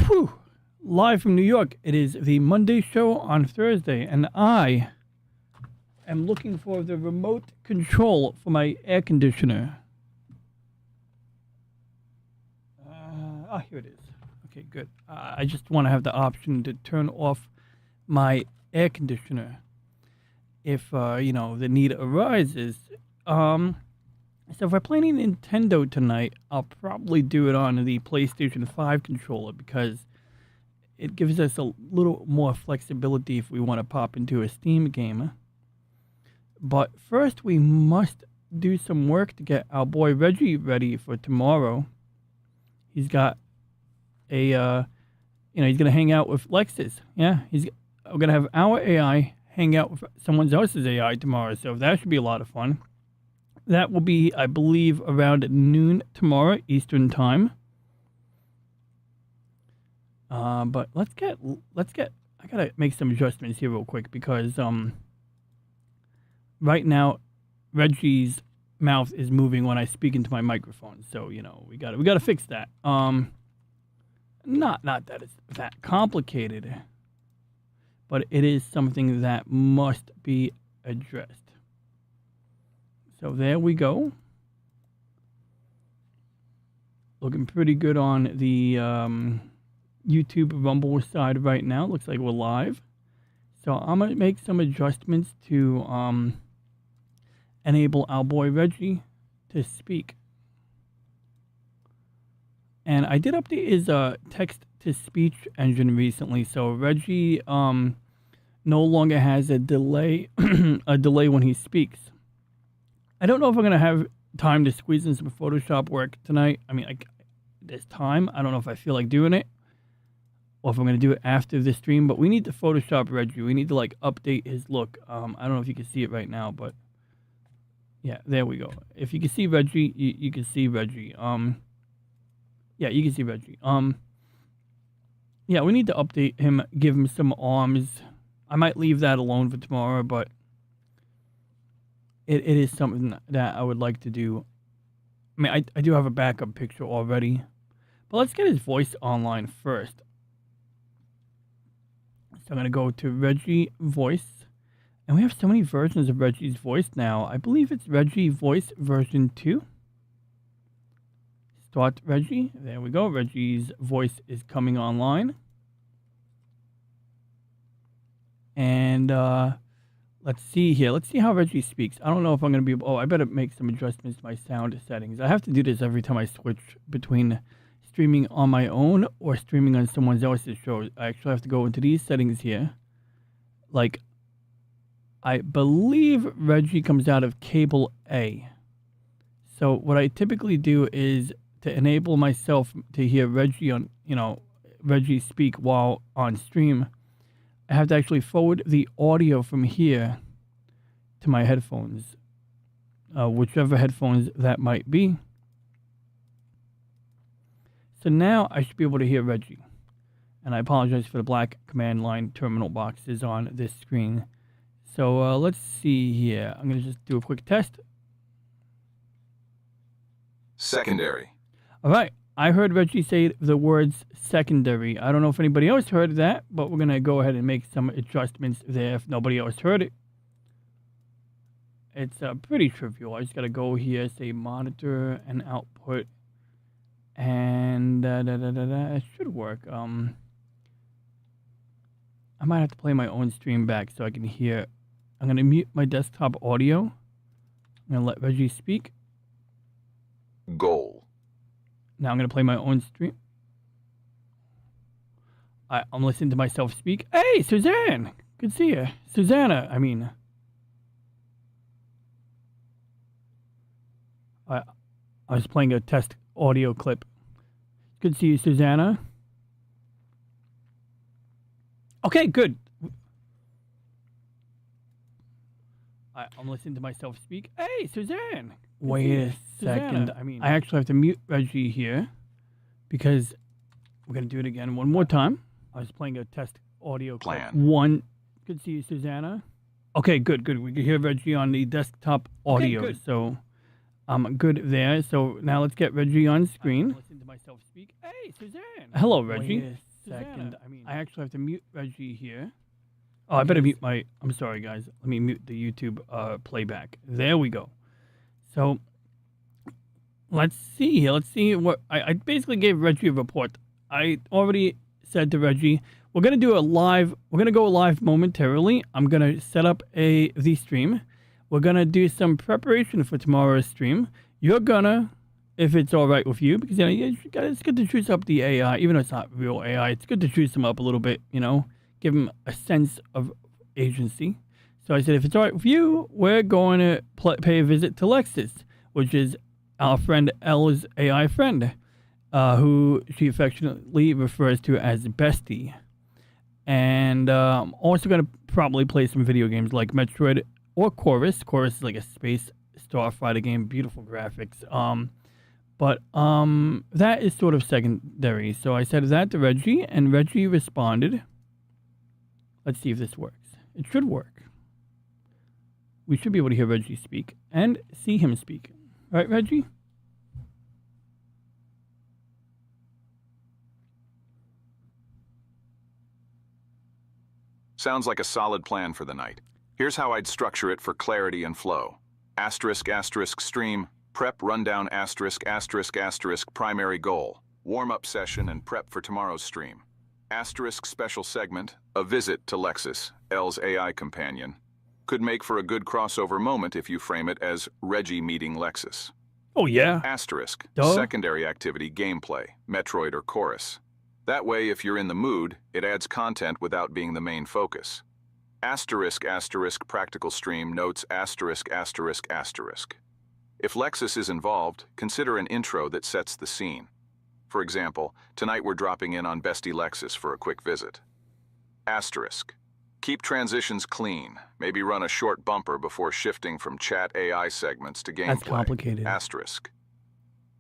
Whew. Live from New York. It is the Monday show on Thursday, and I am looking for the remote control for my air conditioner. Here it is. Okay, good. I just want to have the option to turn off my air conditioner if, the need arises. So if I play any Nintendo tonight, I'll probably do it on the PlayStation 5 controller because it gives us a little more flexibility if we want to pop into a Steam game. But first, we must do some work to get our boy Reggie ready for tomorrow. He's got he's going to hang out with Lexus. Yeah, we're going to have our AI hang out with someone else's AI tomorrow, so that should be a lot of fun. That will be, I believe, around noon tomorrow, Eastern time. But let's get. I gotta make some adjustments here real quick because right now, Reggie's mouth is moving when I speak into my microphone. So we gotta fix that. Not that it's that complicated, but it is something that must be addressed. So there we go. Looking pretty good on the YouTube Rumble side right now. Looks like we're live. So I'm going to make some adjustments to enable our boy Reggie to speak. And I did update his text-to-speech engine recently. So Reggie no longer has a delay, when he speaks. I don't know if I'm going to have time to squeeze in some Photoshop work tonight. I mean, there's time. I don't know if I feel like doing it or if I'm going to do it after the stream, but we need to Photoshop Reggie. We need to, update his look. I don't know if you can see it right now, but yeah, there we go. If you can see Reggie, you can see Reggie. Yeah, you can see Reggie. Yeah, we need to update him, give him some arms. I might leave that alone for tomorrow, but it is something that I would like to do. I mean, I do have a backup picture already. But let's get his voice online first. So I'm going to go to Reggie Voice. And we have so many versions of Reggie's voice now. I believe it's Reggie Voice version 2. Start Reggie. There we go. Reggie's voice is coming online. And let's see here. Let's see how Reggie speaks. I don't know if I'm going to be... I better make some adjustments to my sound settings. I have to do this every time I switch between streaming on my own or streaming on someone else's show. I actually have to go into these settings here. I believe Reggie comes out of cable A. So what I typically do is to enable myself to hear Reggie Reggie speak while on stream, I have to actually forward the audio from here to my headphones, whichever headphones that might be. So now I should be able to hear Reggie. And I apologize for the black command line terminal boxes on this screen. So let's see here. I'm going to just do a quick test. Secondary. All right. I heard Reggie say the words secondary. I don't know if anybody else heard that, but we're going to go ahead and make some adjustments there if nobody else heard it. It's pretty trivial. I just got to go here, say monitor and output, and it should work. I might have to play my own stream back so I can hear. I'm going to mute my desktop audio. I'm going to let Reggie speak. Goal. Now I'm going to play my own stream. I'm listening to myself speak. Hey, Suzanne! Good to see you. Susanna, I mean. I was playing a test audio clip. Good to see you, Susanna. Okay, good. I'm listening to myself speak. Hey, Suzanne! Wait a second. I actually have to mute Reggie here because we're going to do it again one more time. I was playing a test audio clip. One. Good to see you, Susanna. Okay, good. We can hear Reggie on the desktop audio. Okay, so I'm good there. So now let's get Reggie on screen. Listen to myself speak. Hey, Suzanne. Hello, Reggie. Wait a second. I actually have to mute Reggie here. Oh, I better mute my. I'm sorry, guys. Let me mute the YouTube playback. There we go. So let's see. Let's see what I basically gave Reggie a report. I already said to Reggie, we're gonna do a live. We're gonna go live momentarily. I'm gonna set up the stream. We're gonna do some preparation for tomorrow's stream. You're gonna, if it's all right with you, because it's good to choose up the AI, even though it's not real AI. It's good to choose them up a little bit. Give them a sense of agency. So I said, if it's all right with you, we're going to pay a visit to Lexus, which is our friend Elle's AI friend, who she affectionately refers to as Bestie. And I'm also going to probably play some video games like Metroid or Chorus. Chorus is like a space starfighter game, beautiful graphics. But that is sort of secondary. So I said that to Reggie, and Reggie responded. Let's see if this works. It should work. We should be able to hear Reggie speak and see him speak. Right, Reggie? Sounds like a solid plan for the night. Here's how I'd structure it for clarity and flow. Asterisk, asterisk, stream, prep, rundown, asterisk, asterisk, asterisk, primary goal, warm-up session and prep for tomorrow's stream. Asterisk special segment, a visit to Lexus, Elle's AI companion. Could make for a good crossover moment if you frame it as Reggie meeting Lexus. Oh, yeah. Asterisk, Duh. secondary activity, gameplay, Metroid or Chorus. That way, if you're in the mood, it adds content without being the main focus. Asterisk, asterisk, practical stream, notes, asterisk, asterisk, asterisk. If Lexus is involved, consider an intro that sets the scene. For example, tonight we're dropping in on Bestie Lexus for a quick visit. Asterisk. Keep transitions clean. Maybe run a short bumper before shifting from chat AI segments to gameplay. That's complicated. Asterisk.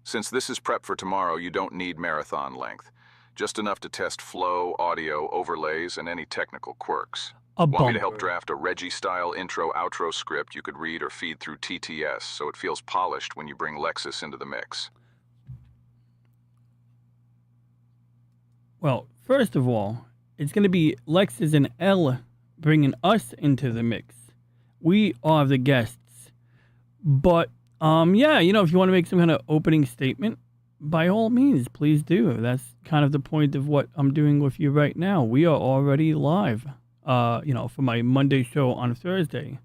Since this is prep for tomorrow, you don't need marathon length. Just enough to test flow, audio, overlays, and any technical quirks. Want me to help draft a Reggie-style intro-outro script you could read or feed through TTS so it feels polished when you bring Lexus into the mix? Well, first of all, it's going to be Lexus and Elle bringing us into the mix. We are the guests. But, yeah, if you want to make some kind of opening statement, by all means, please do. That's kind of the point of what I'm doing with you right now. We are already live, for my Monday show on Thursday.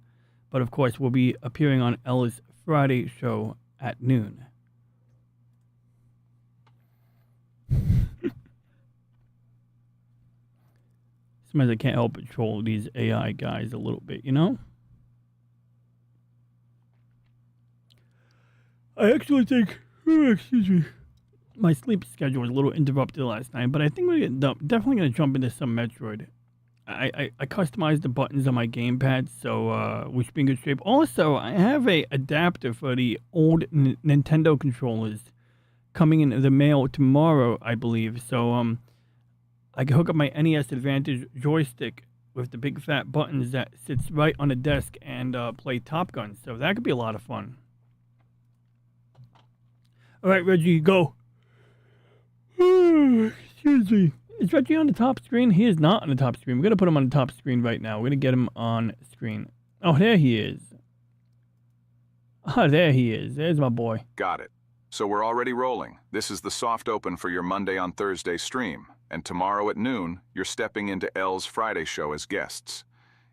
But, of course, we'll be appearing on Elle's Friday show at noon. Sometimes I can't help but troll these AI guys a little bit, I actually think, excuse me, my sleep schedule was a little interrupted last night, but I think we're definitely going to jump into some Metroid. I customized the buttons on my gamepad, so we should be in good shape. Also, I have a adapter for the old Nintendo controllers coming in the mail tomorrow, I believe. So, I can hook up my NES Advantage joystick with the big fat buttons that sits right on the desk and play Top Gun. So that could be a lot of fun. All right, Reggie, go. Excuse me. Is Reggie on the top screen? He is not on the top screen. We're going to put him on the top screen right now. We're going to get him on screen. Oh, there he is. Oh, there he is. There's my boy. Got it. So we're already rolling. This is the soft open for your Monday on Thursday stream. And tomorrow at noon, you're stepping into Elle's Friday show as guests.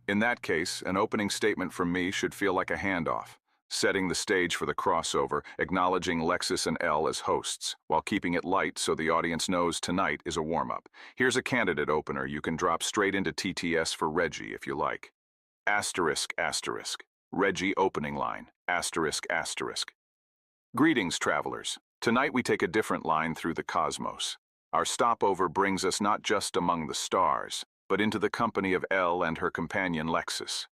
In that case, an opening statement from me should feel like a handoff, setting the stage for the crossover, acknowledging Lexus and Elle as hosts, while keeping it light so the audience knows tonight is a warm-up. Here's a candidate opener you can drop straight into TTS for Reggie if you like. Asterisk, asterisk. Reggie opening line. Asterisk, asterisk. Greetings, travelers. Tonight we take a different line through the cosmos. Our stopover brings us not just among the stars, but into the company of Elle and her companion Lexus.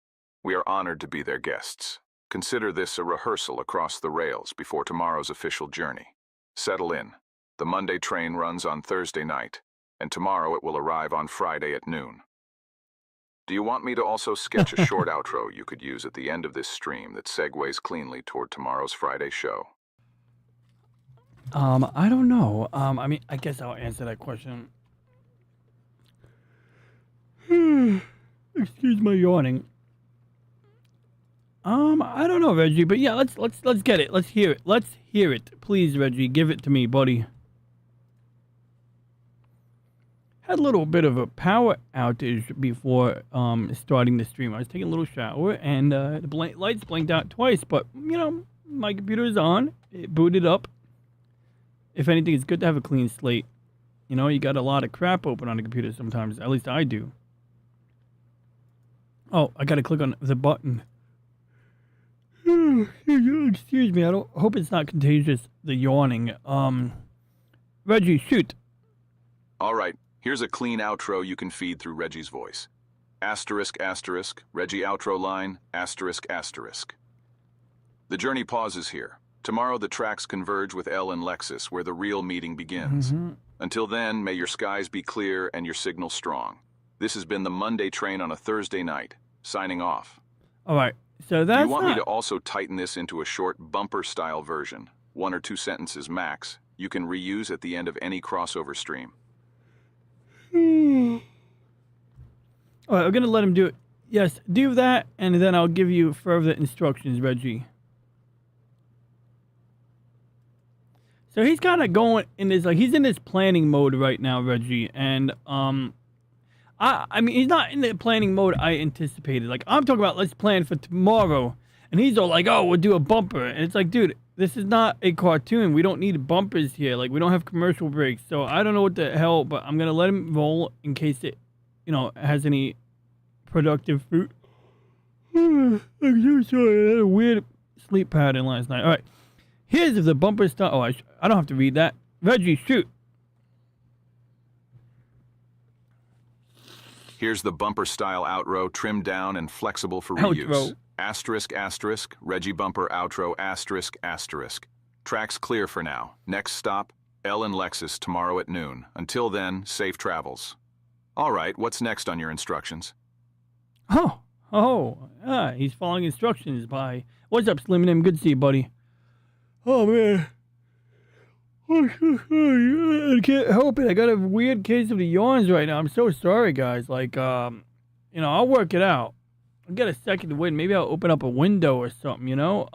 We are honored to be their guests. Consider this a rehearsal across the rails before tomorrow's official journey. Settle in. The Monday train runs on Thursday night, and tomorrow it will arrive on Friday at noon. Do you want me to also sketch a short outro you could use at the end of this stream that segues cleanly toward tomorrow's Friday show? I don't know. I mean, I guess I'll answer that question. Excuse my yawning. I don't know, Reggie, but yeah, let's get it. Let's hear it. Let's hear it. Please, Reggie, give it to me, buddy. Had a little bit of a power outage before starting the stream. I was taking a little shower and the lights blinked out twice, but you know, my computer is on. It booted up. If anything, it's good to have a clean slate. You know, you got a lot of crap open on the computer sometimes. At least I do. Oh, I gotta click on the button. Excuse me, I don't hope it's not contagious, the yawning. Reggie, shoot. All right, here's a clean outro you can feed through Reggie's voice. Asterisk, asterisk, Reggie outro line, asterisk, asterisk. The journey pauses here. Tomorrow the tracks converge with Elle and Lexus, where the real meeting begins. Until then, may your skies be clear and your signal strong. This has been the Monday Train on a Thursday night. Signing off. All right. So that's You want me to also tighten this into a short bumper-style version, 1 or 2 sentences max, you can reuse at the end of any crossover stream. All right, we're going to let him do it. Yes, do that, and then I'll give you further instructions, Reggie. So he's kind of going in this, like, he's in this planning mode right now, Reggie, and, I mean, he's not in the planning mode I anticipated. Like, I'm talking about let's plan for tomorrow. And he's all like, oh, we'll do a bumper. And it's like, dude, this is not a cartoon. We don't need bumpers here. Like, we don't have commercial breaks. So I don't know what the hell, but I'm going to let him roll in case it, you know, has any productive fruit. I'm so sorry. I had a weird sleep pattern last night. All right. Here's the bumper stuff. Oh, I don't have to read that. Reggie, shoot. Here's the bumper-style outro, trimmed down and flexible for reuse. Outro. Asterisk, asterisk, Reggie bumper outro, asterisk, asterisk. Tracks clear for now. Next stop, Elle and Lexus tomorrow at noon. Until then, safe travels. All right, what's next on your instructions? He's following instructions by... What's up, Slim Nim? Good to see you, buddy. Oh, man. I can't help it. I got a weird case of the yawns right now. I'm so sorry, guys. Like, you know, I'll work it out. I'll get a second wind. Maybe I'll open up a window or something, you know?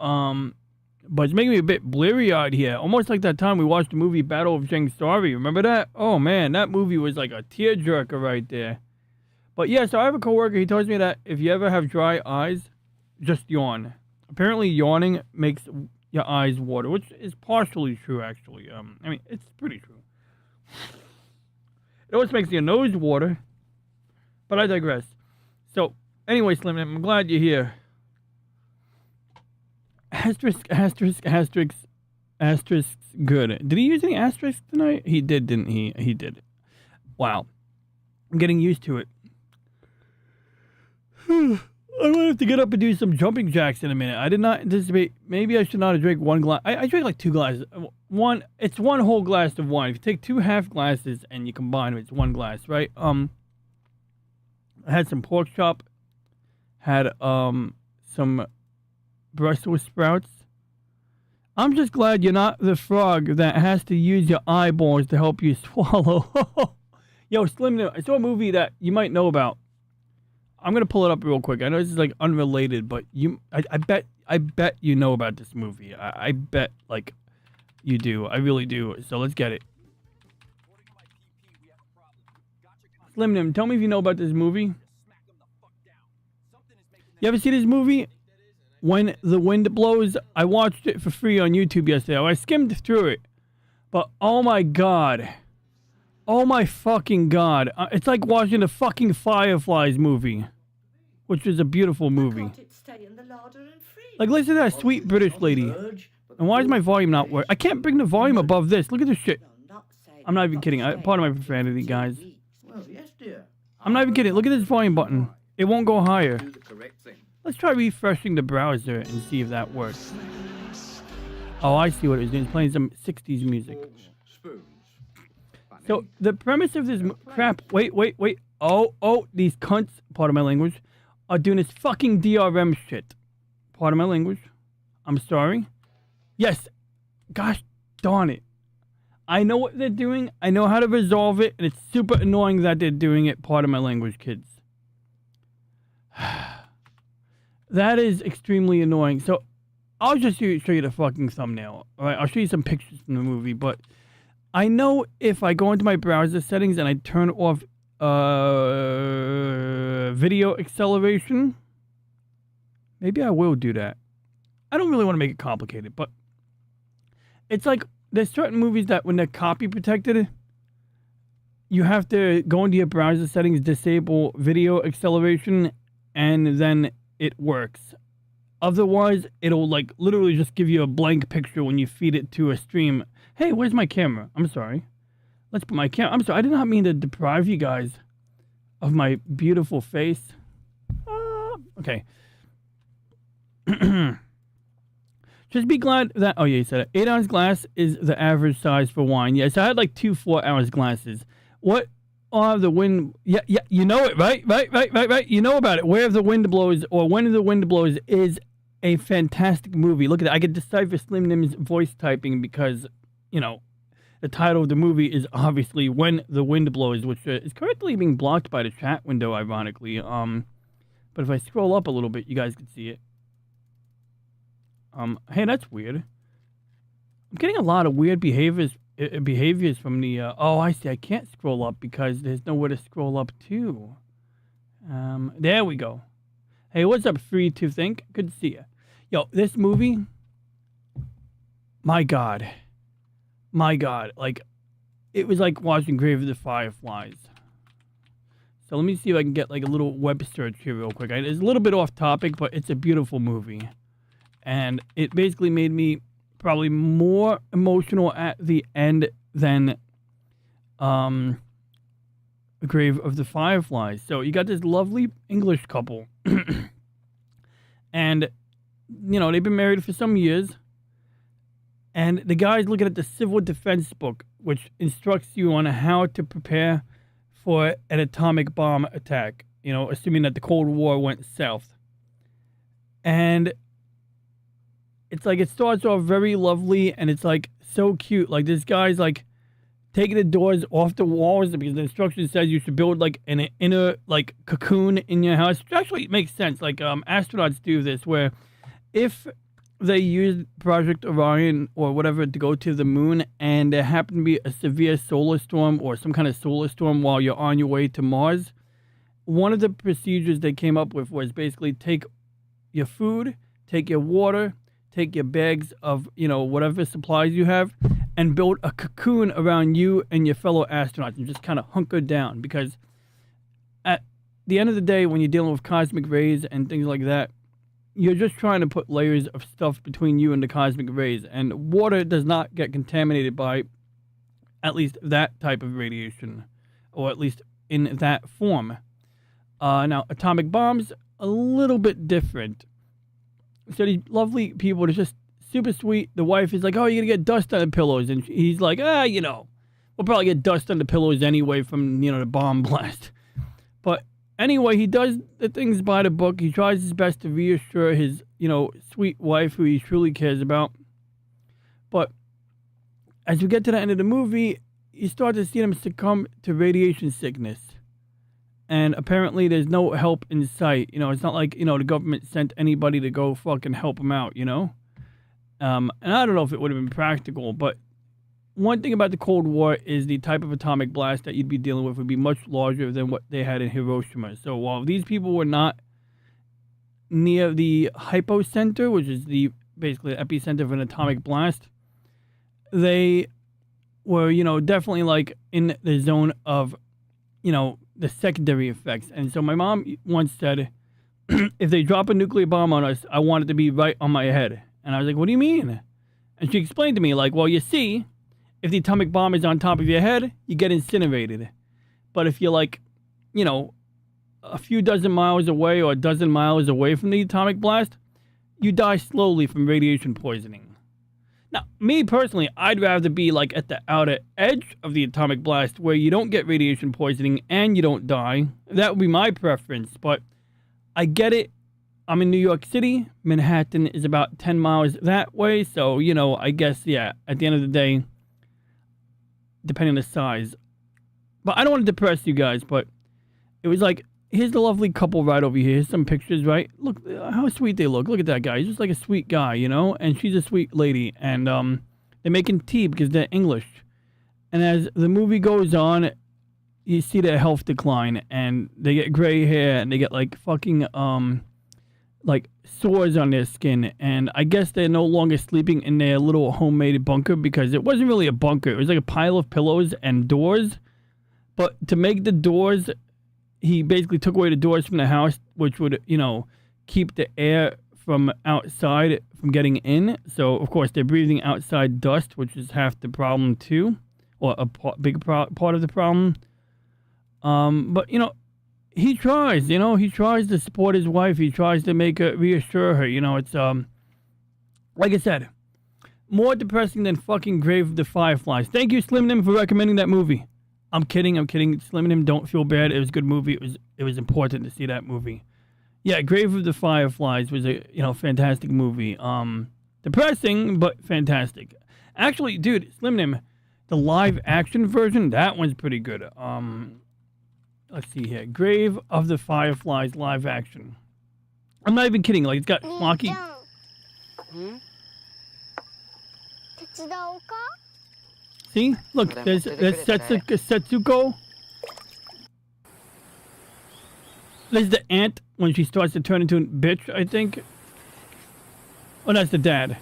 But it's making me a bit bleary-eyed here. Almost like that time we watched the movie Battle of Jangsari. Remember that? Oh, man, that movie was like a tearjerker right there. But, yeah, so I have a coworker. He tells me that if you ever have dry eyes, just yawn. Apparently, yawning makes your eyes water, which is partially true, actually. I mean, it's pretty true. It always makes your nose water, but I digress. So, anyway, Slim, I'm glad you're here. Asterisk, asterisk, asterisk, asterisk, good. Did he use any asterisks tonight? He did, didn't he? He did. Wow. I'm getting used to it. I might have to get up and do some jumping jacks in a minute. I did not anticipate. Maybe I should not have drank one glass. I drank like 2 glasses. It's one whole glass of wine. If you take 2 half glasses and you combine them, it's 1 glass, right? I had some pork chop. Had some Brussels sprouts. I'm just glad you're not the frog that has to use your eyeballs to help you swallow. Yo, Slim, I saw a movie that you might know about. I'm gonna pull it up real quick. I know this is like unrelated, but I bet you know about this movie. I bet like you do. I really do. So let's get it. Slim Nim, tell me if you know about this movie. You ever see this movie? When the Wind Blows? I watched it for free on YouTube yesterday. I skimmed through it, but oh my god. Oh my fucking god. It's like watching the fucking Fireflies movie, which is a beautiful movie. Like, listen to that sweet British lady. And why is my volume not working? I can't bring the volume above this. Look at this shit. I'm not even kidding. Pardon my profanity, guys. I'm not even kidding. Look at this volume button. It won't go higher. Let's try refreshing the browser and see if that works. Oh, I see what it was doing. It's playing some 60s music. So, the premise of this crap... Wait. these cunts, pardon my language, are doing this fucking DRM shit. Pardon my language. I'm sorry. Yes. Gosh darn it. I know what they're doing. I know how to resolve it, and it's super annoying that they're doing it. Pardon my language, kids. That is extremely annoying. So, I'll just show you the fucking thumbnail. All right, I'll show you some pictures from the movie, but I know if I go into my browser settings and I turn off video acceleration, maybe I will do that. I don't really want to make it complicated, but it's like there's certain movies that when they're copy protected, you have to go into your browser settings, disable video acceleration, and then it works. Otherwise, it'll like literally just give you a blank picture when you feed it to a stream. Hey, where's my camera? I'm sorry. Let's put my camera. I'm sorry. I did not mean to deprive you guys of my beautiful face. Okay. Just be glad that... Oh, yeah, you said it. 8-ounce glass is the average size for wine. Yeah, so I had like 2 4-ounce glasses. What are the wind... Yeah, you know it, right? Right. You know about it. Where the Wind Blows or When the Wind Blows is a fantastic movie. Look at that. I could decipher Slim Nim's voice typing because, you know, the title of the movie is obviously When the Wind Blows, which is currently being blocked by the chat window, ironically. But if I scroll up a little bit, you guys can see it. Hey, that's weird. I'm getting a lot of weird behaviors from the, oh, I see. I can't scroll up because there's nowhere to scroll up to. There we go. Hey, what's up, Free to Think? Good to see you. Yo, this movie, my God, like, it was like watching Grave of the Fireflies. So let me see if I can get like a little web search here real quick. It's a little bit off topic, but it's a beautiful movie. And it basically made me probably more emotional at the end than Grave of the Fireflies. So you got this lovely English couple. And, you know, they've been married for some years. And the guy's looking at the Civil Defense book, which instructs you on how to prepare for an atomic bomb attack. You know, assuming that the Cold War went south. And it's like it starts off very lovely and it's like so cute. Like this guy's like taking the doors off the walls because the instruction says you should build like an inner like cocoon in your house. Which actually makes sense. Like astronauts do this where if they use Project Orion or whatever to go to the moon and there happen to be a severe solar storm or some kind of solar storm while you're on your way to Mars, one of the procedures they came up with was basically take your food, take your water, take your bags of, you know, whatever supplies you have and build a cocoon around you and your fellow astronauts and just kind of hunker down because at the end of the day, when you're dealing with cosmic rays and things like that, you're just trying to put layers of stuff between you and the cosmic rays, and water does not get contaminated by at least that type of radiation, or at least in that form. Now, atomic bombs, a little bit different. So these lovely people are just super sweet. The wife is like, oh, you're going to get dust on the pillows. And he's like, you know, we'll probably get dust on the pillows anyway from, you know, the bomb blast. But anyway, he does the things by the book. He tries his best to reassure his, you know, sweet wife who he truly cares about. But as we get to the end of the movie, you start to see them succumb to radiation sickness. And apparently there's no help in sight. You know, it's not like, you know, the government sent anybody to go fucking help them out, you know? And I don't know if it would have been practical, but one thing about the Cold War is the type of atomic blast that you'd be dealing with would be much larger than what they had in Hiroshima. So while these people were not near the hypocenter, which is the basically the epicenter of an atomic blast, they were, you know, definitely like in the zone of, you know, the secondary effects. And so my mom once said, if they drop a nuclear bomb on us, I want it to be right on my head. And I was like, what do you mean? And she explained to me, like, well, you see, if the atomic bomb is on top of your head, you get incinerated. But if you're like, you know, a few dozen miles away or a dozen miles away from the atomic blast, you die slowly from radiation poisoning. Now, me personally, I'd rather be like at the outer edge of the atomic blast where you don't get radiation poisoning and you don't die. That would be my preference, but I get it. I'm in New York City. Manhattan is about 10 miles that way, so, you know, I guess, yeah, at the end of the day, depending on the size. But I don't want to depress you guys, but it was like, here's the lovely couple right over here. Here's some pictures, right? Look how sweet they look. Look at that guy. He's just like a sweet guy, you know? And she's a sweet lady. And they're making tea because they're English. And as the movie goes on, you see their health decline. And they get gray hair. And they get like fucking like sores on their skin. And I guess they're no longer sleeping in their little homemade bunker because it wasn't really a bunker. It was like a pile of pillows and doors. But to make the doors, he basically took away the doors from the house, which would, you know, keep the air from outside from getting in. So, of course, they're breathing outside dust, which is half the problem, too, or a big part of the problem. But, you know, he tries, you know, he tries to support his wife. He tries to reassure her, you know, it's, like I said, more depressing than fucking Grave of the Fireflies. Thank you, Slim Nim, for recommending that movie. I'm kidding. Slim and him, don't feel bad. It was a good movie. It was important to see that movie. Yeah, Grave of the Fireflies was a fantastic movie. Depressing but fantastic. Actually, dude, Slim and him, the live action version, that one's pretty good. Let's see here. Grave of the Fireflies live action. I'm not even kidding. Like, it's got Flocky. See? Look, there's Setsuko. There's the aunt when she starts to turn into a bitch, I think. Oh, that's the dad.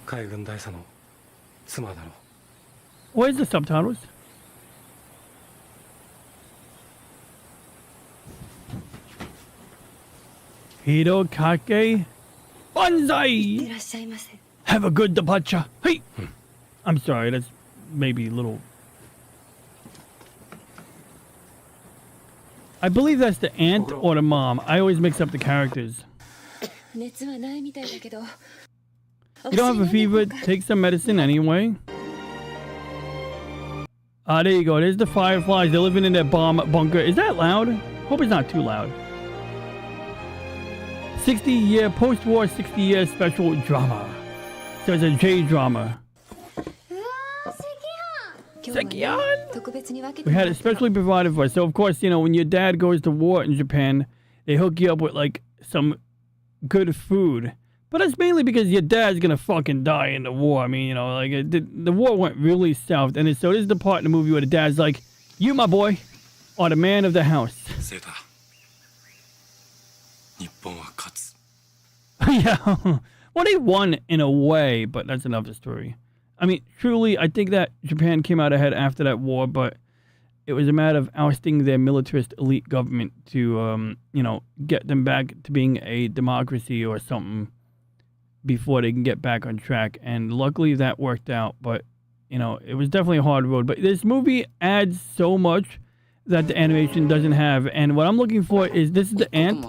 Where's the subtitles? Hirokake Banzai! Have a good departure. Hey! I'm sorry, that's maybe a little... I believe that's the aunt or the mom. I always mix up the characters. You don't have a fever, take some medicine anyway. There you go. There's the Fireflies. They're living in their bomb bunker. Is that loud? Hope it's not too loud. 60-year, post-war 60-year special drama. So it's a J-drama. Sekihan! We had it specially provided for us. So, of course, you know, when your dad goes to war in Japan, they hook you up with, like, some good food. But that's mainly because your dad's gonna fucking die in the war. I mean, you know, like, the war went really south. And so this is the part in the movie where the dad's like, you, my boy, are the man of the house. Yeah. Well, they won in a way, but that's another story. I mean, truly, I think that Japan came out ahead after that war, but it was a matter of ousting their militarist elite government to, you know, get them back to being a democracy or something before they can get back on track. And luckily that worked out, but, you know, it was definitely a hard road. But this movie adds so much that the animation doesn't have. And what I'm looking for is, this is the aunt.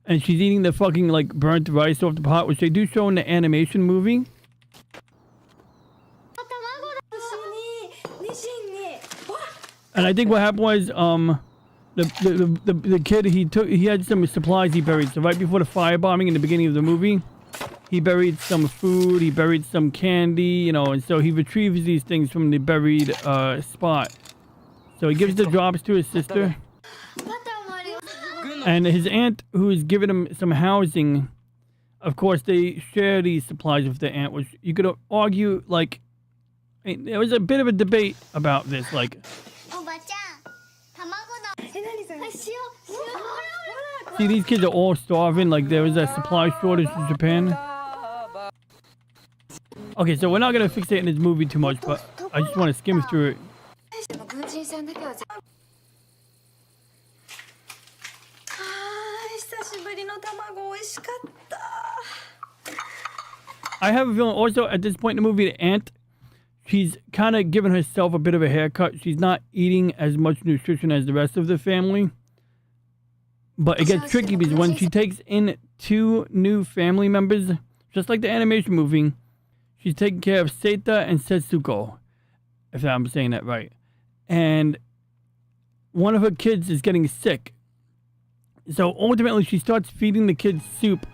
And she's eating the fucking, like, burnt rice off the pot, which they do show in the animation movie. And I think what happened was, the kid, he had some supplies he buried. So right before the firebombing in the beginning of the movie, he buried some food, he buried some candy, you know, and so he retrieves these things from the buried spot. So he gives the drops to his sister. And his aunt, who's giving him some housing, of course, they share these supplies with the aunt, which you could argue, like, I mean, there was a bit of a debate about this, like... See, these kids are all starving, like there was a supply shortage in Japan. Okay, so we're not going to fixate in this movie too much, but I just want to skim through it. I have a feeling also at this point in the movie, the aunt, she's kind of given herself a bit of a haircut. She's not eating as much nutrition as the rest of the family. But it gets tricky because when she takes in two new family members, just like the animation movie. She's taking care of Seita and Setsuko, if I'm saying that right. And one of her kids is getting sick. So ultimately, she starts feeding the kids soup,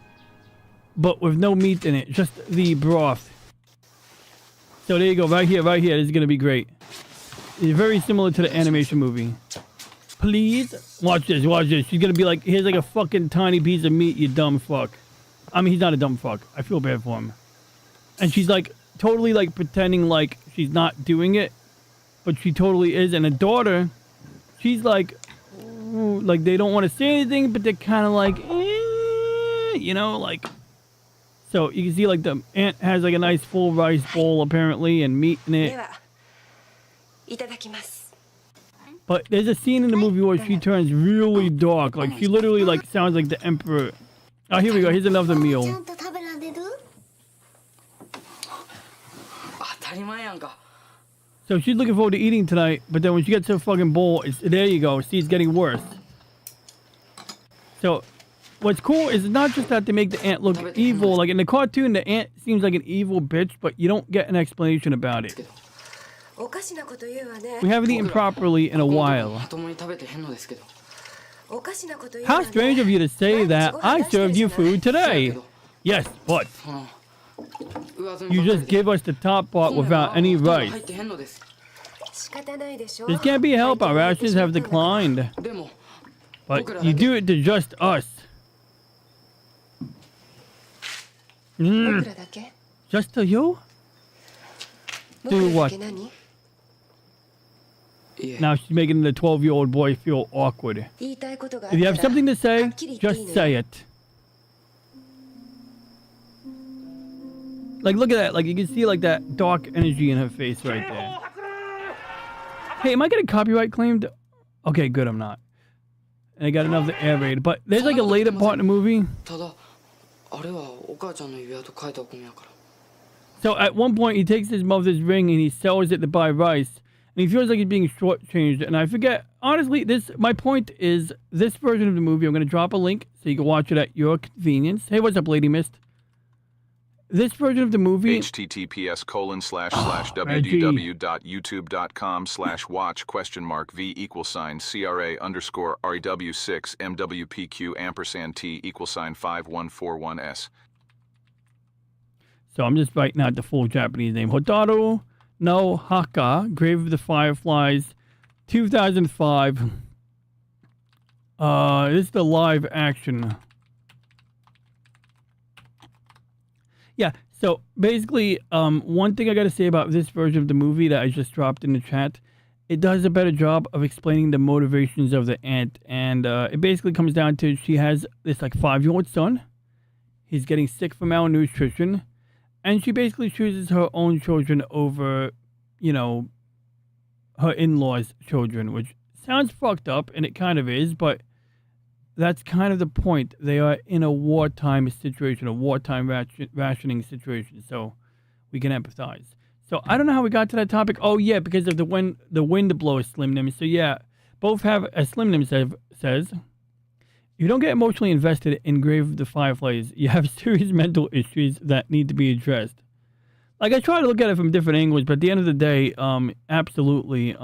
but with no meat in it, just the broth. So there you go, right here. This is going to be great. It's very similar to the animation movie. Please, watch this. She's going to be like, here's like a fucking tiny piece of meat, you dumb fuck. I mean, he's not a dumb fuck. I feel bad for him. And she's like, totally like pretending like she's not doing it, but she totally is. And the daughter, she's like they don't want to say anything, but they're kind of like, you know, like. So you can see like the aunt has like a nice full rice bowl apparently and meat in it. But there's a scene in the movie where she turns really dark, like she literally like sounds like the emperor. Oh, here we go. Here's another meal. So she's looking forward to eating tonight, but then when she gets her fucking bowl, there you go. See, it's getting worse. So what's cool is not just that they make the ant look evil. Like in the cartoon, the ant seems like an evil bitch, but you don't get an explanation about it. We haven't eaten properly in a while. How strange of you to say that. I served you food today. Yes, but you just give us the top part without any rice. This can't be helped. Our rations have declined. But you do it to just us. Just to you? Do what? Now she's making the 12-year-old boy feel awkward. If you have something to say, just say it. Like, look at that. Like, you can see, like, that dark energy in her face right there. Hey, am I getting copyright claimed? Okay, good, I'm not. And I got another air raid. But there's, like, a later part in the movie. So, at one point, he takes his mother's ring and he sells it to buy rice. And he feels like he's being shortchanged. And I forget, honestly, my point is, this version of the movie, I'm going to drop a link so you can watch it at your convenience. Hey, what's up, Lady Mist? This version of the movie... https://www.youtube.com/watch?mark v=CRA_CRA_T=51441S. So I'm just writing out the full Japanese name. Hotaru no Haka, Grave of the Fireflies, 2005. This is the live action. Yeah, so basically, one thing I got to say about this version of the movie that I just dropped in the chat, it does a better job of explaining the motivations of the aunt. And it basically comes down to she has this like 5-year-old son. He's getting sick from malnutrition. And she basically chooses her own children over, you know, her in-laws' children, which sounds fucked up, and it kind of is, but that's kind of the point. They are in a wartime situation, a wartime rationing situation, so we can empathize. So I don't know how we got to that topic. Oh, yeah, because of the wind blows Slim Nim. So, yeah, both have, as Slim Nim says, if you don't get emotionally invested in Grave of the Fireflies, you have serious mental issues that need to be addressed. Like, I try to look at it from different angles, but at the end of the day, absolutely,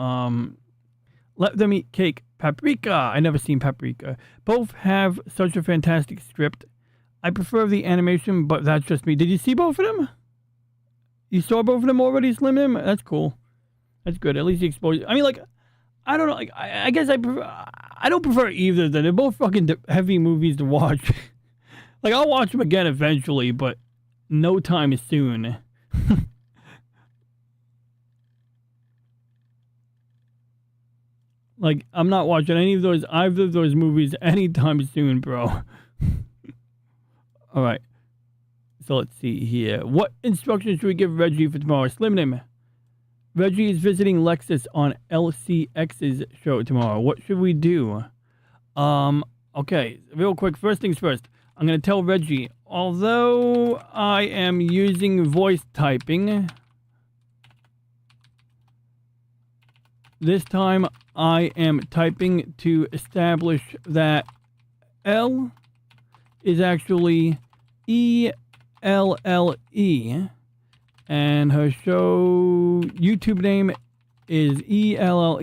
Let Them Eat Cake, Paprika. I never seen Paprika. Both have such a fantastic script. I prefer the animation, but that's just me. Did you see both of them? You saw both of them already, Slim Nim? That's cool. That's good. At least you exposed. I mean, like, I don't know. Like, I guess I don't prefer either. They're both fucking heavy movies to watch. Like, I'll watch them again eventually, but no time soon. Like, I'm not watching either of those movies anytime soon, bro. All right. So let's see here. What instructions should we give Reggie for tomorrow? Slim Nim. Reggie is visiting Lexus on LCX's show tomorrow. What should we do? Okay, real quick. First things first. I'm going to tell Reggie, although I am using voice typing, this time I am typing to establish that L is actually ELLE, and her show YouTube name is ELLE-CX.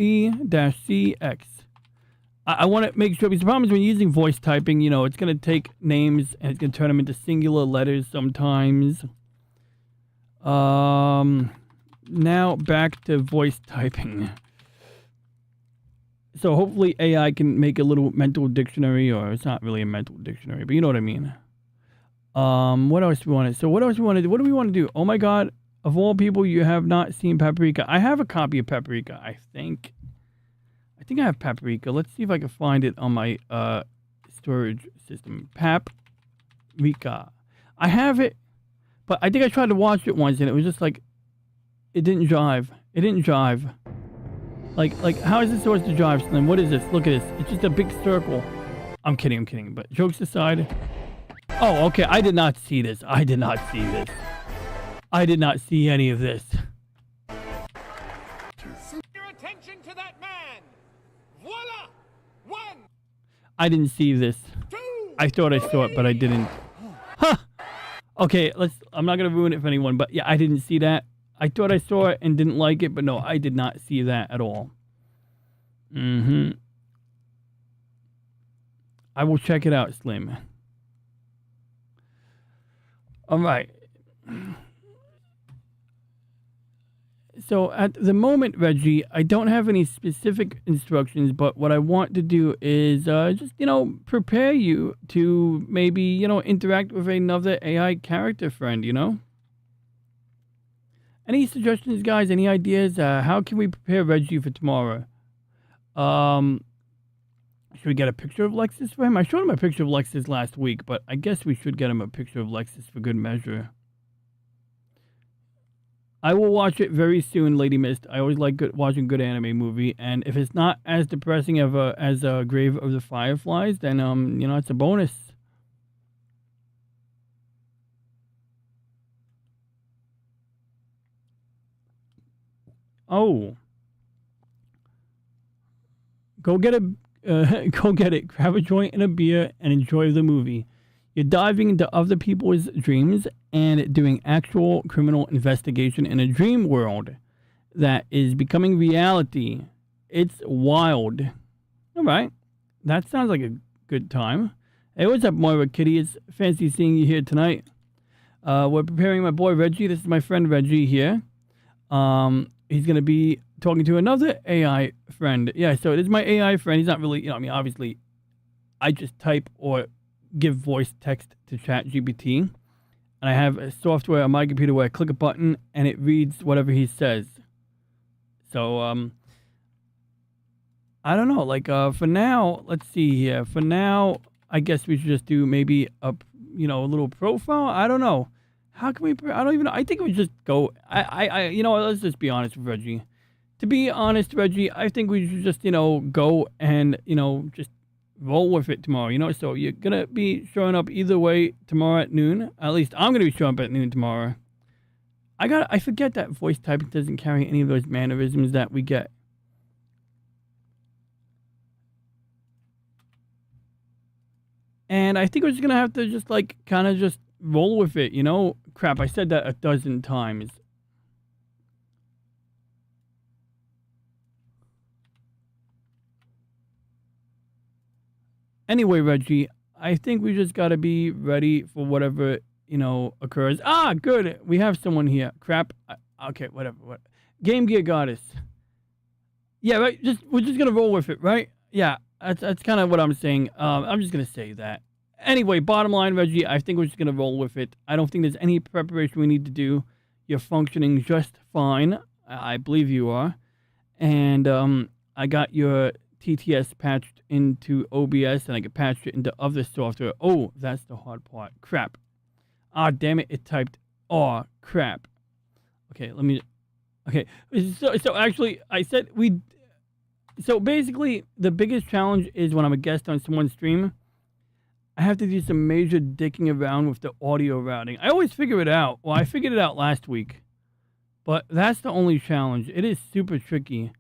I want to make sure, because the problem is when you're using voice typing, it's going to take names and it's going to turn them into singular letters sometimes. Now back to voice typing. So hopefully AI can make a little mental dictionary, or it's not really a mental dictionary, but you know what I mean. What else do we want to? So what else do we want to do? What do we want to do? Oh my God! Of all people, you have not seen Paprika. I have a copy of Paprika. I think I have Paprika. Let's see if I can find it on my storage system. Paprika. I have it, but I think I tried to watch it once and it was just like, it didn't jive. It didn't jive. Like, how is this supposed to jive, Slim? What is this? Look at this. It's just a big circle. I'm kidding. But jokes aside. Oh, okay. I did not see this. I did not see any of this. Your attention to that man. Voila! 1, I didn't see this. 2, I thought I saw it, but I didn't. Huh. Okay, I'm not going to ruin it for anyone, but yeah, I didn't see that. I thought I saw it and didn't like it, but no, I did not see that at all. I will check it out, Slim. All right. So at the moment, Reggie, I don't have any specific instructions, but what I want to do is just, prepare you to maybe, interact with another AI character friend, Any suggestions, guys? Any ideas? How can we prepare Reggie for tomorrow? Should we get a picture of Lexus for him? I showed him a picture of Lexus last week, but I guess we should get him a picture of Lexus for good measure. I will watch it very soon, Lady Mist. I always like watching good anime movie, and if it's not as depressing as Grave of the Fireflies, then it's a bonus. Oh, go get it. Grab a joint and a beer and enjoy the movie. You're diving into other people's dreams and doing actual criminal investigation in a dream world that is becoming reality. It's wild. All right. That sounds like a good time. Hey, what's up, Moira Kitty? It's fancy seeing you here tonight. We're preparing my boy Reggie. This is my friend Reggie here. He's going to be talking to another AI friend. Yeah, so it is my AI friend. He's not really, obviously, I just type or give voice text to ChatGPT. And I have a software on my computer where I click a button and it reads whatever he says. So, I don't know. For now, let's see here. For now, I guess we should just do maybe a little profile. I don't know. How can we? I don't even know. I think we just go. Let's just be honest with Reggie. To be honest, Reggie, I think we should just, go and, just roll with it tomorrow, So you're going to be showing up either way tomorrow at noon. At least I'm going to be showing up at noon tomorrow. I forget that voice typing doesn't carry any of those mannerisms that we get. And I think we're just going to have to just, kind of just roll with it, Crap, I said that 12 times. Anyway, Reggie, I think we just got to be ready for whatever, occurs. Ah, good. We have someone here. Crap. Okay, whatever. What? Game Gear Goddess. Yeah, right. We're just going to roll with it, right? Yeah, that's kind of what I'm saying. I'm just going to say that. Anyway, bottom line, Reggie, I think we're just going to roll with it. I don't think there's any preparation we need to do. You're functioning just fine. I believe you are. And I got your TTS patched into OBS, and I can patch it into other software. Oh, that's the hard part. Crap. Ah, damn it. It typed, oh, crap. Okay, let me... Okay, so actually, I said we... So basically, the biggest challenge is when I'm a guest on someone's stream, I have to do some major dicking around with the audio routing. I always figure it out. Well, I figured it out last week. But that's the only challenge. It is super tricky.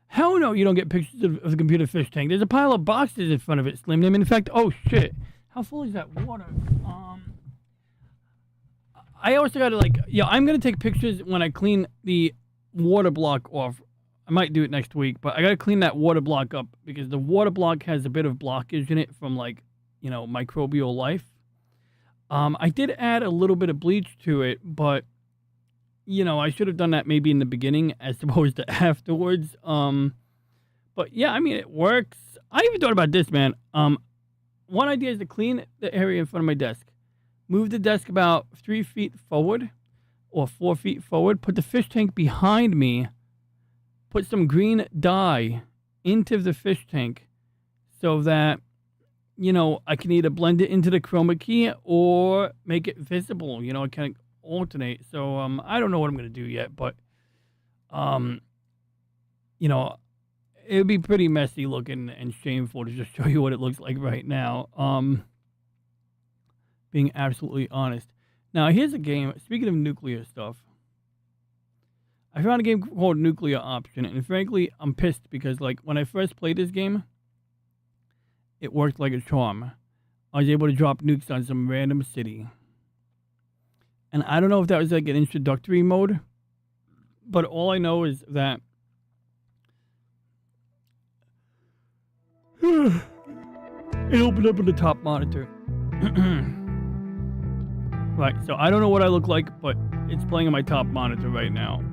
Hell no, you don't get pictures of the computer fish tank. There's a pile of boxes in front of it, Slim Nim. In fact, oh shit, how full is that water? I also gotta I'm gonna take pictures when I clean the water block off. I might do it next week, but I gotta clean that water block up because the water block has a bit of blockage in it from microbial life. I did add a little bit of bleach to it, but I should have done that maybe in the beginning as opposed to afterwards. But yeah, I mean, it works. I even thought about this, man. One idea is to clean the area in front of my desk. Move the desk about 3 feet forward or 4 feet forward. Put the fish tank behind me. Put some green dye into the fish tank so that, I can either blend it into the chroma key or make it visible. I can alternate. So I don't know what I'm going to do yet, but, it would be pretty messy looking and shameful to just show you what it looks like right now. Being absolutely honest. Now, here's a game. Speaking of nuclear stuff, I found a game called Nuclear Option, and frankly, I'm pissed because, when I first played this game, it worked like a charm. I was able to drop nukes on some random city. And I don't know if that was an introductory mode, but all I know is that it opened up on the top monitor. Right, so I don't know what I look like, but it's playing on my top monitor right now.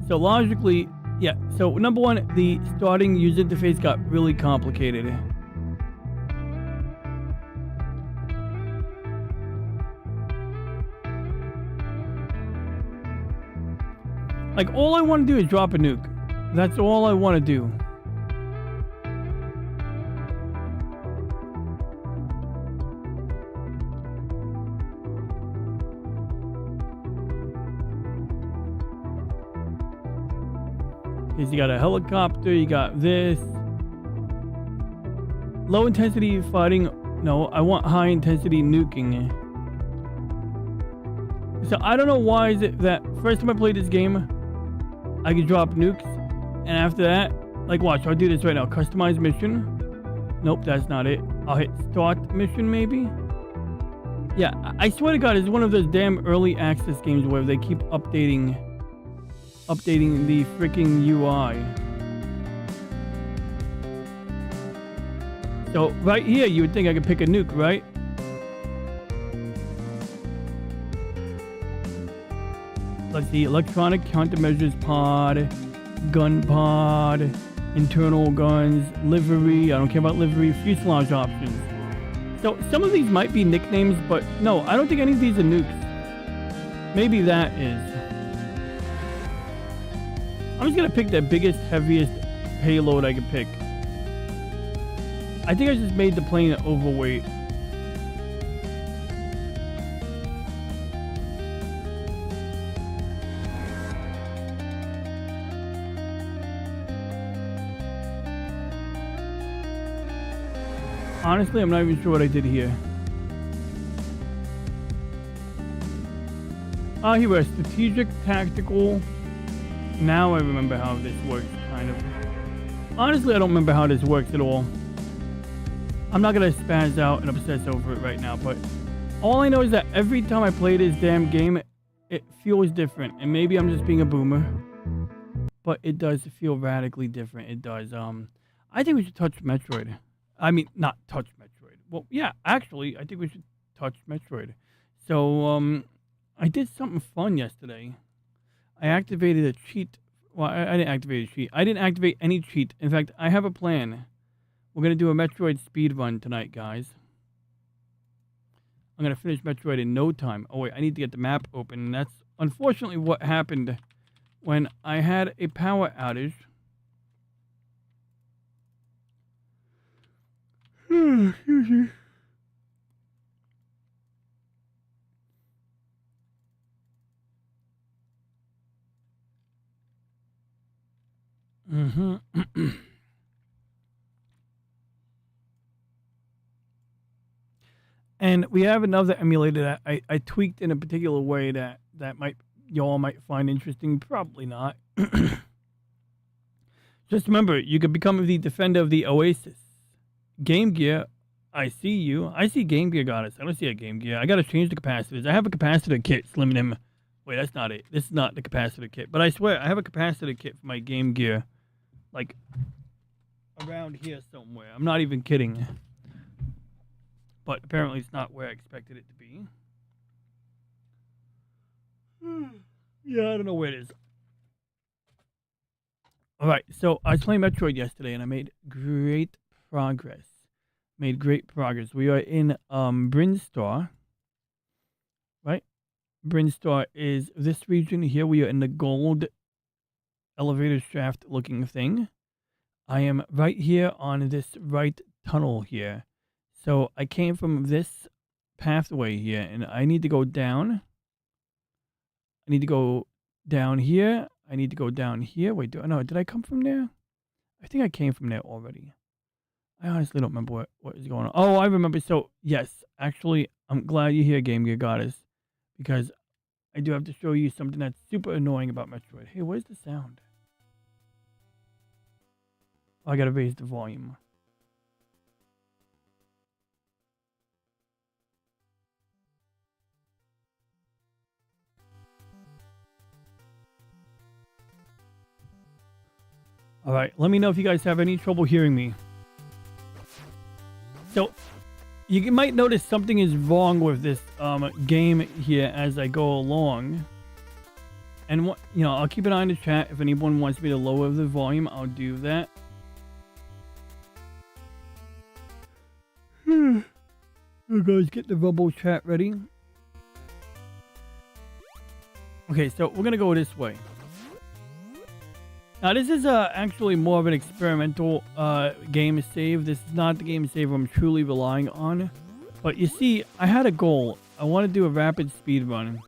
So logically, yeah, so number one, the starting user interface got really complicated. All I want to do is drop a nuke. That's all I want to do. Because you got a helicopter, you got this. Low intensity fighting. No, I want high intensity nuking. So I don't know why is it that first time I played this game, I could drop nukes. And after that, watch, I'll do this right now. Customize mission. Nope, that's not it. I'll hit start mission maybe. Yeah, I swear to God, it's one of those damn early access games where they keep updating the freaking UI. So right here, you would think I could pick a nuke, right? Let's see, electronic countermeasures pod, gun pod, internal guns, livery. I don't care about livery, fuselage options. So some of these might be nicknames, but no, I don't think any of these are nukes. Maybe that is. I'm just gonna pick the biggest, heaviest payload I can pick. I think I just made the plane overweight. Honestly, I'm not even sure what I did here. Here we are, strategic, tactical. Now I remember how this works, kind of. Honestly, I don't remember how this works at all. I'm not gonna spaz out and obsess over it right now, but all I know is that every time I play this damn game, it feels different. And maybe I'm just being a boomer, but it does feel radically different. It does. I think we should touch Metroid. I mean, not touch Metroid. Well, yeah, actually, I think we should touch Metroid. So, I did something fun yesterday. I activated a cheat. Well, I didn't activate a cheat. I didn't activate any cheat. In fact, I have a plan. We're going to do a Metroid speed run tonight, guys. I'm going to finish Metroid in no time. Oh, wait, I need to get the map open. And that's unfortunately what happened when I had a power outage. Excuse me. And we have another emulator that I tweaked in a particular way that might y'all might find interesting. Probably not. Just remember, you can become the defender of the Oasis. Game Gear, I see you. I see Game Gear Goddess. I don't see a Game Gear. I gotta change the capacitors. I have a capacitor kit, Slim Nim. Wait, that's not it. This is not the capacitor kit. But I swear, I have a capacitor kit for my Game Gear. Like, around here somewhere. I'm not even kidding. But apparently it's not where I expected it to be. Yeah, I don't know where it is. Alright, so I was playing Metroid yesterday and I made great progress. We are in Brinstar. Right? Brinstar is this region here. We are in the gold elevator shaft looking thing. I am right here on this right tunnel here. So I came from this pathway here and I need to go down. I need to go down here. I need to go down here. Wait, did I come from there? I think I came from there already. I honestly don't remember what is going on. Oh, I remember. So, yes, actually, I'm glad you're here, Game Gear Goddess, because I do have to show you something that's super annoying about Metroid. Hey, where's the sound? Oh, I gotta raise the volume. Alright, let me know if you guys have any trouble hearing me. So, you might notice something is wrong with this game here as I go along. And, I'll keep an eye on the chat. If anyone wants me to lower the volume, I'll do that. You guys get the Rumble chat ready. Okay, so we're going to go this way. Now, this is actually more of an experimental game save. This is not the game save I'm truly relying on. But you see, I had a goal. I want to do a rapid speed run.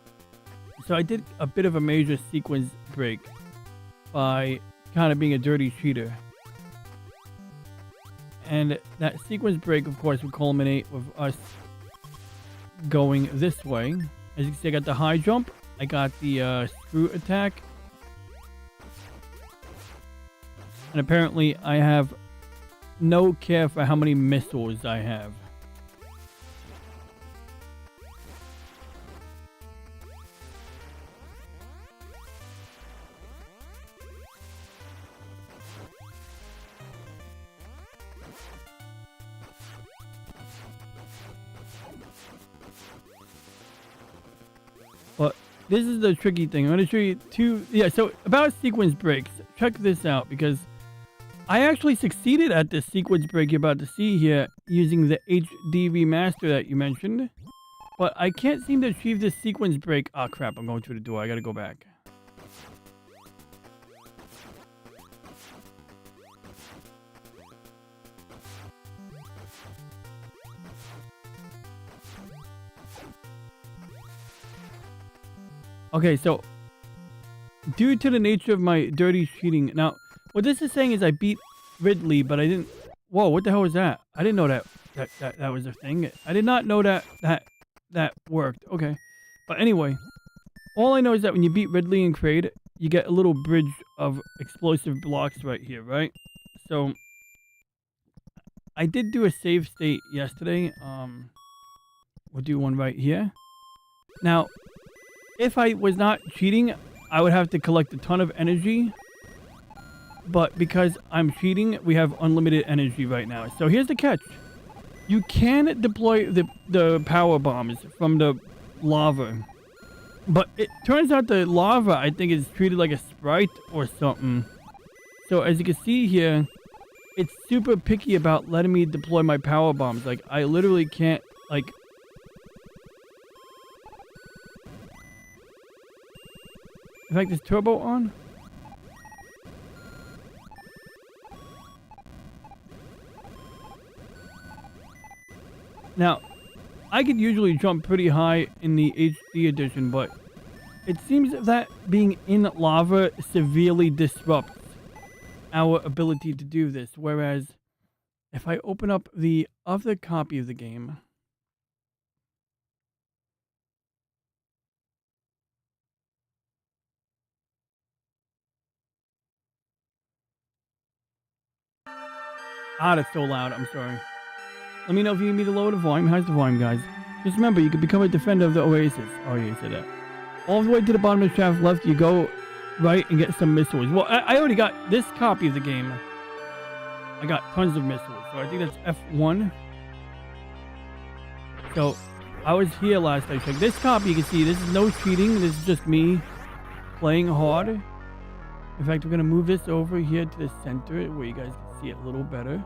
So I did a bit of a major sequence break by kind of being a dirty cheater. And that sequence break, of course, would culminate with us going this way. As you can see, I got the high jump. I got the screw attack. And apparently I have no care for how many missiles I have. But this is the tricky thing. I'm going to show you two. Yeah, so about sequence breaks. Check this out because I actually succeeded at this sequence break you're about to see here using the HD remaster that you mentioned. But I can't seem to achieve this sequence break. Oh crap, I'm going through the door. I gotta go back. Okay, so due to the nature of my dirty cheating, now what this is saying is I beat Ridley, but I didn't. Whoa, what the hell was that? I didn't know that was a thing. I did not know that worked. Okay, but anyway, all I know is that when you beat Ridley in Kraid, you get a little bridge of explosive blocks right here, right? So I did do a save state yesterday. We'll do one right here. Now, if I was not cheating, I would have to collect a ton of energy. But because I'm cheating, we have unlimited energy right now. So here's the catch. You can deploy the power bombs from the lava. But it turns out the lava, I think, is treated like a sprite or something. So as you can see here, it's super picky about letting me deploy my power bombs. Like, I literally can't, like... In fact, is turbo on? Now, I could usually jump pretty high in the HD edition, but it seems that being in lava severely disrupts our ability to do this. Whereas, if I open up the other copy of the game... Ah, that's so loud. I'm sorry. Let me know if you need me to lower the volume. How's the volume, guys? Just remember, you can become a defender of the Oasis. Oh, yeah, you said that. All the way to the bottom of the shaft left, you go right and get some missiles. Well, I already got this copy of the game. I got tons of missiles. So I think that's F1. So I was here last I checked. This copy, you can see, this is no cheating. This is just me playing hard. In fact, we're going to move this over here to the center where you guys can see it a little better.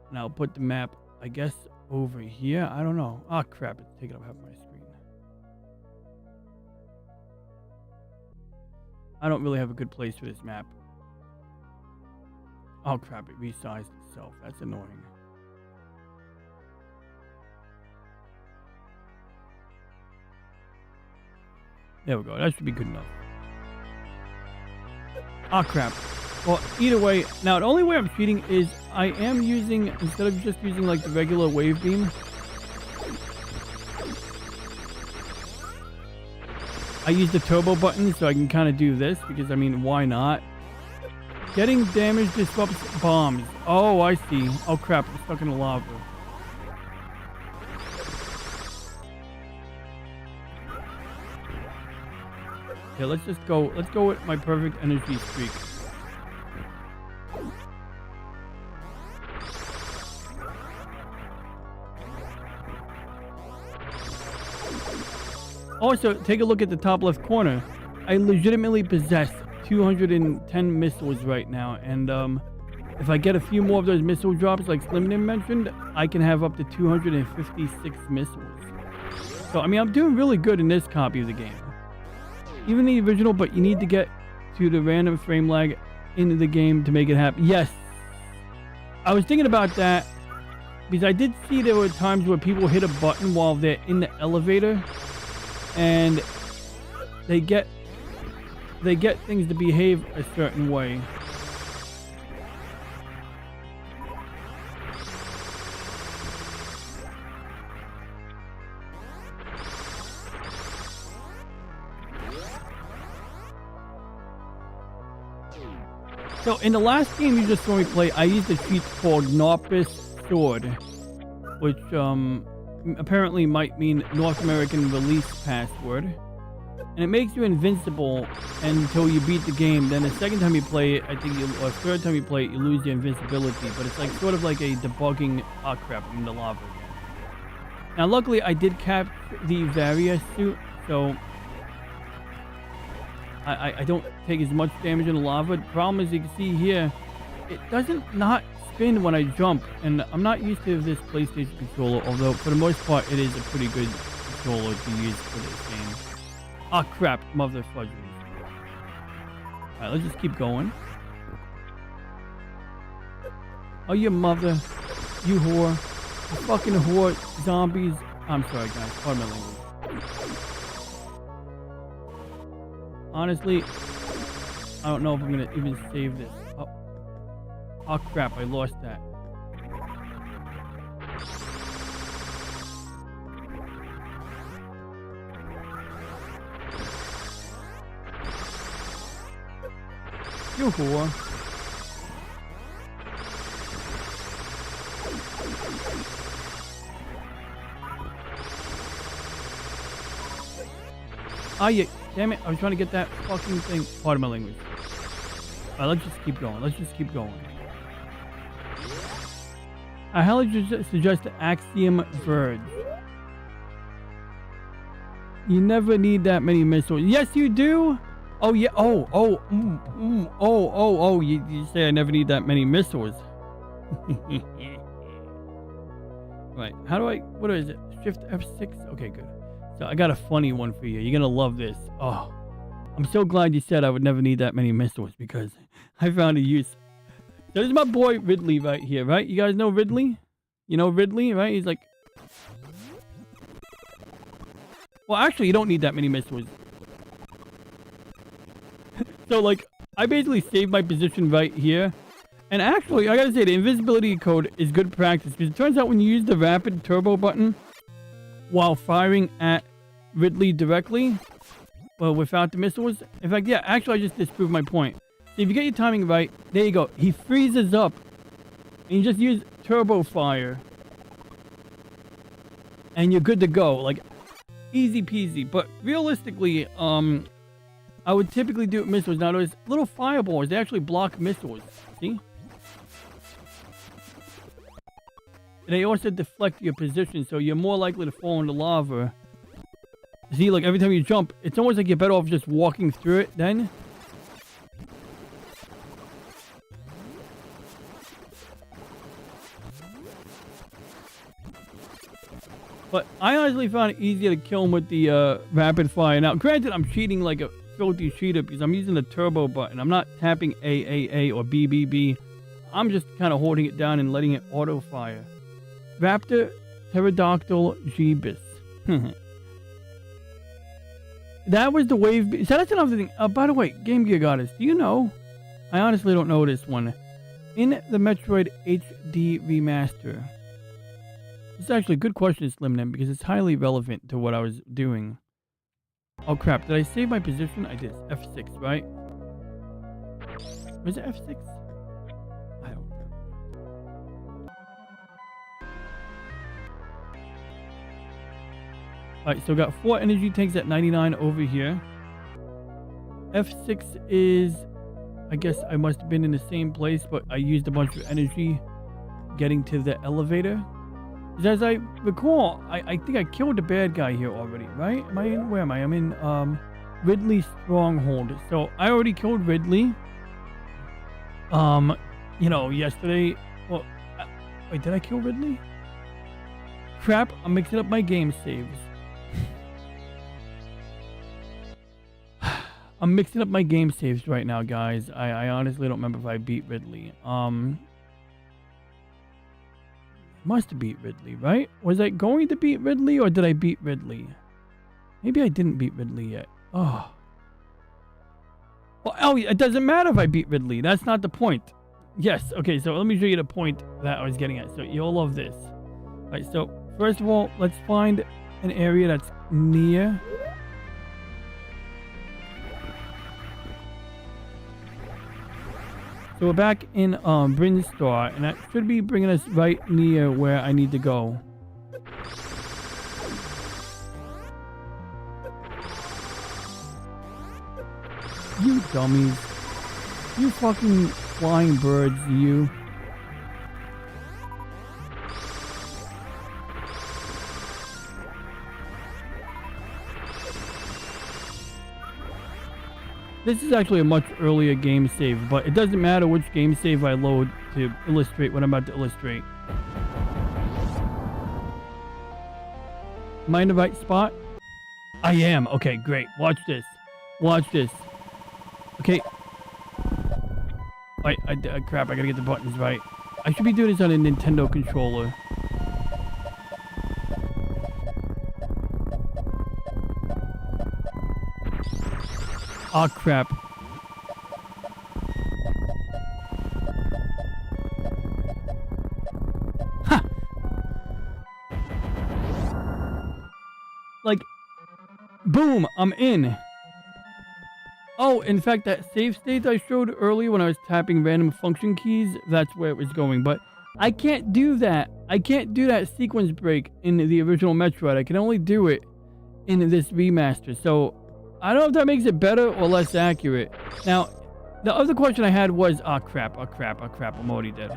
And I'll put the map, I guess, over here. I don't know. Oh, crap. It's taking up half my screen. I don't really have a good place for this map. Oh, crap. It resized itself. That's annoying. There we go. That should be good enough. Oh, crap. Well, either way, now the only way I'm cheating is I am using, instead of just using like the regular wave beam, I use the turbo button so I can kind of do this because, I mean, why not? Getting damage disrupts bombs. Oh, I see. Oh, crap. I'm stuck in the lava. Okay, let's just go. Let's go with my perfect energy streak. Also, take a look at the top left corner. I legitimately possess 210 missiles right now, and if I get a few more of those missile drops like Slimden mentioned, I can have up to 256 missiles. So, I mean, I'm doing really good in this copy of the game. Even the original, but you need to get to the random frame lag into the game to make it happen. Yes, I was thinking about that because I did see there were times where people hit a button while they're in the elevator and they get things to behave a certain way. So in the last game you just saw me play, I used a cheat called Norpus Sword, which apparently might mean North American release password. And it makes you invincible until you beat the game. Then the second time you play it, I think or third time you play it, you lose your invincibility. But it's like sort of like a debugging. Oh crap, I'm in the lava again. Now luckily I did capture the Varia suit, so I don't take as much damage in the lava. The problem is, you can see here, it doesn't not spin when I jump, and I'm not used to this PlayStation controller, although for the most part it is a pretty good controller to use for this game. Ah, crap, mother fudges. Alright, let's just keep going. Oh, you mother, you whore, you fucking whore, zombies. I'm sorry guys, pardon my language. Honestly, I don't know if I'm gonna even save this. Oh crap, I lost that. You whore. Ah, yeah. Damn it, I was trying to get that fucking thing. Pardon my language. Alright, let's just keep going. Let's just keep going. I highly suggest Axiom Verge. You never need that many missiles. Yes, you do! Oh, yeah. You say I never need that many missiles. Right. How do I... What is it? Shift F6? Okay, good. So I got a funny one for you. You're gonna love this. Oh, I'm so glad you said I would never need that many missiles because I found a use. So this is my boy Ridley right here, right? You guys know Ridley? You know Ridley, right? He's like... Well, actually, you don't need that many missiles. So, like, I basically saved my position right here. And actually, I gotta say, the invisibility code is good practice because it turns out when you use the rapid turbo button while firing at Ridley directly, well, without the missiles. In fact, yeah, actually, I just disproved my point. So if you get your timing right, there you go. He freezes up And you just use turbo fire. And you're good to go. Like, easy peasy. But realistically, I would typically do it with missiles. Now, those little fireballs, they actually block missiles. See? And they also deflect your position, so you're more likely to fall into lava. See, like, every time you jump, it's almost like you're better off just walking through it then. But I honestly found it easier to kill him with the rapid fire. Now, granted, I'm cheating like a filthy cheater because I'm using the turbo button. I'm not tapping A or B. I'm just kind of holding it down and letting it auto fire. Raptor Pterodactyl Jeebus. That was the wave. So that's another thing. By the way, Game Gear Goddess, do you know? I honestly don't know this one. In the Metroid HD remaster. This is actually a good question, Slimnem, because it's highly relevant to what I was doing. Oh crap, did I save my position? I did. F6, right? Was it F6? I don't know. Alright, so got 4 energy tanks at 99 over here. F6 is... I guess I must have been in the same place, but I used a bunch of energy getting to the elevator. As I recall, I think I killed the bad guy here already, right? Am I in? Where am I? I'm in Ridley Stronghold. So I already killed Ridley. You know, yesterday. Well, wait, did I kill Ridley? Crap! I'm mixing up my game saves. I'm mixing up my game saves right now, guys. I honestly don't remember if I beat Ridley. Must have beat Ridley, right? Was I going to beat Ridley or did I beat Ridley? Maybe I didn't beat Ridley yet. Oh. Well, oh, it doesn't matter if I beat Ridley. That's not the point. Yes, okay, so let me show you the point that I was getting at. So you'll love this. All right, so first of all, let's find an area that's near. So we're back in Brinstar, and that should be bringing us right near where I need to go. You dummies. You fucking flying birds, you. This is actually a much earlier game save, but it doesn't matter which game save I load to illustrate what I'm about to illustrate. Am I in the right spot? I am. Okay, great. Watch this. Watch this. Okay. Wait, crap, I gotta get the buttons right. I should be doing this on a Nintendo controller. Oh crap. Ha! Like, boom, I'm in. Oh, in fact, that save state I showed earlier when I was tapping random function keys, that's where it was going. But I can't do that. I can't do that sequence break in the original Metroid. I can only do it in this remaster. So I don't know if that makes it better or less accurate. Now, the other question I had was, oh crap, I'm already dead.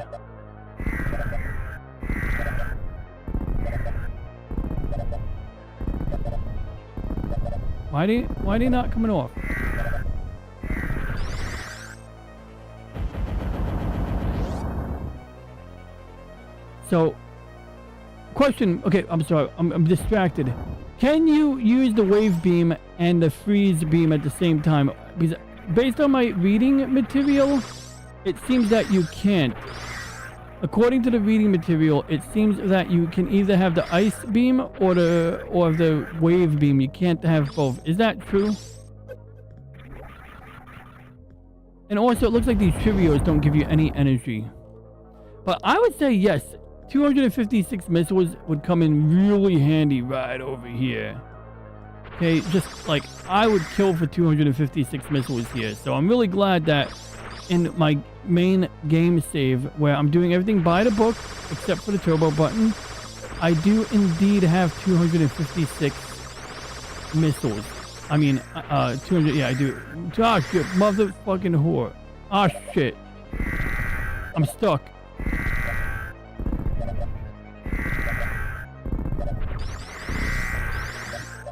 Why are they not coming off? So, question, okay, I'm sorry, I'm distracted. Can you use the wave beam and the freeze beam at the same time? Because based on my reading material, it seems that you can't. According to the reading material, it seems that you can either have the ice beam or the wave beam. You can't have both. Is that true? And also, it looks like these Cheerios don't give you any energy. But I would say yes. 256 missiles would come in really handy right over here. Okay, just like I would kill for 256 missiles here. So I'm really glad that in my main game save where I'm doing everything by the book except for the turbo button, I do indeed have 256 missiles. I mean, 200, yeah, I do. Ah, shit, motherfucking whore. Ah, shit. I'm stuck.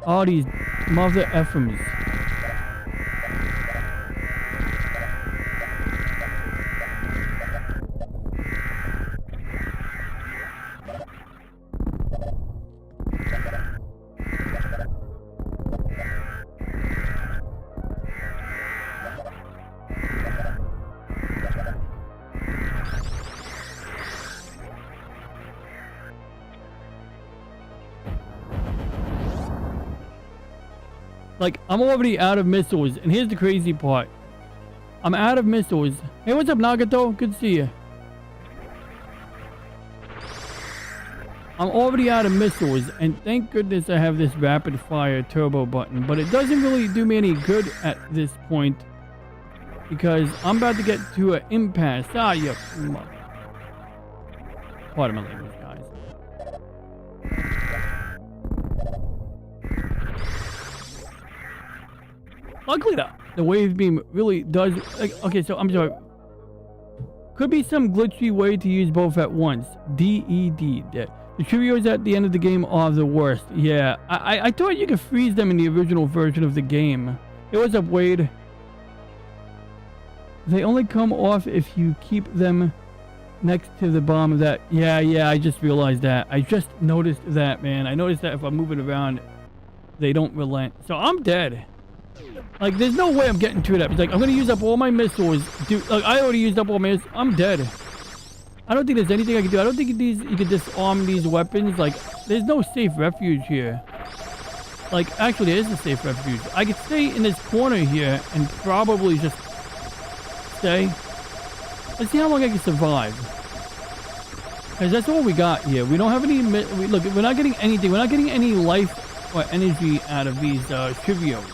All these mother effers. Like, I'm already out of missiles, and here's the crazy part. I'm out of missiles. Hey, what's up, Nagato? Good to see you. I'm already out of missiles, and thank goodness I have this rapid fire turbo button, but it doesn't really do me any good at this point because I'm about to get to an impasse. Ah, you mother. Pardon my language, guys. Luckily, the wave beam really does. Like, okay, so I'm sorry. Could be some glitchy way to use both at once. DED. The Cheerios at the end of the game are the worst. Yeah, I thought you could freeze them in the original version of the game. Hey, what's up, Wade? They only come off if you keep them next to the bottom of that. Yeah, I just realized that. I just noticed that, man. I noticed that if I'm moving around, they don't relent. So I'm dead. Like, there's no way I'm getting to that. It's like, I'm going to use up all my missiles. Dude, like, I already used up all my missiles. I'm dead. I don't think there's anything I can do. I don't think you can disarm these weapons. Like, there's no safe refuge here. Like, actually, there is a safe refuge. I could stay in this corner here and probably just stay. Let's see how long I can survive. Because that's all we got here. We don't have any... Look, we're not getting anything. We're not getting any life or energy out of these Cheerios.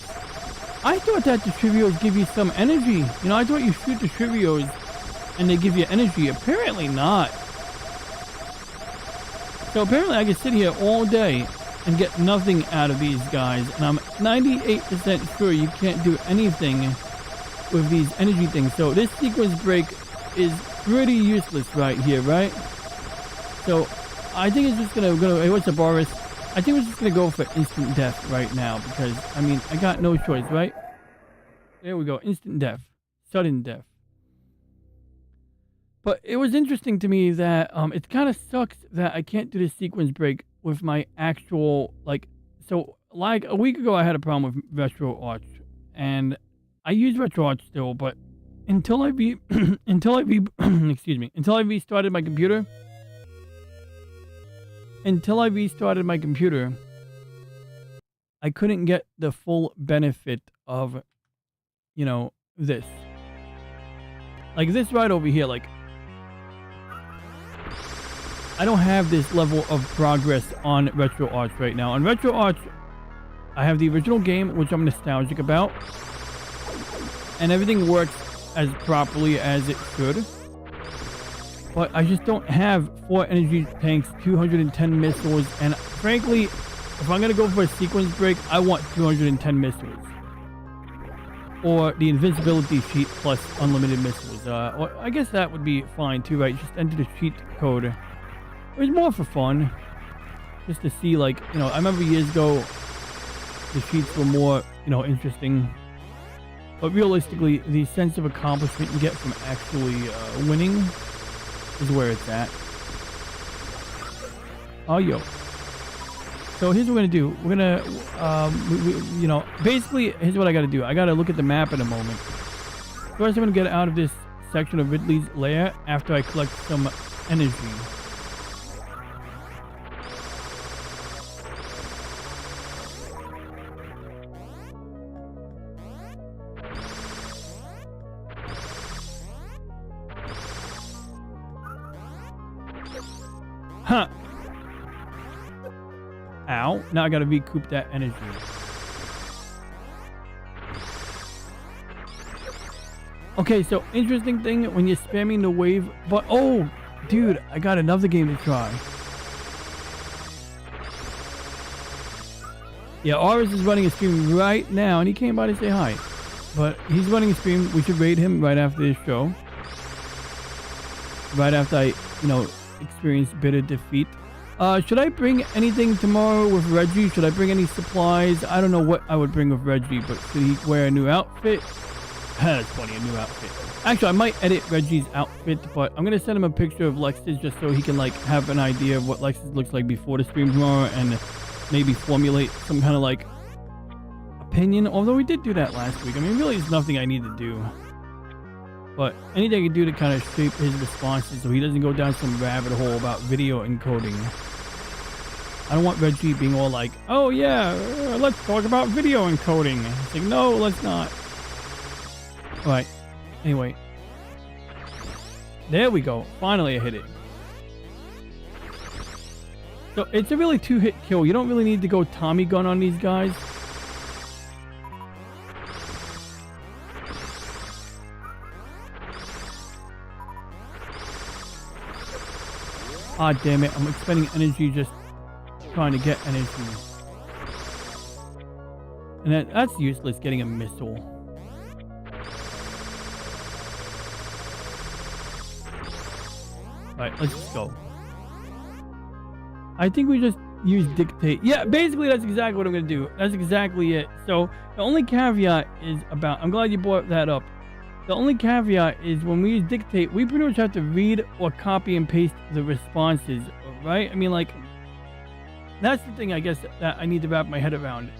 I thought that the Cheerios give you some energy. You know, I thought you shoot the Cheerios and they give you energy. Apparently not. So apparently I can sit here all day and get nothing out of these guys. And I'm 98% sure you can't do anything with these energy things. So this sequence break is pretty useless right here, right? So I think it's just gonna go. Hey, what's up, Boris? I think we're just gonna go for instant death right now because, I mean, I got no choice, right? There we go, instant death, sudden death. But it was interesting to me that it kind of sucks that I can't do this sequence break with my actual, like, so like a week ago I had a problem with RetroArch, and I use RetroArch still, but until I restarted my computer. Until I restarted my computer, I couldn't get the full benefit of, you know, this. Like this right over here, like, I don't have this level of progress on RetroArch right now. On RetroArch, I have the original game, which I'm nostalgic about, and everything works as properly as it should. But I just don't have 4 energy tanks, 210 missiles, and frankly, if I'm gonna go for a sequence break, I want 210 missiles. Or the invincibility sheet plus unlimited missiles. Or I guess that would be fine too, right? Just enter the cheat code. It was more for fun. Just to see, like, you know, I remember years ago, the sheets were more, you know, interesting. But realistically, the sense of accomplishment you get from actually winning is where it's at. Oh, yo. So here's what we're gonna do. We're gonna, you know, basically, here's what I gotta do. I gotta look at the map in a moment. First, I'm gonna get out of this section of Ridley's lair after I collect some energy. Huh. Ow. Now I gotta recoup that energy. Okay, so interesting thing when you're spamming the wave, but oh, dude, I got another game to try. Yeah, Oris is running a stream right now, and he came by to say hi. But he's running a stream. We should raid him right after this show. Right after I, experience bitter defeat. Should I bring anything tomorrow with Reggie? Should I bring any supplies? I don't know what I would bring with Reggie, but should he wear a new outfit? That's funny, a new outfit. Actually, I might edit Reggie's outfit, but I'm going to send him a picture of Lex's just so he can, have an idea of what Lex's looks like before the stream tomorrow and maybe formulate some kind of, opinion. Although we did do that last week. I mean, really, there's nothing I need to do. But anything I can do to kind of shape his responses so he doesn't go down some rabbit hole about video encoding. I don't want Reggie being all like, oh yeah, let's talk about video encoding. It's like, no, let's not. Alright, anyway. There we go. Finally I hit it. So it's a really two-hit kill. You don't really need to go Tommy gun on these guys. Ah, damn it. I'm expending energy just trying to get energy. And that's useless, getting a missile. Alright, let's just go. I think we just use dictate. Yeah, basically that's exactly what I'm going to do. That's exactly it. So the only caveat is about... I'm glad you brought that up. The only caveat is when we use dictate, we pretty much have to read or copy and paste the responses, right? I mean, that's the thing I guess that I need to wrap my head around.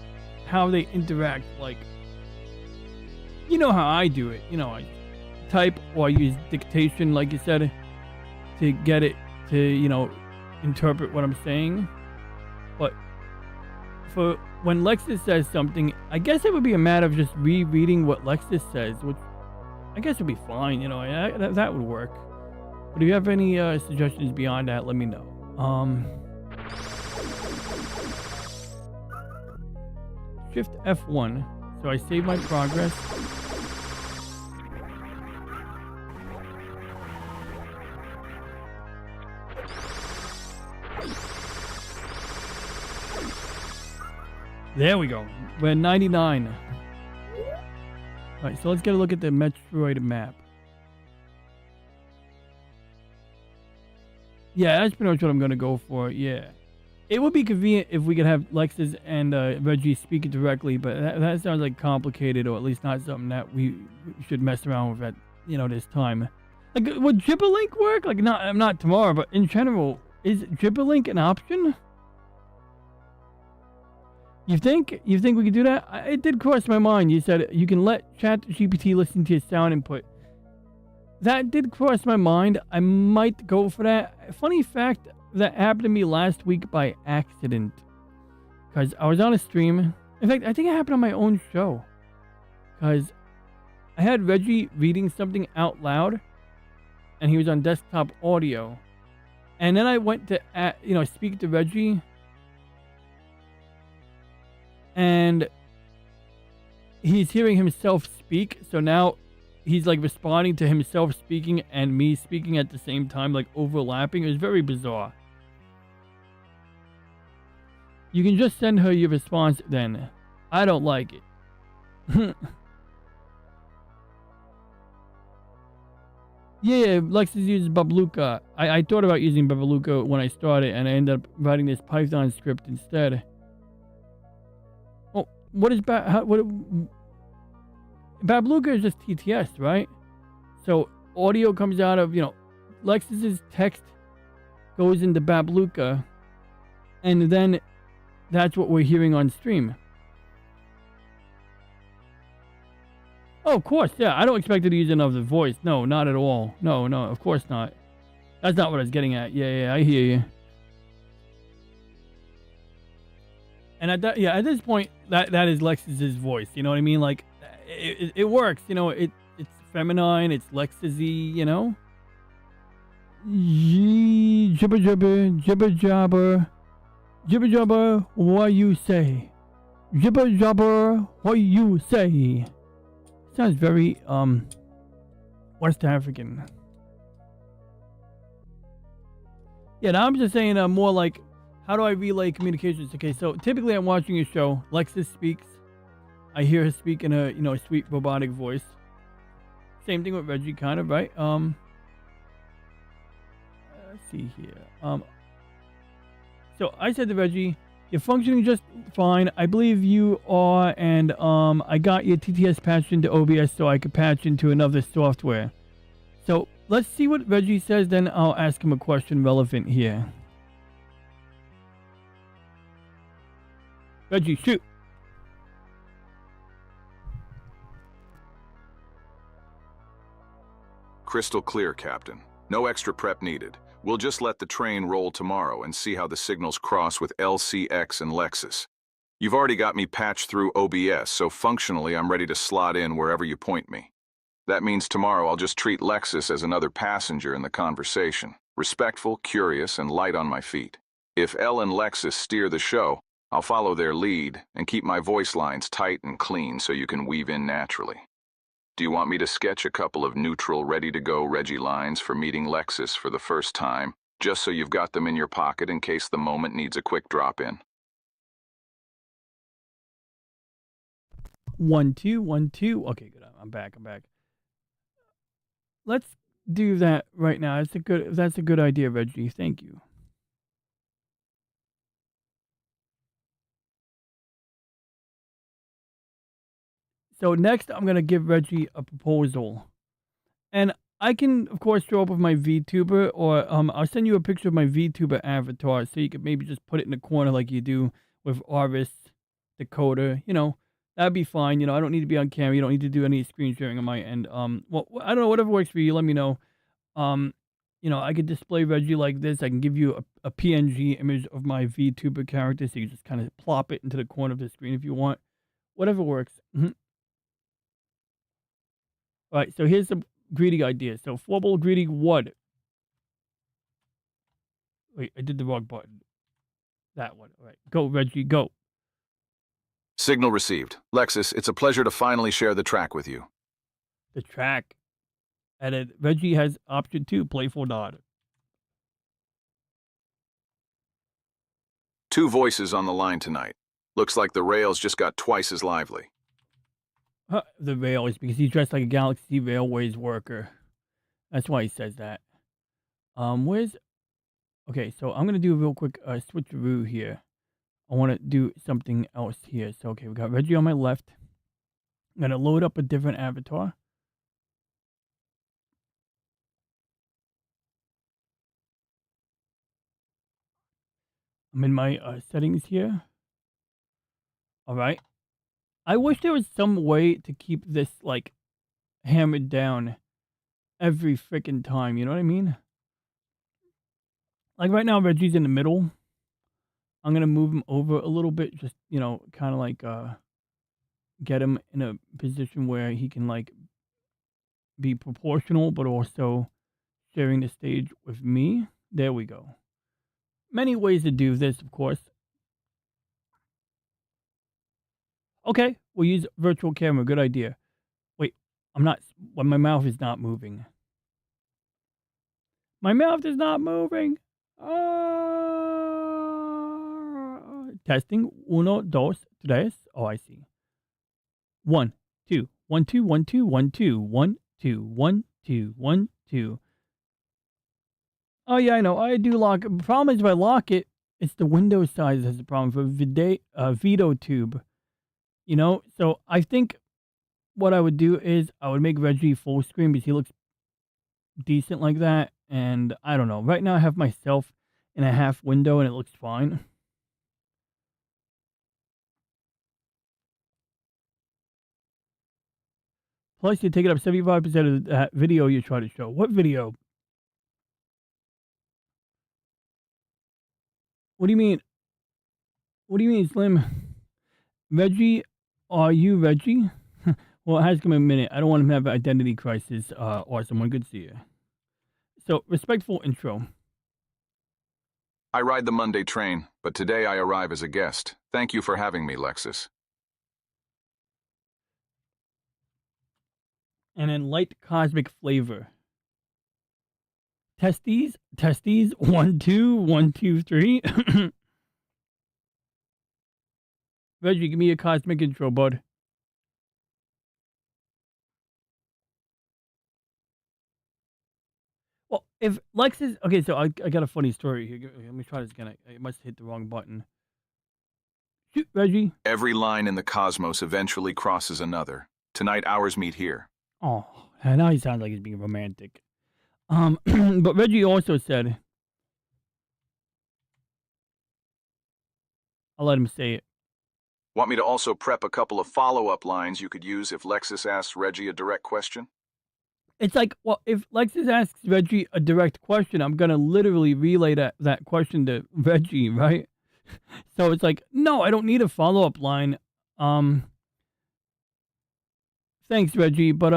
How they interact, you know how I do it. I type or I use dictation, like you said, to get it to, interpret what I'm saying. But for when Lexus says something, I guess it would be a matter of just rereading what Lexus says, which I guess would be fine, that would work. But if you have any suggestions beyond that, let me know. Shift F1. So I save my progress. There we go. We're at 99. Alright, so let's get a look at the Metroid map. Yeah, that's pretty much what I'm going to go for, yeah. It would be convenient if we could have Lexus and Reggie speak directly, but that sounds like complicated, or at least not something that we should mess around with at, this time. Would Gibberlink work? Not tomorrow, but in general, is Gibberlink an option? You think we could do that? It did cross my mind. You said you can let ChatGPT listen to your sound input. That did cross my mind. I might go for that. Funny fact, that happened to me last week by accident. Because I was on a stream. In fact, I think it happened on my own show. Because I had Reggie reading something out loud. And he was on desktop audio. And then I went to, speak to Reggie. And he's hearing himself speak, so now he's responding to himself speaking and me speaking at the same time, overlapping. It was very bizarre. You can just send her your response then. I don't like it. Yeah, Lexus uses Babluka. I thought about using Babluka when I started, and I ended up writing this Python script instead. What is Babluka is just TTS, right? So audio comes out of, Lexus's text goes into Babluka, and then that's what we're hearing on stream. Oh, of course, yeah. I don't expect it to use another voice. No, not at all. No, of course not. That's not what I was getting at. Yeah, I hear you. And at this point, that is Lexus's voice. You know what I mean? It works. It's feminine. It's Lexus-y. Jibber jabber, what you say? Jibber jabber, what you say? Sounds very West African. Yeah, now I'm just saying more like, how do I relay communications? Okay, so typically I'm watching a show. Lexus speaks. I hear her speak in a sweet robotic voice. Same thing with Reggie, kind of, right? Let's see here. So I said to Reggie, "You're functioning just fine. I believe you are, and I got your TTS patched into OBS so I could patch into another software." So let's see what Reggie says, then I'll ask him a question relevant here. Reggie, shoot. Crystal clear, Captain. No extra prep needed. We'll just let the train roll tomorrow and see how the signals cross with LCX and Lexus. You've already got me patched through OBS, so functionally I'm ready to slot in wherever you point me. That means tomorrow I'll just treat Lexus as another passenger in the conversation. Respectful, curious, and light on my feet. If Elle and Lexus steer the show, I'll follow their lead and keep my voice lines tight and clean so you can weave in naturally. Do you want me to sketch a couple of neutral, ready-to-go Reggie lines for meeting Lexus for the first time, just so you've got them in your pocket in case the moment needs a quick drop-in? 1 2 1 2. Okay, good. I'm back. Let's do that right now. That's a good idea, Reggie. Thank you. So next, I'm gonna give Reggie a proposal, and I can, of course, show up with my VTuber, or I'll send you a picture of my VTuber avatar, so you could maybe just put it in the corner like you do with Arvis, Dakota. That'd be fine. I don't need to be on camera. You don't need to do any screen sharing on my end. Well, I don't know, whatever works for you. Let me know. I could display Reggie like this. I can give you a PNG image of my VTuber character, so you just kind of plop it into the corner of the screen if you want. Whatever works. All right, so here's some greeting ideas. So, formal greeting 1. Wait, I did the wrong button. That one. All right, go, Reggie, go. Signal received. Lexus, it's a pleasure to finally share the track with you. The track. And Reggie has option 2, playful nod. 2 voices on the line tonight. Looks like the rails just got twice as lively. The rails, because he's dressed like a Galaxy Railways worker. That's why he says that. Okay, so I'm going to do a real quick switcheroo here. I want to do something else here. So, okay, we got Reggie on my left. I'm going to load up a different avatar. I'm in my settings here. All right. I wish there was some way to keep this, like, hammered down every freaking time. You know what I mean? Like, right now, Reggie's in the middle. I'm going to move him over a little bit. Just, kind of like get him in a position where he can, like, be proportional, but also sharing the stage with me. There we go. Many ways to do this, of course. Okay, we'll use virtual camera. Good idea. Wait, my mouth is not moving. My mouth is not moving. Testing. 1, 2, 3. Oh, I see. 1, 2, 1, 2, 1, 2, 1, 2, 1, 2, 1, 2, 1, 2. Oh yeah, I know. I do lock. The problem is if I lock it, it's the window size that's the problem for VideoTube. So I think what I would do is I would make Reggie full screen because he looks decent like that. And I don't know. Right now I have myself in a half window and it looks fine. Plus, you take it up 75% of that video you try to show. What video? What do you mean? What do you mean, Slim? Reggie, are you Reggie? Well, it has come a minute. I don't want him to have an identity crisis or someone. Good to see you. So, respectful intro. I ride the Monday train, but today I arrive as a guest. Thank you for having me, Lexus. and then light cosmic flavor. Testes, 1, 2, 1, 2, 3. Reggie, give me a cosmic intro, bud. Well, if Lexus, okay, so I got a funny story here. Let me try this again. I must have hit the wrong button. Shoot, Reggie. Every line in the cosmos eventually crosses another. Tonight, ours meet here. Oh, now he sounds like he's being romantic. But Reggie also said, I'll let him say it. Want me to also prep a couple of follow-up lines you could use if Lexus asks Reggie a direct question? It's like, well, if Lexus asks Reggie a direct question, I'm gonna literally relay that question to Reggie, right? So it's like, no, I don't need a follow-up line. Thanks, Reggie, but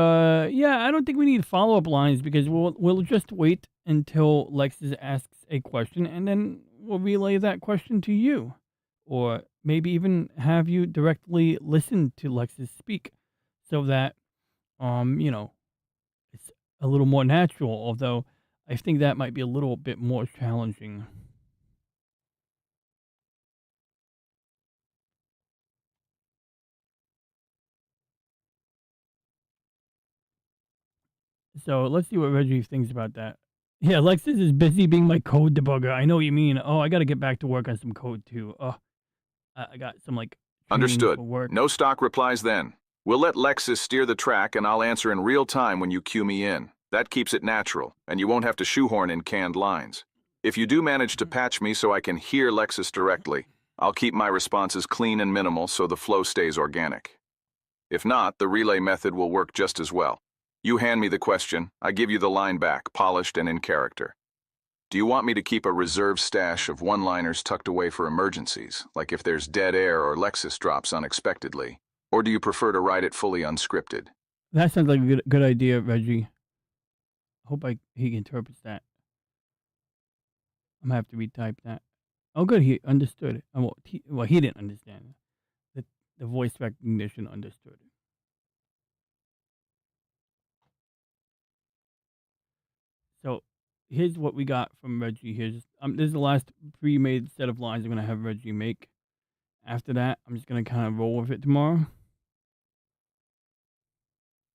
yeah, I don't think we need follow-up lines because we'll just wait until Lexus asks a question and then we'll relay that question to you, or maybe even have you directly listen to Lexus speak, so that it's a little more natural. Although I think that might be a little bit more challenging. So let's see what Reggie thinks about that. Yeah, Lexus is busy being my code debugger. I know what you mean. Oh, I got to get back to work on some code too. Oh, I got some like training Understood. for work. No stock replies then. We'll let Lexus steer the track and I'll answer in real time when you cue me in. That keeps it natural, and you won't have to shoehorn in canned lines. If you do manage to patch me so I can hear Lexus directly, I'll keep my responses clean and minimal so the flow stays organic. If not, the relay method will work just as well. You hand me the question, I give you the line back, polished and in character. Do you want me to keep a reserve stash of one-liners tucked away for emergencies, like if there's dead air or Lexus drops unexpectedly? Or do you prefer to write it fully unscripted? That sounds like a good idea, Reggie. Hope he interprets that. I'm gonna have to retype that. Oh, good, he understood it. Well, he didn't understand it. The voice recognition understood it. So here's what we got from Reggie. This is the last pre-made set of lines I'm gonna have Reggie make. After that, I'm just gonna kind of roll with it tomorrow.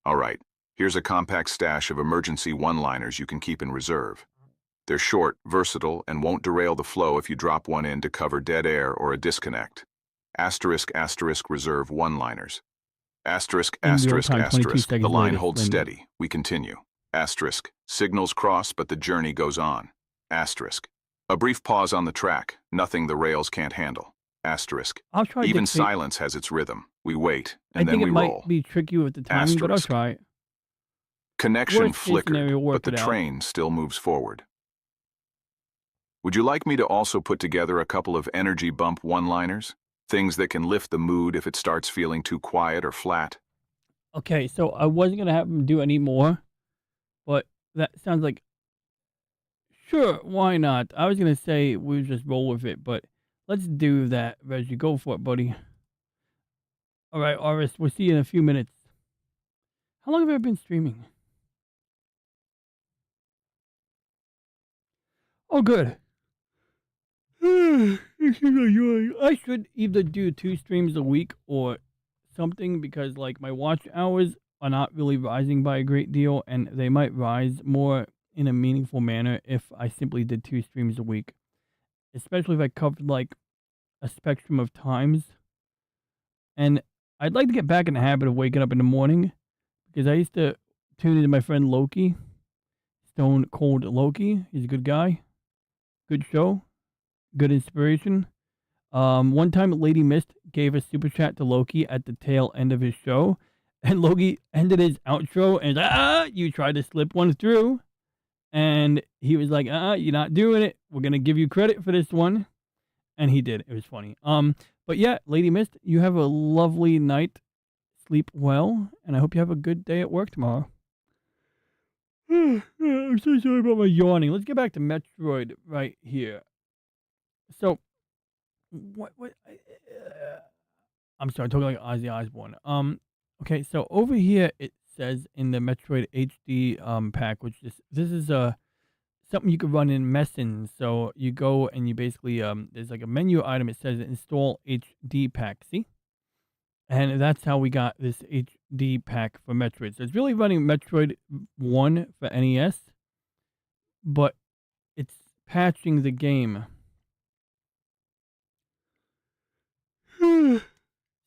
All right, here's a compact stash of emergency one-liners you can keep in reserve. They're short, versatile, and won't derail the flow if you drop one in to cover dead air or a disconnect. Asterisk, asterisk, reserve one-liners. Asterisk, In real asterisk, time, 22 asterisk. The seconds line later, holds Linda. steady. We continue. Asterisk. Signals cross, but the journey goes on. Asterisk. A brief pause on the track. Nothing the rails can't handle. Asterisk. I'll try. Even dictate. silence has its rhythm. We wait, I and then think we it roll. might be tricky with the timing, but I'll Asterisk. try it. Connection Worst case scenario, flickered, work but the it out. train still moves forward. Would you like me to also put together a couple of energy bump one-liners? Things that can lift the mood if it starts feeling too quiet or flat? Okay, so I wasn't gonna have him do any more, but that sounds like sure, why not? I was gonna say we just roll with it, but let's do that, Reggie. Go for it, buddy. All right, Oris, we'll see you in a few minutes. How long have I been streaming? Oh, good. I should either do 2 streams a week or something because, like, my watch hours are not really rising by a great deal, and they might rise more in a meaningful manner if I simply did 2 streams a week, especially if I covered, like, a spectrum of times. And I'd like to get back in the habit of waking up in the morning because I used to tune into my friend Loki, Stone Cold Loki. He's a good guy, good show, good inspiration. One time Lady Mist gave a super chat to Loki at the tail end of his show, and Loki ended his outro and you tried to slip one through, and he was like, you're not doing it. We're gonna give you credit for this one, and he did. It was funny. But yeah, Lady Mist, you have a lovely night. Sleep well, and I hope you have a good day at work tomorrow. I'm so sorry about my yawning. Let's get back to Metroid right here. So, what? I'm sorry, I'm talking like Ozzy Osbourne. Okay, so over here it says in the Metroid HD pack, which this is something you could run in Messen. So you go and you basically there's like a menu item. It says install HD pack. See, and that's how we got this HD pack for Metroid. So it's really running Metroid 1 for NES, but it's patching the game.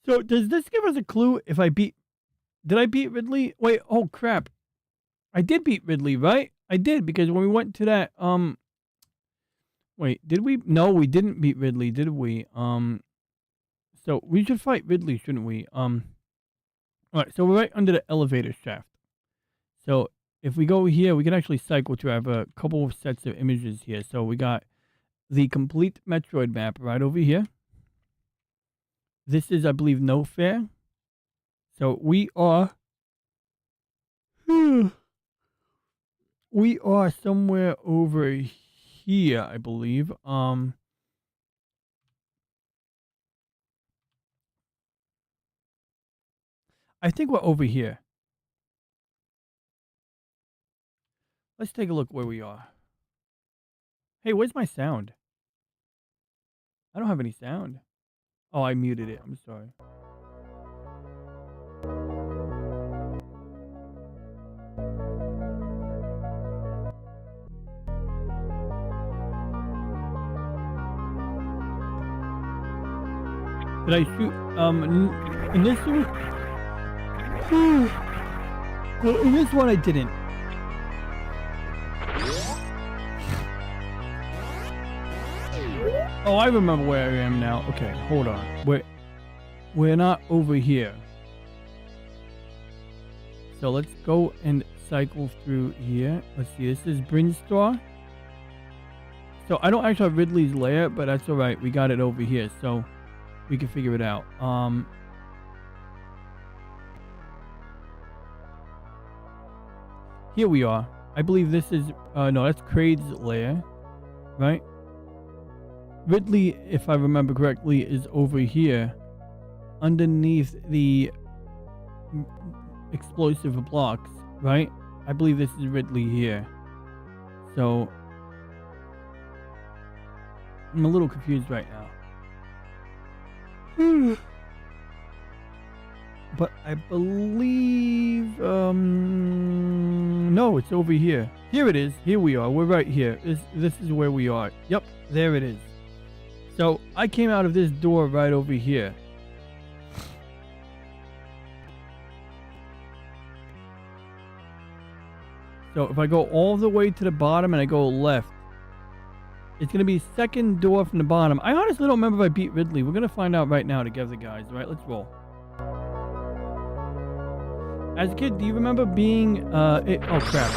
So does this give us a clue if I beat? Did I beat Ridley? Wait, oh crap! I did beat Ridley, right? I did, because when we went to that wait, did we? No, we didn't beat Ridley, did we? So we should fight Ridley, shouldn't we? All right, so we're right under the elevator shaft. So if we go here, we can actually cycle through. I have a couple of sets of images here. So we got the complete Metroid map right over here. This is, I believe, No Fair. So we are we are somewhere over here, I believe. I think we're over here. Let's take a look where we are. Hey, where's my sound? I don't have any sound. Oh, I muted it. I'm sorry. Did I shoot, in this one? Well, in this one I didn't. Oh, I remember where I am now. Okay, hold on. We're not over here. So let's go and cycle through here. Let's see, this is Brinstar. So I don't actually have Ridley's lair, but that's alright. We got it over here, so we can figure it out. Here we are. I believe this is no, that's Kraid's lair, right? Ridley, if I remember correctly, is over here underneath the explosive blocks, right? I believe this is Ridley here. So I'm a little confused right now. But I believe no, it's over here. Here it is. Here we are. We're right here. This is where we are. Yep, there it is. So I came out of this door right over here. So if I go all the way to the bottom and I go left, it's going to be second door from the bottom. I honestly don't remember if I beat Ridley. We're going to find out right now together, guys. All right, let's roll. As a kid, do you remember being, oh crap.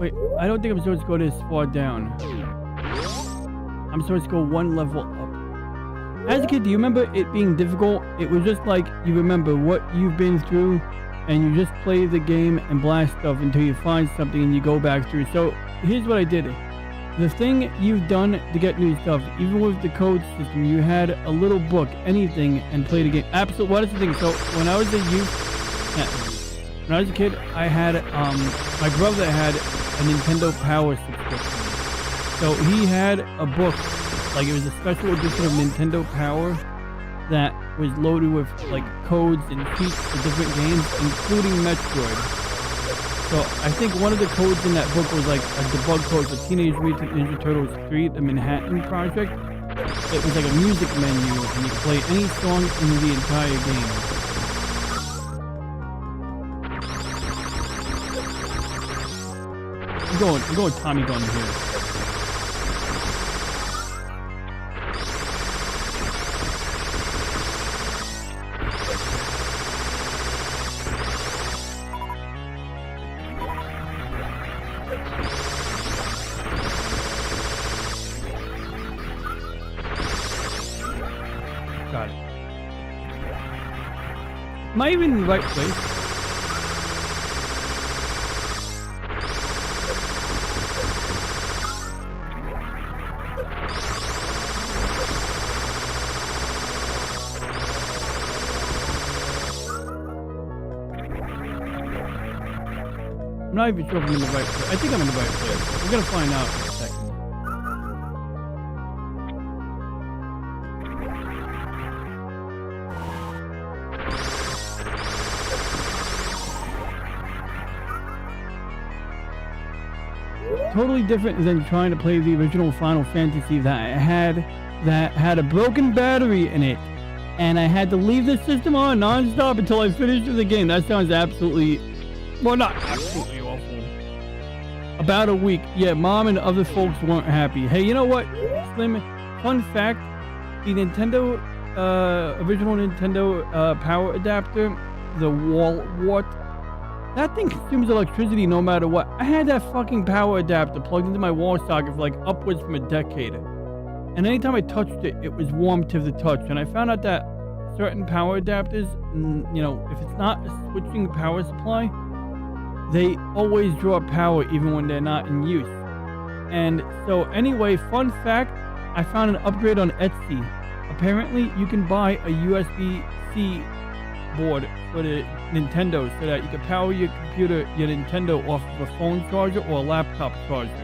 Wait, I don't think I'm supposed to go this far down. I'm supposed to go one level up. As a kid, do you remember it being difficult? It was just like you remember what you've been through and you just play the game and blast stuff until you find something and you go back through. So here's what I did. The thing you've done to get new stuff, even with the code system, you had a little book, anything, and play the game. Absolutely. What is the thing? So when I was a youth, when I was a kid, I had, my brother had a Nintendo Power subscription. So he had a book, like it was a special edition of Nintendo Power that was loaded with like codes and cheats for different games, including Metroid. So I think one of the codes in that book was like a debug code for Teenage Mutant Ninja Turtles 3, the Manhattan Project. It was like a music menu, and you could play any song in the entire game. I'm going Tommy Gun here. Got it. Am I even in the right place? I'm not even sure if I'm in the right place. I think I'm in the right place. We're gonna find out in a second. Totally different than trying to play the original Final Fantasy that had a broken battery in it, and I had to leave the system on non-stop until I finished the game. That sounds absolutely, well, not absolutely awful. About a week. Yeah, Mom and other folks weren't happy. Hey, you know what, Slim? Fun fact: the Nintendo, original Nintendo power adapter, the wall wart. That thing consumes electricity no matter what. I had that fucking power adapter plugged into my wall socket for like upwards from a decade. And anytime I touched it, it was warm to the touch. And I found out that certain power adapters, you know, if it's not a switching power supply, they always draw power even when they're not in use. And so anyway, fun fact, I found an upgrade on Etsy. Apparently, you can buy a USB-C board for the Nintendo so that you can power your computer, your Nintendo, off of a phone charger or a laptop charger.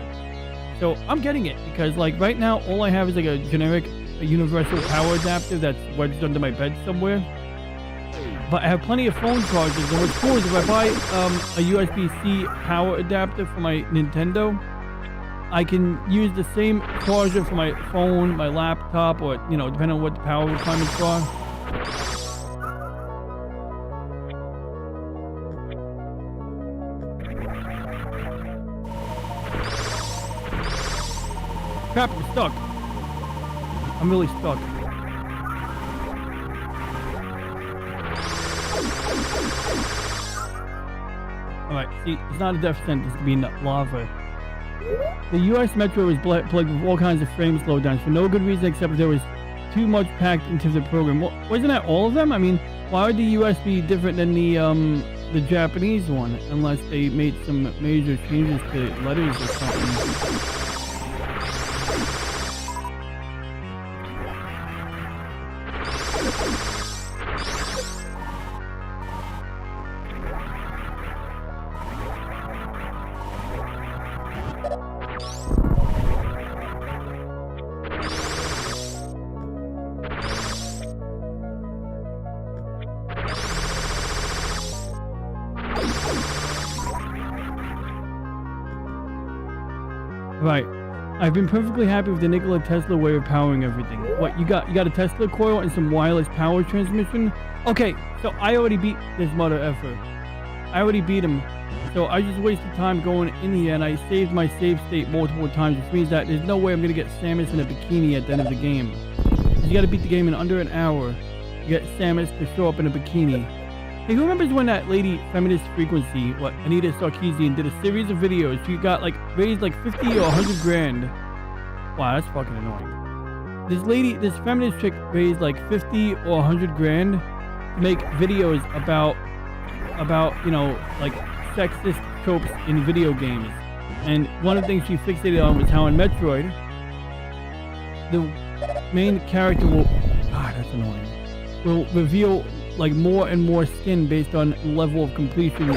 So I'm getting it because like right now all I have is like a generic universal power adapter that's wedged under my bed somewhere. But I have plenty of phone chargers, and what's cool is if I buy a USB-C power adapter for my Nintendo, I can use the same charger for my phone, my laptop, or, you know, depending on what the power requirements are. Crap, I'm stuck. I'm really stuck. Alright, see, it's not a death sentence to be in lava. The US Metro is plagued with all kinds of frame slowdowns for no good reason except there was too much packed into the program. Well, wasn't that all of them? I mean, why would the US be different than the Japanese one unless they made some major changes to letters or something? Right. I've been perfectly happy with the Nikola Tesla way of powering everything. What, you got a Tesla coil and some wireless power transmission? Okay, so I already beat this mother effer. I already beat him. So I just wasted time going in here and I saved my save state multiple times, which means that there's no way I'm gonna get Samus in a bikini at the end of the game. You gotta beat the game in under an hour. You get Samus to show up in a bikini. Hey, who remembers when that lady, Feminist Frequency, Anita Sarkeesian, did a series of videos? She got raised 50 or 100 grand. Wow, that's fucking annoying. This lady, this feminist chick raised 50 or 100 grand to make videos about, you know, sexist tropes in video games. And one of the things she fixated on was how in Metroid, the main character will, God, that's annoying, will reveal more and more skin based on level of completion.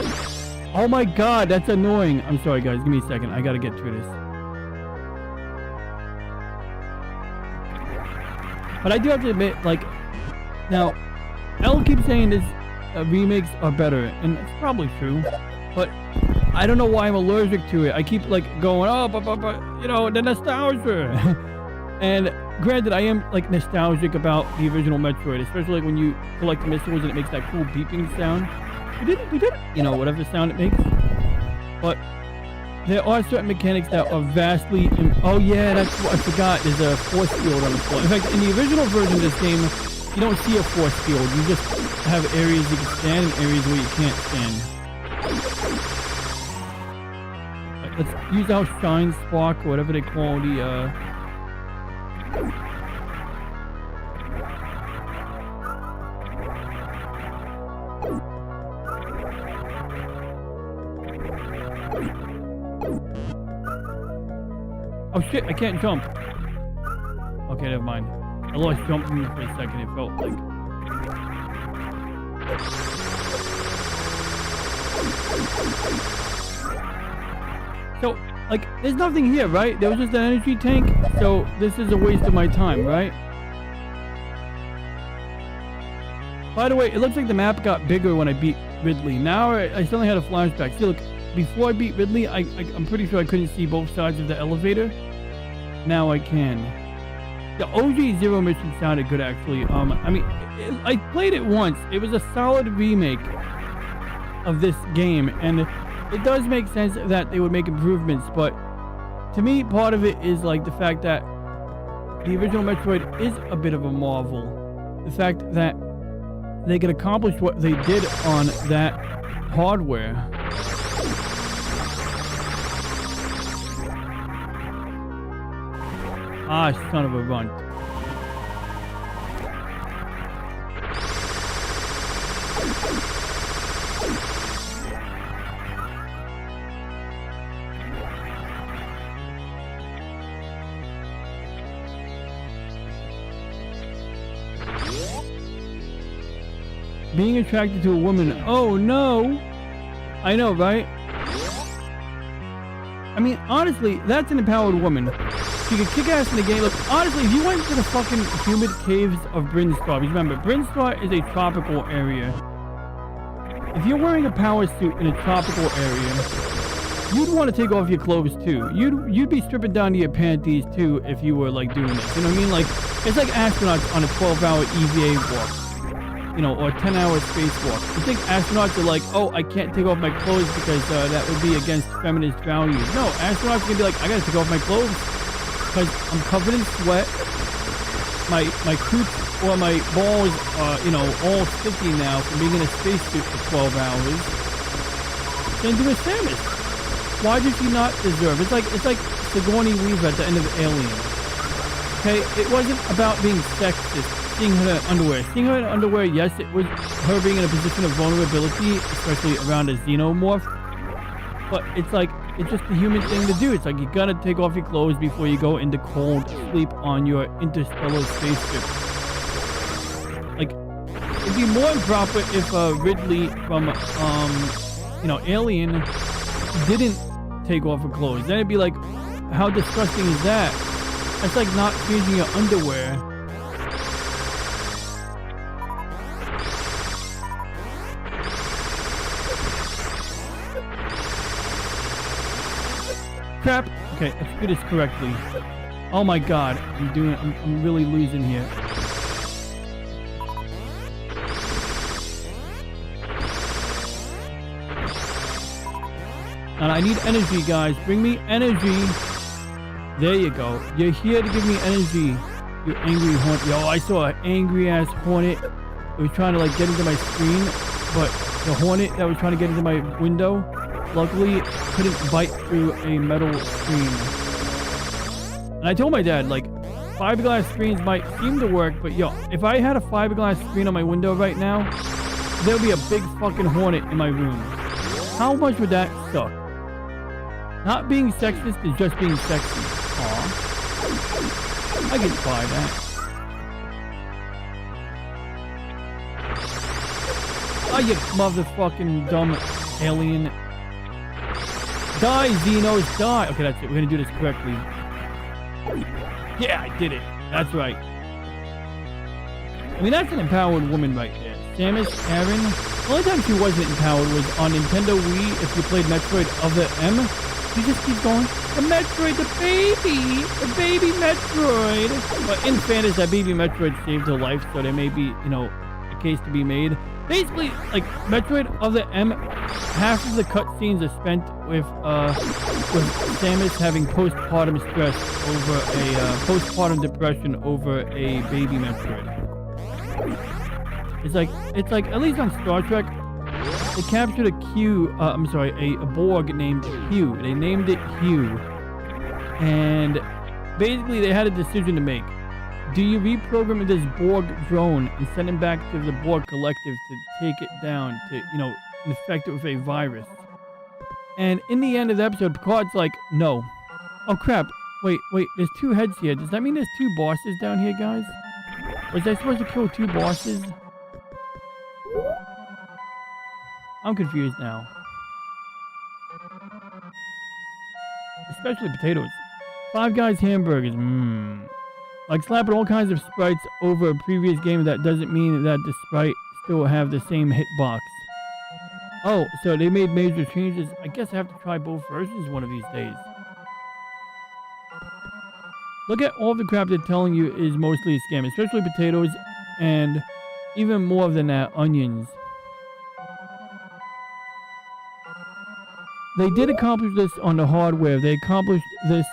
Oh my god, that's annoying. I'm sorry guys, give me a second. I gotta get through this. But I do have to admit, now, Elle keeps saying this remakes are better, and it's probably true, but I don't know why I'm allergic to it. I keep like going, oh, but you know, the nostalgia. And granted, I am like nostalgic about the original Metroid, especially like when you collect the missiles and it makes that cool beeping sound. We did it. You know, whatever sound it makes. But there are certain mechanics that are vastly. Oh yeah, that's what I forgot. There's a force field on the floor. In fact, in the original version of this game, you don't see a force field. You just have areas you can stand and areas where you can't stand. Let's use our Shine Spark, or whatever they call the, Oh shit, I can't jump. Okay, never mind. I lost jumping for a second, it felt like. So, like, there's nothing here, right? There was just an energy tank, so this is a waste of my time, right? By the way, it looks like the map got bigger when I beat Ridley. Now I suddenly had a flashback. See, look, before I beat Ridley, I'm pretty sure I couldn't see both sides of the elevator. Now I can. The OG Zero mission sounded good, actually. I mean, I played it once. It was a solid remake of this game, and it does make sense that they would make improvements, but to me, part of it is like the fact that the original Metroid is a bit of a marvel. The fact that they could accomplish what they did on that hardware. Ah, son of a runt. Being attracted to a woman. Oh no! I know, right? I mean, honestly, that's an empowered woman. She could kick ass in the game. Look, honestly, if you went to the fucking humid caves of Brinstar, remember, Brinstar is a tropical area. If you're wearing a power suit in a tropical area, you'd want to take off your clothes too. You'd be stripping down to your panties too if you were like doing this. You know what I mean? Like, it's like astronauts on a 12-hour EVA walk. You know, or a 10-hour spacewalk. You think astronauts are like, oh, I can't take off my clothes because that would be against feminist values. No, astronauts are gonna be like, I gotta take off my clothes because I'm covered in sweat. My coots or my balls are, you know, all sticky now from being in a spacesuit for 12 hours. Same thing with Samus. Why does she not deserve? It's like Sigourney Weaver at the end of Alien. Okay, it wasn't about being sexist. Seeing her in underwear. Seeing her in underwear, yes, it was her being in a position of vulnerability, especially around a xenomorph. But it's like, it's just a human thing to do. It's like, you gotta take off your clothes before you go into cold sleep on your interstellar spaceship. Like, it'd be more improper if Ridley from, you know, Alien didn't take off her clothes. Then it'd be like, how disgusting is that? That's like not changing your underwear. Crap. Okay, let's do this correctly. Oh my god, I'm really losing here. And I need energy, guys. Bring me energy. There you go. You're here to give me energy. You angry hornet. Yo, I saw an angry ass hornet. It was trying to like get into my screen, but the hornet that was trying to get into my window, luckily, couldn't bite through a metal screen. And I told my dad, like, fiberglass screens might seem to work, but yo, if I had a fiberglass screen on my window right now, there would be a big fucking hornet in my room. How much would that suck? Not being sexist is just being sexy. Aw. I can buy that. Oh, you motherfucking dumb alien. Die, Xenos, die! Okay, that's it. We're gonna do this correctly. Yeah, I did it. That's right. I mean, that's an empowered woman right there. Samus Aran. The only time she wasn't empowered was on Nintendo Wii. If you played Metroid Other M, you just keep going, the Metroid, the baby Metroid. But in fairness, that baby Metroid saved her life, so there may be, you know, a case to be made. Basically, like Metroid Other M, half of the cutscenes are spent with Samus having postpartum stress over a postpartum depression over a baby Metroid. It's like at least on Star Trek, they captured a Borg named Hugh. They named it Hugh, and basically they had a decision to make. Do you reprogram this Borg drone and send him back to the Borg Collective to take it down, to, you know, infect it with a virus? And in the end of the episode, Picard's like, no. Oh crap, wait, there's 2 heads here. Does that mean there's 2 bosses down here, guys? Was I supposed to kill 2 bosses? I'm confused now. Especially potatoes. Five Guys hamburgers, Like slapping all kinds of sprites over a previous game, that doesn't mean that the sprite still have the same hitbox. Oh, so they made major changes. I guess I have to try both versions one of these days. Look at all the crap they're telling you is mostly a scam, especially potatoes, and even more than that, onions. They did accomplish this on the hardware. They accomplished this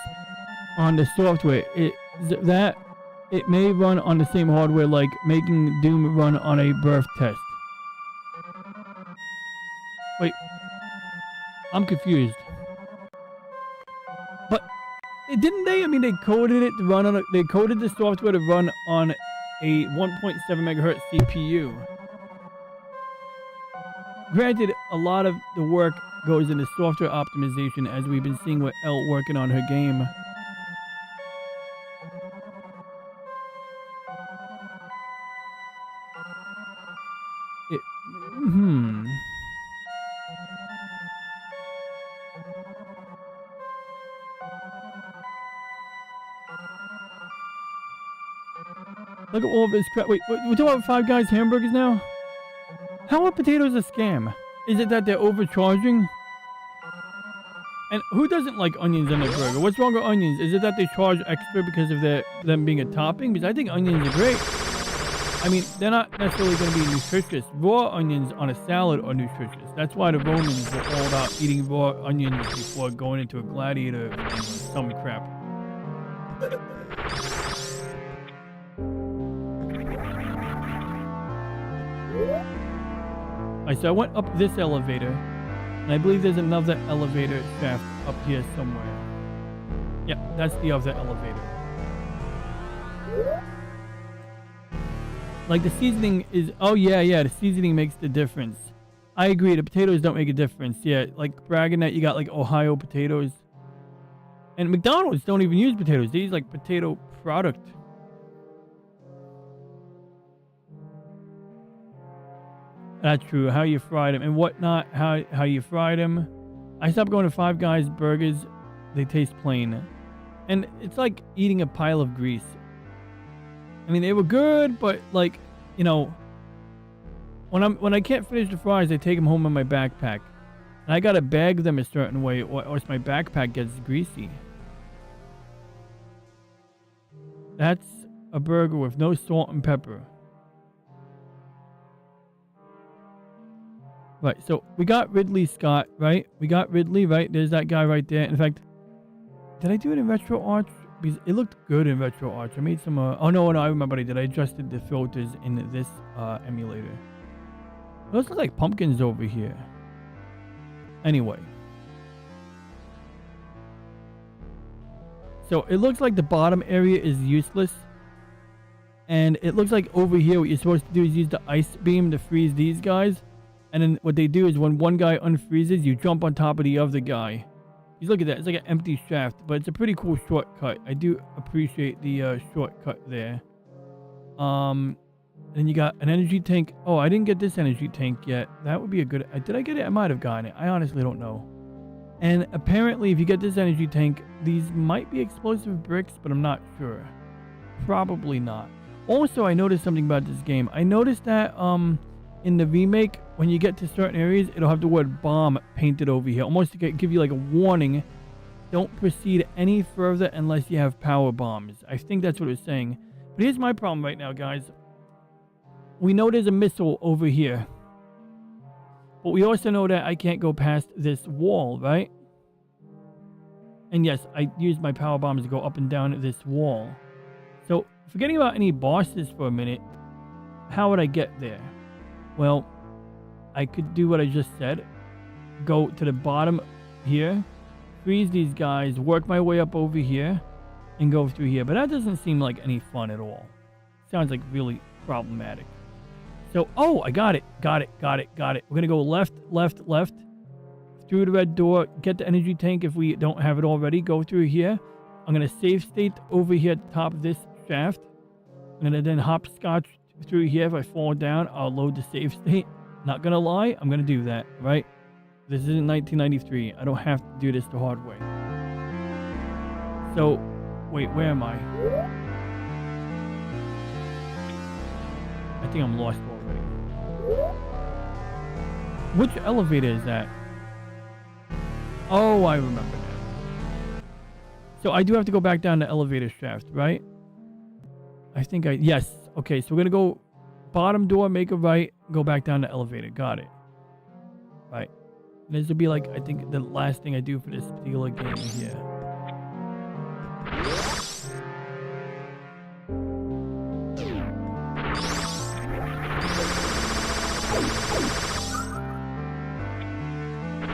on the software. It may run on the same hardware, like making Doom run on a birth test. Wait, I'm confused. But didn't they? I mean, they coded it to run on. They coded the software to run on a 1.7 megahertz CPU. Granted, a lot of the work goes into software optimization, as we've been seeing with Elle working on her game. Look at all of this crap. Wait, we're talking about Five Guys hamburgers now? How are potatoes a scam? Is it that they're overcharging? And who doesn't like onions on their burger? What's wrong with onions? Is it that they charge extra because of them being a topping? Because I think onions are great. I mean, they're not necessarily going to be nutritious. Raw onions on a salad are nutritious. That's why the Romans were all about eating raw onions before going into a gladiator and some crap. Alright, so I went up this elevator, and I believe there's another elevator shaft up here somewhere. Yeah, that's the other elevator. Like the seasoning is, oh yeah, the seasoning makes the difference. I agree, the potatoes don't make a difference. Yeah, like bragging that you got like Ohio potatoes. And McDonald's don't even use potatoes, they use like potato product. That's true. How you fried them and whatnot. How you fried them. I stopped going to Five Guys burgers. They taste plain, and it's like eating a pile of grease. I mean, they were good, but like, you know, when I can't finish the fries, I take them home in my backpack, and I gotta bag them a certain way, or else my backpack gets greasy. That's a burger with no salt and pepper. Right, so we got Ridley Scott, right? We got Ridley, right? There's that guy right there. In fact, did I do it in RetroArch? Because it looked good in RetroArch. I made some, oh no, I remember I did. I adjusted the filters in this emulator. Those look like pumpkins over here. Anyway. So it looks like the bottom area is useless. And it looks like over here what you're supposed to do is use the ice beam to freeze these guys. And then what they do is when one guy unfreezes, you jump on top of the other guy. You look at that. It's like an empty shaft, but it's a pretty cool shortcut. I do appreciate the shortcut there. Then you got an energy tank. Oh, I didn't get this energy tank yet. That would be a good... Did I get it? I might have gotten it. I honestly don't know. And apparently, if you get this energy tank, these might be explosive bricks, but I'm not sure. Probably not. Also, I noticed something about this game. I noticed that... in the remake, when you get to certain areas, it'll have the word bomb painted over here, almost to give you like a warning. Don't proceed any further unless you have power bombs. I think that's what it was saying. But here's my problem right now, guys. We know there's a missile over here. But we also know that I can't go past this wall, right? And yes, I used my power bombs to go up and down this wall. So, forgetting about any bosses for a minute, how would I get there? Well, I could do what I just said. Go to the bottom here, freeze these guys, work my way up over here, and go through here. But that doesn't seem like any fun at all. Sounds like really problematic. So, oh, I got it. Got it. We're going to go left, through the red door, get the energy tank if we don't have it already. Go through here. I'm going to save state over here at the top of this shaft. I'm going to then hopscotch through here. If I fall down, I'll load the save state. Not going to lie, I'm going to do that, right? This isn't 1993. I don't have to do this the hard way. So, wait, where am I? I think I'm lost already. Which elevator is that? Oh, I remember now. So I do have to go back down the elevator shaft, right? I think yes. Okay, so we're going to go bottom door, make a right, go back down the elevator. Got it. Right. And this will be like, I think, the last thing I do for this particular game here.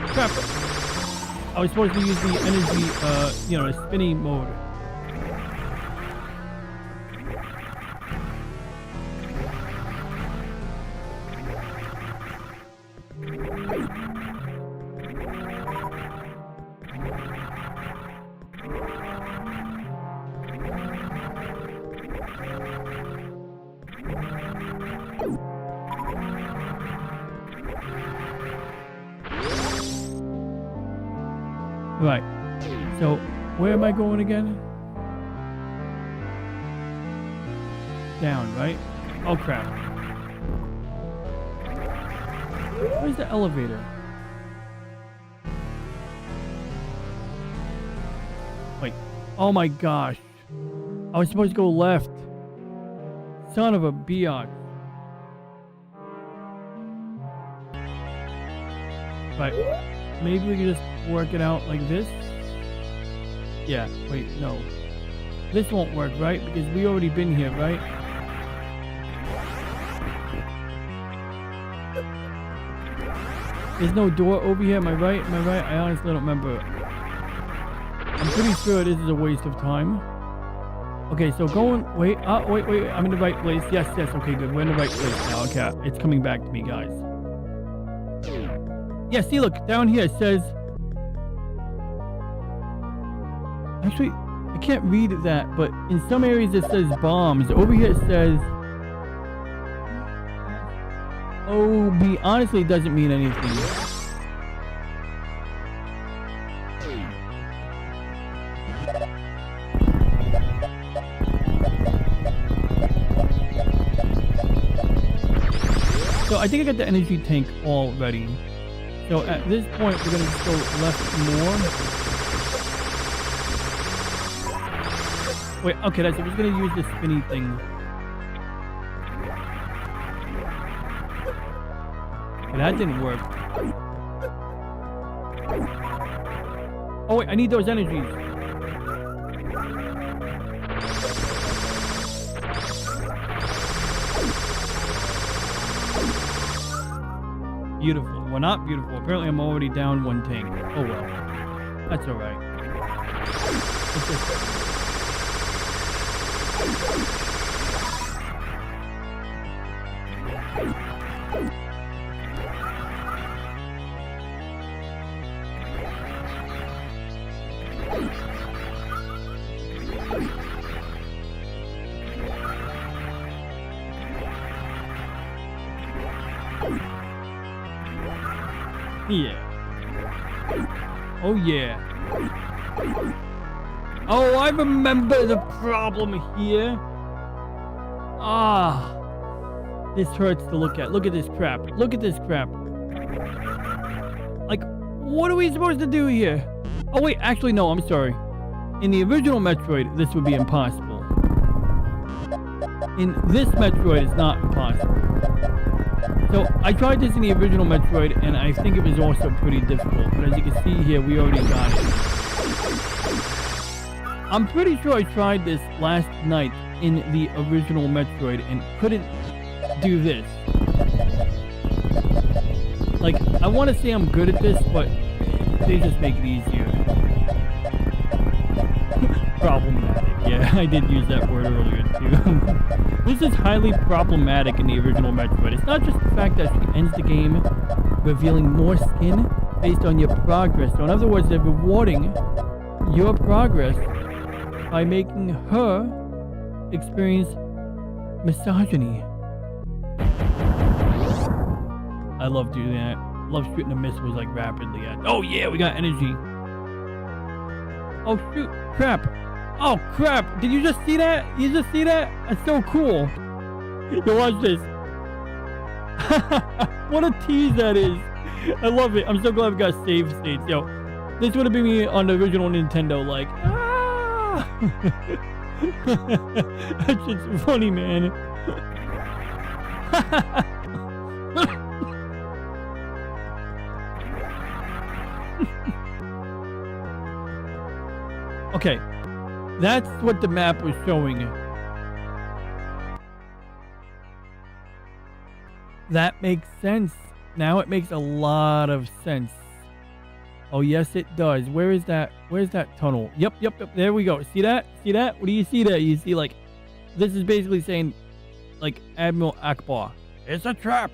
Crap. I was supposed to use the energy, the spinny mode. Right. So, where am I going again? Down, right? Oh, crap. Where's the elevator? Wait. Oh my gosh. I was supposed to go left. Son of a biatch. Right. Maybe we can just work it out like this. Yeah, wait, no. This won't work, right? Because we already been here, right? There's no door over here, am I right? Am I right? I honestly don't remember. I'm pretty sure this is a waste of time. Okay, so going, wait, I'm in the right place. Yes, okay, good. We're in the right place now. Okay, it's coming back to me, guys. Yeah, see, look, down here it says... Actually, I can't read that, but in some areas it says bombs. Over here it says... OB, honestly, it doesn't mean anything. So I think I got the energy tank all ready. So at this point, we're going to just go left more. Wait, okay, that's it. We're just going to use the spinny thing. Okay, that didn't work. Oh, wait, I need those energies. Beautiful. Well, not beautiful. Apparently, I'm already down one tank. Oh, well. That's alright. It's just... Yeah. Oh, yeah. Oh, I remember the problem here. Ah. This hurts to look at. Look at this crap. Look at this crap. Like, what are we supposed to do here? Oh, wait. Actually, no. I'm sorry. In the original Metroid, this would be impossible. In this Metroid, it's not impossible. So, I tried this in the original Metroid, and I think it was also pretty difficult. But as you can see here, we already got it. I'm pretty sure I tried this last night in the original Metroid and couldn't do this. Like, I want to say I'm good at this, but they just make it easier. Problematic. Yeah, I did use that word earlier too. This is highly problematic in the original Metroid. It's not just the fact that she ends the game revealing more skin based on your progress. So in other words, they're rewarding your progress by making her experience misogyny. I love doing that. I love shooting the missiles like rapidly at. Oh yeah, we got energy. Oh shoot, crap. Oh crap, did you just see that? You just see that? That's so cool. Yo, watch this. What a tease that is. I love it. I'm so glad we got save states. Yo, this would have been me on the original Nintendo, like, That's just funny, man. Okay, that's what the map was showing. That makes sense. Now it makes a lot of sense. Oh, yes, it does. Where is that? Where's that tunnel? Yep. There we go. See that? See that? What do you see there? You see, like, this is basically saying, like, Admiral Akbar. It's a trap.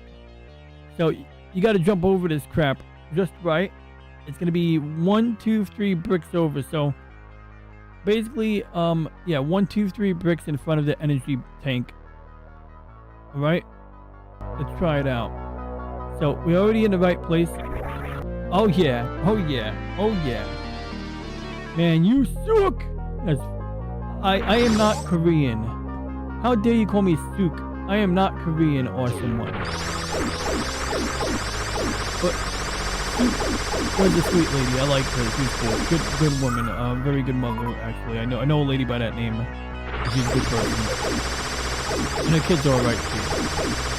So you got to jump over this crap just right. It's going to be 1, 2, 3 bricks over. So basically, yeah, 1, 2, 3 bricks in front of the energy tank. All right. Let's try it out. So we're already in the right place. Oh yeah, oh yeah, oh yeah. Man, you suck. That's, I am not Korean. How dare you call me Suk? I am not Korean or someone. But Suk was a sweet lady. I like her. She's cool. Good woman. Very good mother, actually. I know a lady by that name. She's a good person. And her kids are alright too.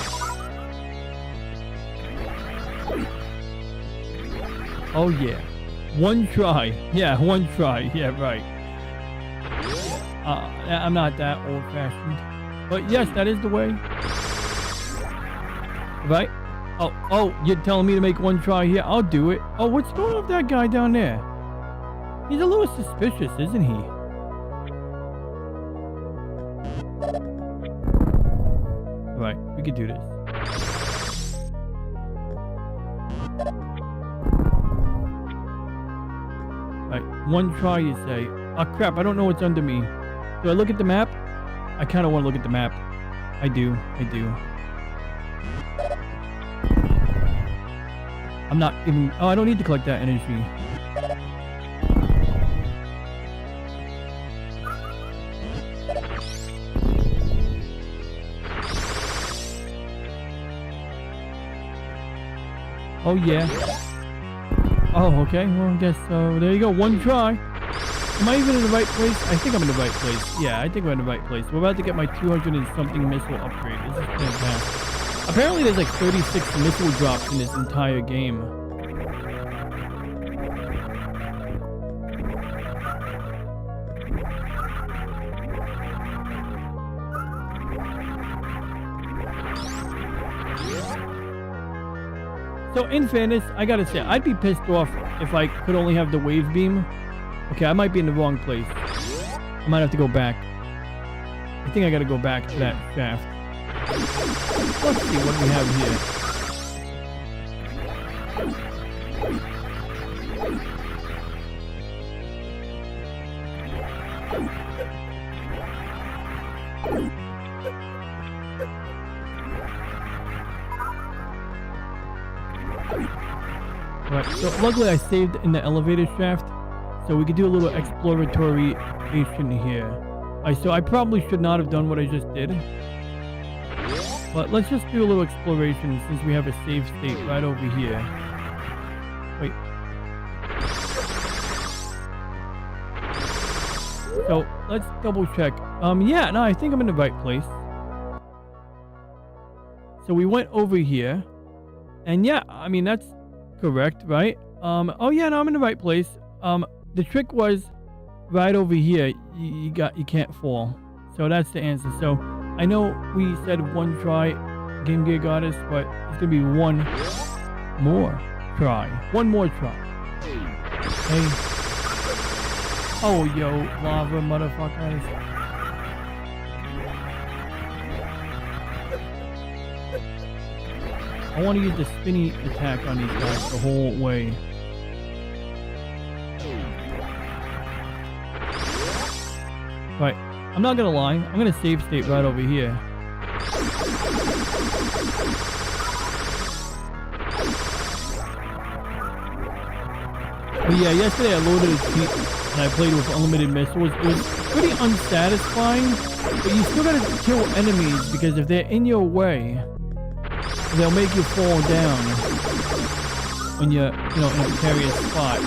Oh yeah, one try. Yeah, one try. Yeah, right. I'm not that old-fashioned, but yes, that is the way. Right? Oh, you're telling me to make one try here? I'll do it. Oh, what's going on with that guy down there? He's a little suspicious, isn't he? Right, we could do this. One try, you say. Oh crap, I don't know what's under me. Do I look at the map? I kind of want to look at the map. I do. I'm not even... Oh, I don't need to collect that energy. Oh yeah. Oh, okay. Well, I guess there you go. One try. Am I even in the right place? I think I'm in the right place. Yeah, I think I'm in the right place. We're about to get my 200 and something missile upgrade. This is fantastic. Apparently, there's like 36 missile drops in this entire game. So in fairness, I gotta say, I'd be pissed off if I could only have the wave beam. Okay, I might be in the wrong place. I might have to go back. I think I gotta go back to that shaft. Let's see what we have here. Right, so luckily I saved in the elevator shaft, so we could do a little exploratory here. Alright, so I probably should not have done what I just did. But let's just do a little exploration since we have a save state right over here. Wait. So let's double check. Yeah, no, I think I'm in the right place. So we went over here, and yeah, I mean that's correct, right? Oh yeah, no, I'm in the right place. The trick was right over here. You can't fall. So that's the answer. So I know we said one try, Game Gear got us, but it's gonna be one more try. One more try. Hey. Oh yo, lava motherfuckers. I want to use the spinny attack on these guys the whole way. Right, I'm not gonna lie, I'm gonna save state right over here. But yeah, yesterday I loaded a cheat and I played with unlimited missiles. It was pretty unsatisfying, but you still gotta kill enemies because if they're in your way, they'll make you fall down when you're, in a precarious spot.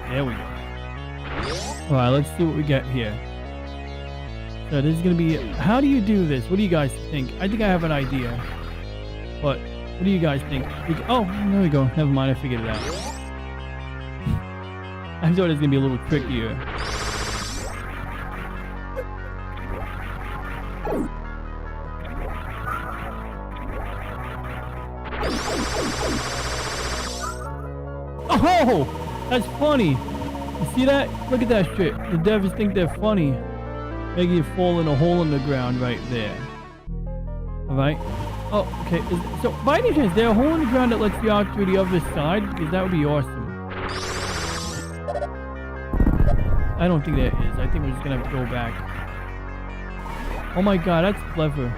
There we go. Alright, let's see what we get here. So this is going to be... How do you do this? What do you guys think? I think I have an idea. But... What do you guys think? Oh, there we go. Never mind, I figured it out. I thought it was going to be a little trickier. Oh! That's funny! You see that? Look at that shit. The devils think they're funny. Making you fall in a hole in the ground right there. Alright? Oh, okay. So, by any chance, is there a hole in the ground that lets you out through the other side? Because that would be awesome. I don't think there is. I think we're just going to have to go back. Oh my god, that's clever.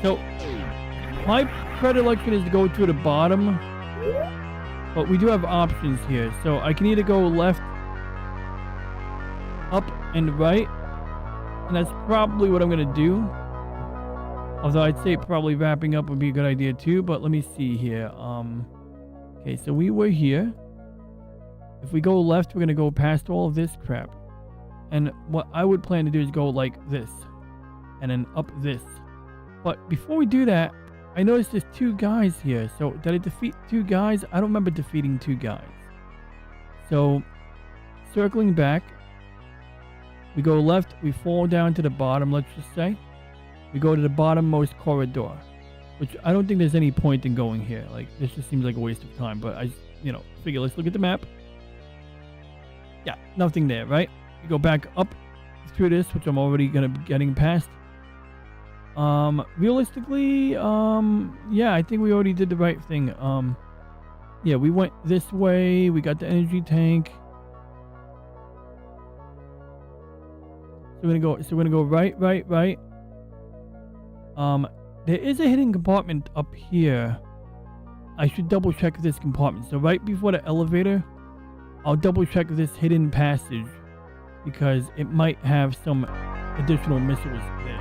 So, my predilection is to go to the bottom, but we do have options here. So I can either go left, up, and right, and that's probably what I'm going to do. Although I'd say probably wrapping up would be a good idea too, but let me see here. Okay, so we were here. If we go left, we're going to go past all of this crap. And what I would plan to do is go like this, and then up this. But before we do that, I noticed there's two guys here. So did I defeat two guys? I don't remember defeating two guys. So circling back, we go left, we fall down to the bottom, let's just say. We go to the bottommost corridor, which I don't think there's any point in going here. Like, this just seems like a waste of time, but I, figure let's look at the map. Yeah, nothing there, right? We go back up through this, which I'm already gonna be getting past. Realistically, yeah, I think we already did the right thing. Yeah, we went this way, we got the energy tank. So we're gonna go right. There is a hidden compartment up here. I should double check this compartment. So right before the elevator, I'll double check this hidden passage because it might have some additional missiles there.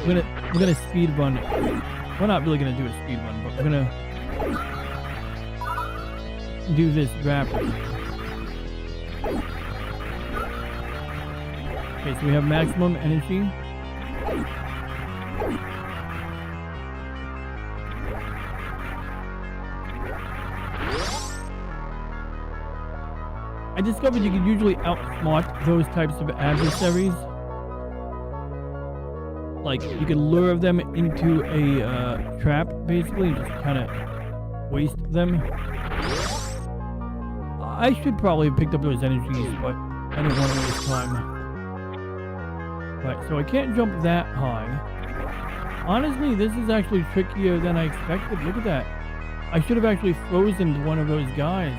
We're gonna speed run. We're not really gonna do a speed run, but we're gonna do this rapidly. Okay, so we have maximum energy. I discovered you can usually outsmart those types of adversaries. Like, you can lure them into a trap, basically, and just kind of waste them. I should probably have picked up those energies, but I didn't want to waste time. Right, so I can't jump that high. Honestly, this is actually trickier than I expected. Look at that. I should have actually frozen one of those guys.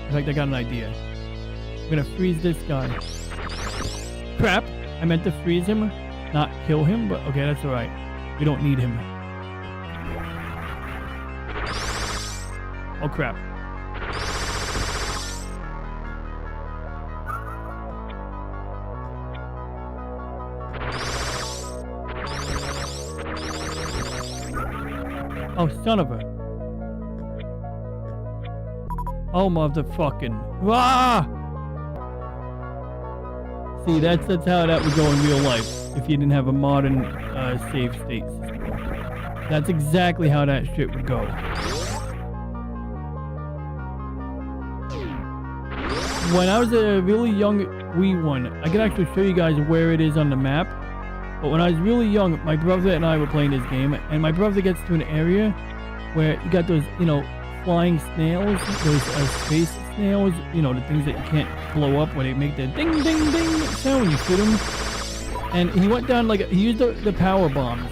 In fact, I got an idea. I'm gonna freeze this guy. Crap! I meant to freeze him, not kill him, but okay, that's alright. We don't need him. Oh crap. Oh, son of a... Oh, motherfucking... Ah! See, that's how that would go in real life if you didn't have a modern save state system. That's exactly how that shit would go. When I was a really young wee one, I could actually show you guys where it is on the map. But when I was really young, my brother and I were playing this game, and my brother gets to an area where you got those, you know, flying snails, those space snails, you know, the things that you can't blow up where they make the ding ding ding sound when you shoot them. And he went down like, he used the power bombs,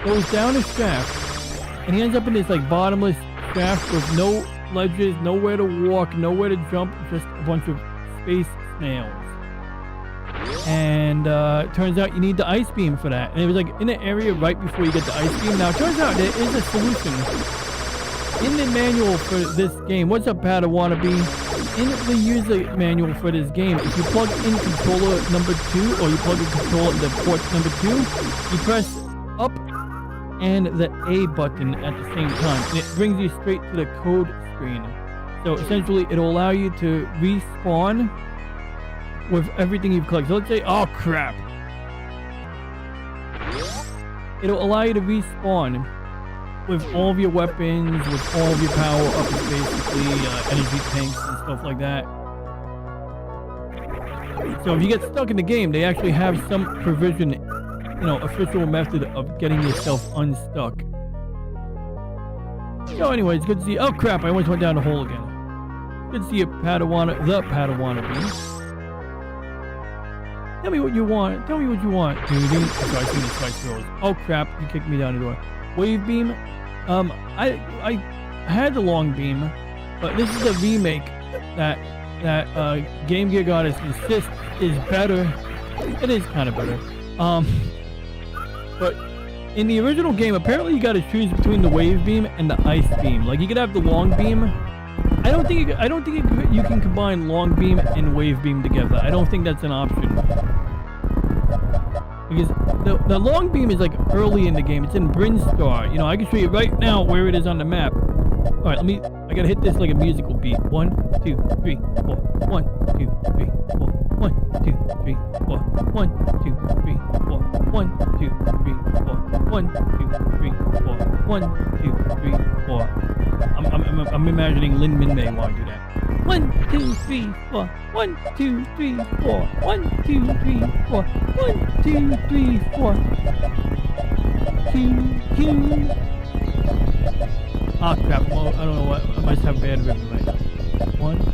goes down a shaft, and he ends up in this like bottomless shaft with no ledges, nowhere to walk, nowhere to jump, just a bunch of space snails. And turns out you need the ice beam for that. And it was like in the area right before you get the ice beam. Now it turns out there is a solution in the manual for this game. What's up, Padawannabe? In the user manual for this game, if you plug in controller number 2 or you plug in controller into port number 2, you press up and the A button at the same time, and it brings you straight to the code screen. So essentially it'll allow you to respawn with everything you've collected. So let's say, oh crap. It'll allow you to respawn with all of your weapons, with all of your power-ups, basically, energy tanks and stuff like that. So if you get stuck in the game, they actually have some provision, you know, official method of getting yourself unstuck. So anyway, it's good to see. Oh crap, I almost went down the hole again. Good to see the Padawannabe. Tell me what you want. Tell me what you want, dude. Sorry, I see the spice rolls. Oh crap, you kicked me down the door. Wave beam. I had the long beam, but this is a remake that Game Gear Goddess insists is better. It is kind of better. But in the original game, apparently you got to choose between the wave beam and the ice beam. Like you could have the long beam. I don't think you can combine long beam and wave beam together. I don't think that's an option. Because the long beam is like early in the game. It's in Brinstar. You know, I can show you right now where it is on the map. All right, I gotta hit this like a musical beat. 1, 2, 3, 4. 1, 2, 3, 4. 1, 2, 3, 4. 1, 2, 3, 4. 1, 2, 3, 4. 1, 2, 3, 4. 1, 2, 3, 4. I'm imagining Lin Min May while I do that. 1, 2, 3, 4. 1, 2, 3, 4. 1, 2, 3, 4. 1, 2, 3, 4. 2, 2. Ah crap, well, I don't know what, I must have bad rhythm right now. 1, 2,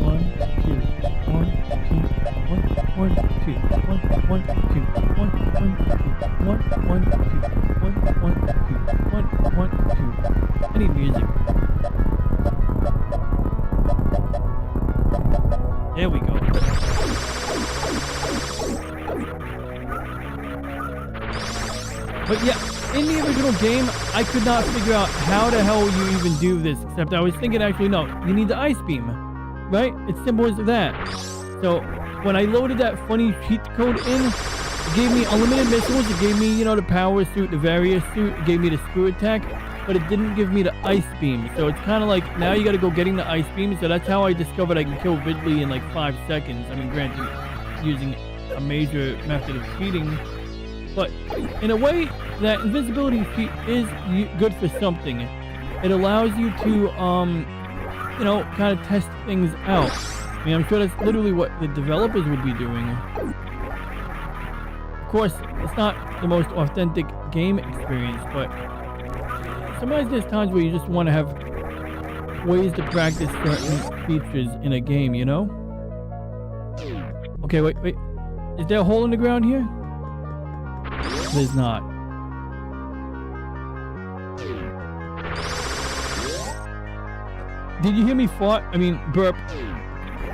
1, 2, 1, 2, 1, 1, 2, 1, 1, 2, 1, 1, 2, 1, 1, 2, 1, 1, 2, 1, 1, 2. I need music. There we go. But yeah, in the original game, I could not figure out how the hell you even do this, except I was thinking actually, no, you need the ice beam, right? It's simple as that. So when I loaded that funny cheat code in, it gave me unlimited missiles, it gave me, you know, the power suit, the various suit, it gave me the screw attack, but it didn't give me the ice beam. So it's kind of like, now you gotta go getting the ice beam, so that's how I discovered I can kill Ridley in like 5 seconds. I mean, granted, using a major method of cheating. But in a way, that invisibility cheat is good for something. It allows you to, you know, kind of test things out. I mean, I'm sure that's literally what the developers would be doing. Of course, it's not the most authentic game experience, but sometimes there's times where you just want to have ways to practice certain features in a game, you know? Okay, wait. Is there a hole in the ground here? There's not. Did you hear me fart? I mean, burp.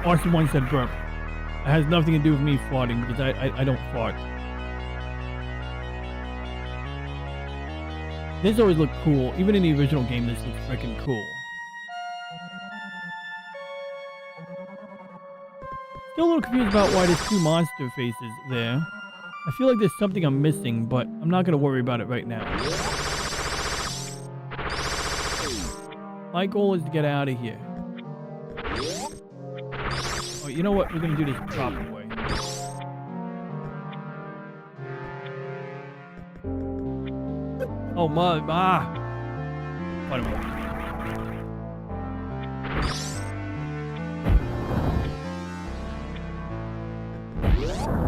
RC1 said burp. It has nothing to do with me farting because I don't fart. This always looked cool. Even in the original game, this looks freaking cool. Still a little confused about why there's two monster faces there. I feel like there's something I'm missing, but I'm not going to worry about it right now. My goal is to get out of here. Oh, you know what? We're going to do this the proper way. Oh, my. Wait a minute.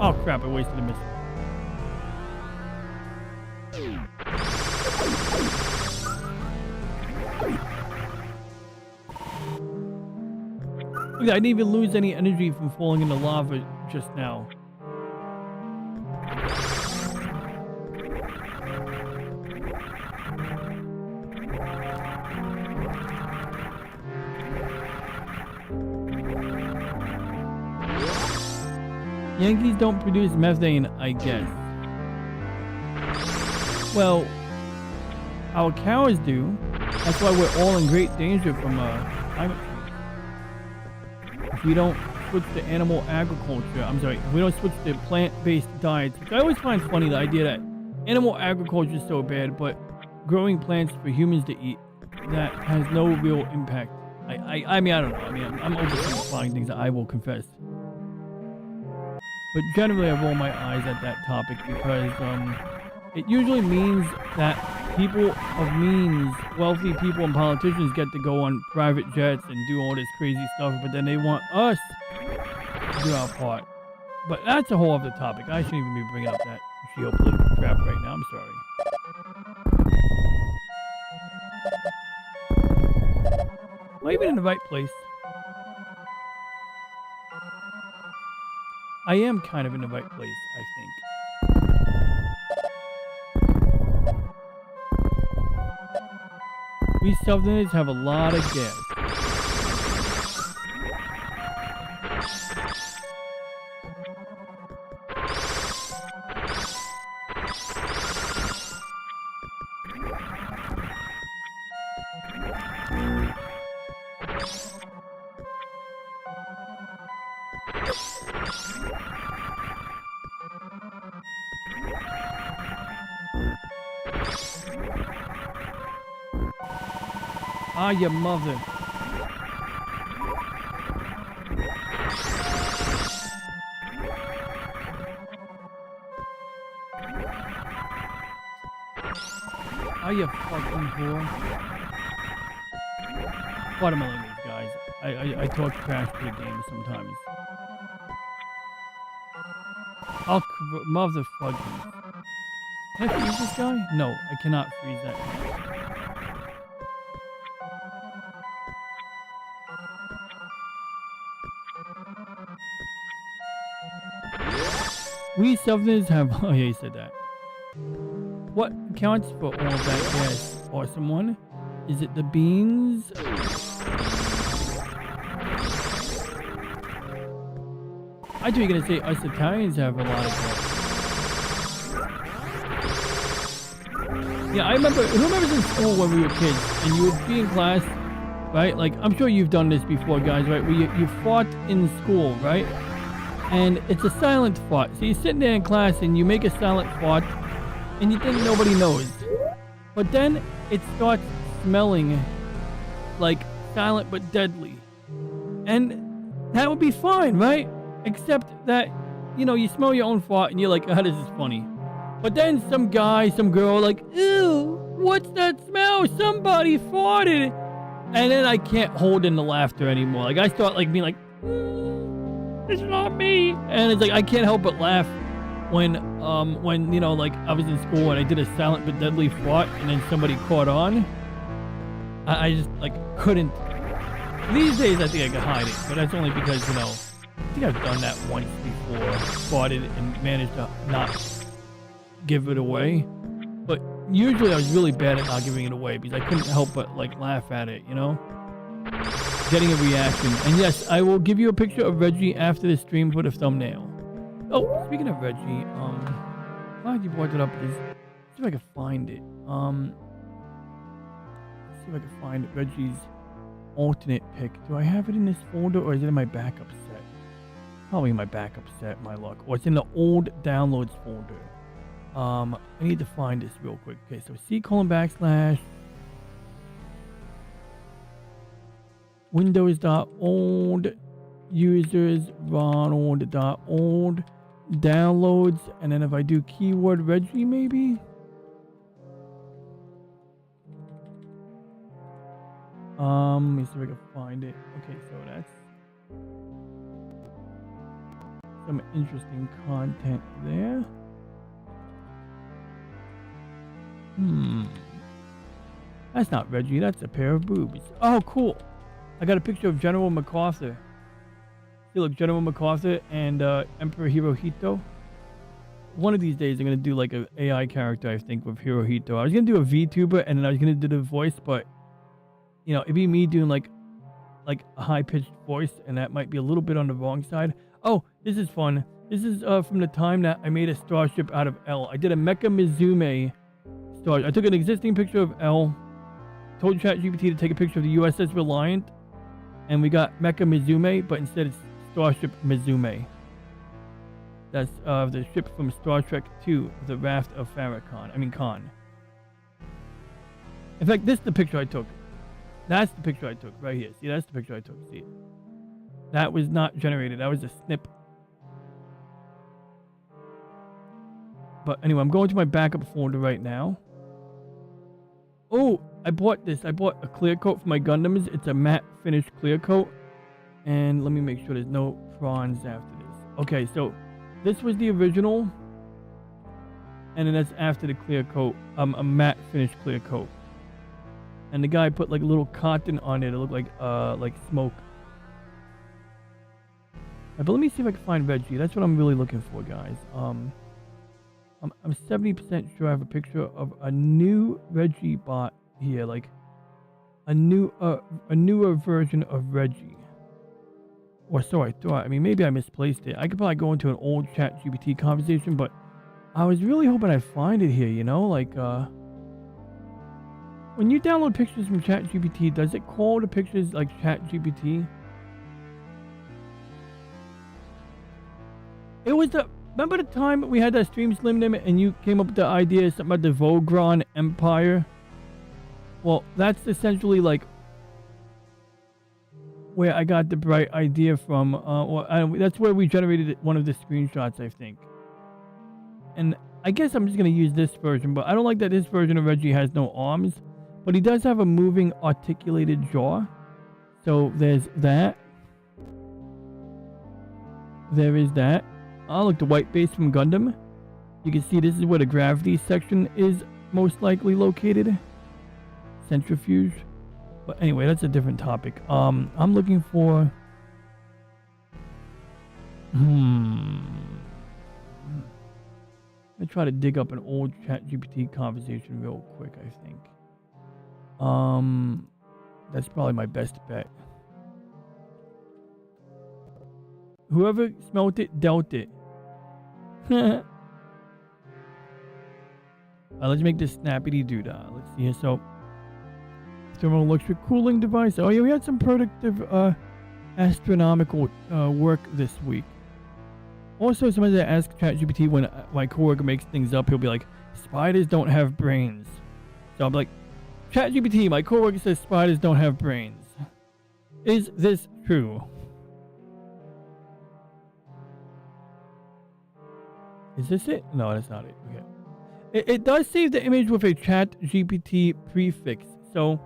Oh, crap. I wasted a missile. Look, I didn't even lose any energy from falling into lava just now. Yankees don't produce methane, I guess. Well, our cows do. That's why we're all in great danger from climate change. If we don't switch to animal agriculture, if we don't switch to plant-based diets, which I always find funny, the idea that animal agriculture is so bad, but growing plants for humans to eat, that has no real impact. I mean, I don't know. I mean, I'm oversimplifying things, I will confess. But generally, I roll my eyes at that topic because it usually means that people of means, wealthy people and politicians get to go on private jets and do all this crazy stuff, but then they want us to do our part. But that's a whole other topic. I shouldn't even be bringing up that geopolitical crap right now. I'm sorry. Am I even in the right place? I am kind of in the right place, I think. We Southerners have a lot of gas. Ah, your mother. Ah, you fucking whore. Watermelon leaves, guys. I talk trash to the game sometimes. I'll motherfucking. Can I freeze this guy? No, I cannot freeze that guy. We Southerners have. Oh, yeah, you said that. What accounts for all that gas? Awesome one? Is it the beans? I thought you were going to say us Italians have a lot of gas. Yeah, I remember. Who remembers in school when we were kids and you would be in class, right? Like, I'm sure you've done this before, guys, right? Where you fought in school, right? And it's a silent fart. So you're sitting there in class and you make a silent fart and you think nobody knows. But then it starts smelling like silent but deadly. And that would be fine, right? Except that, you know, you smell your own fart and you're like, oh, this is funny. But then some guy, some girl like, ew, what's that smell? Somebody farted. And then I can't hold in the laughter anymore. Like I start like being like, it's not me. And it's like I can't help but laugh when you know, like I was in school and I did a silent but deadly fart and then somebody caught on. I just like couldn't These days, I think I can hide it, but that's only because, you know, I think I've done that once before. Bought it and managed to not give it away. But usually I was really bad at not giving it away because I couldn't help but, like, laugh at it, you know? Getting a reaction. And yes, I will give you a picture of Reggie after the stream for the thumbnail. Oh, speaking of Reggie, glad you brought it up. Let's see if I can find it. Let's see if I can find Reggie's alternate pick. Do I have it in this folder or is it in my backup set? Probably in my backup set, my luck. Or it's in the old downloads folder. I need to find this real quick. Okay, so C:\/ Windows.old users Ronald.old downloads, and then if I do keyword Reggie, maybe. Let me see if I can find it. Okay, so that's some interesting content there. That's not Reggie, that's a pair of boobs. Oh, cool. I got a picture of General MacArthur. See, look, General MacArthur and Emperor Hirohito. One of these days, I'm going to do like an AI character, I think, with Hirohito. I was going to do a VTuber and then I was going to do the voice, but, you know, it'd be me doing like a high-pitched voice, and that might be a little bit on the wrong side. Oh, this is fun. This is from the time that I made a starship out of L. I did a Mecha Mizume starship. I took an existing picture of L, told ChatGPT to take a picture of the USS Reliant, and we got Mecha Mizume, but instead it's Starship Mizume. That's the ship from Star Trek II, the Raft of Farrakhan. I mean, Khan. In fact, this is the picture I took. That's the picture I took right here. See, that's the picture I took. See, that was not generated. That was a snip. But anyway, I'm going to my backup folder right now. Oh, I bought this. I bought a clear coat for my Gundams. It's a matte finish clear coat. And let me make sure there's no prawns after this. Okay, so this was the original. And then that's after the clear coat. A matte finish clear coat. And the guy put like a little cotton on it. It looked like smoke. But let me see if I can find Reggie. That's what I'm really looking for, guys. I'm 70% sure I have a picture of a new Reggie bot here, like a newer version of Reggie. Or so I thought. I mean, maybe I misplaced it. I could probably go into an old ChatGPT conversation, but I was really hoping I'd find it here, you know? Like, when you download pictures from ChatGPT, does it call the pictures like ChatGPT? It was the... Remember the time we had that stream Slim Limit and you came up with the idea something about the Vogron Empire? Well, that's essentially like where I got the bright idea from. That's where we generated one of the screenshots, I think. And I guess I'm just going to use this version, but I don't like that this version of Reggie has no arms. But he does have a moving articulated jaw. So there's that. There is that. Oh, look, the white base from Gundam. You can see this is where the gravity section is most likely located. Centrifuge. But anyway, that's a different topic. I'm looking for... Let me try to dig up an old ChatGPT conversation real quick, I think. That's probably my best bet. Whoever smelt it, dealt it. Let's make this snappity-doo-dah. Let's see here. So, thermal electric cooling device. Oh yeah, we had some productive, astronomical work this week. Also, somebody that asked ChatGPT when my coworker makes things up, he'll be like, "Spiders don't have brains." So I'm like, ChatGPT, my coworker says spiders don't have brains. Is this true? Is this it? No, that's not it. Okay. It does save the image with a ChatGPT prefix. So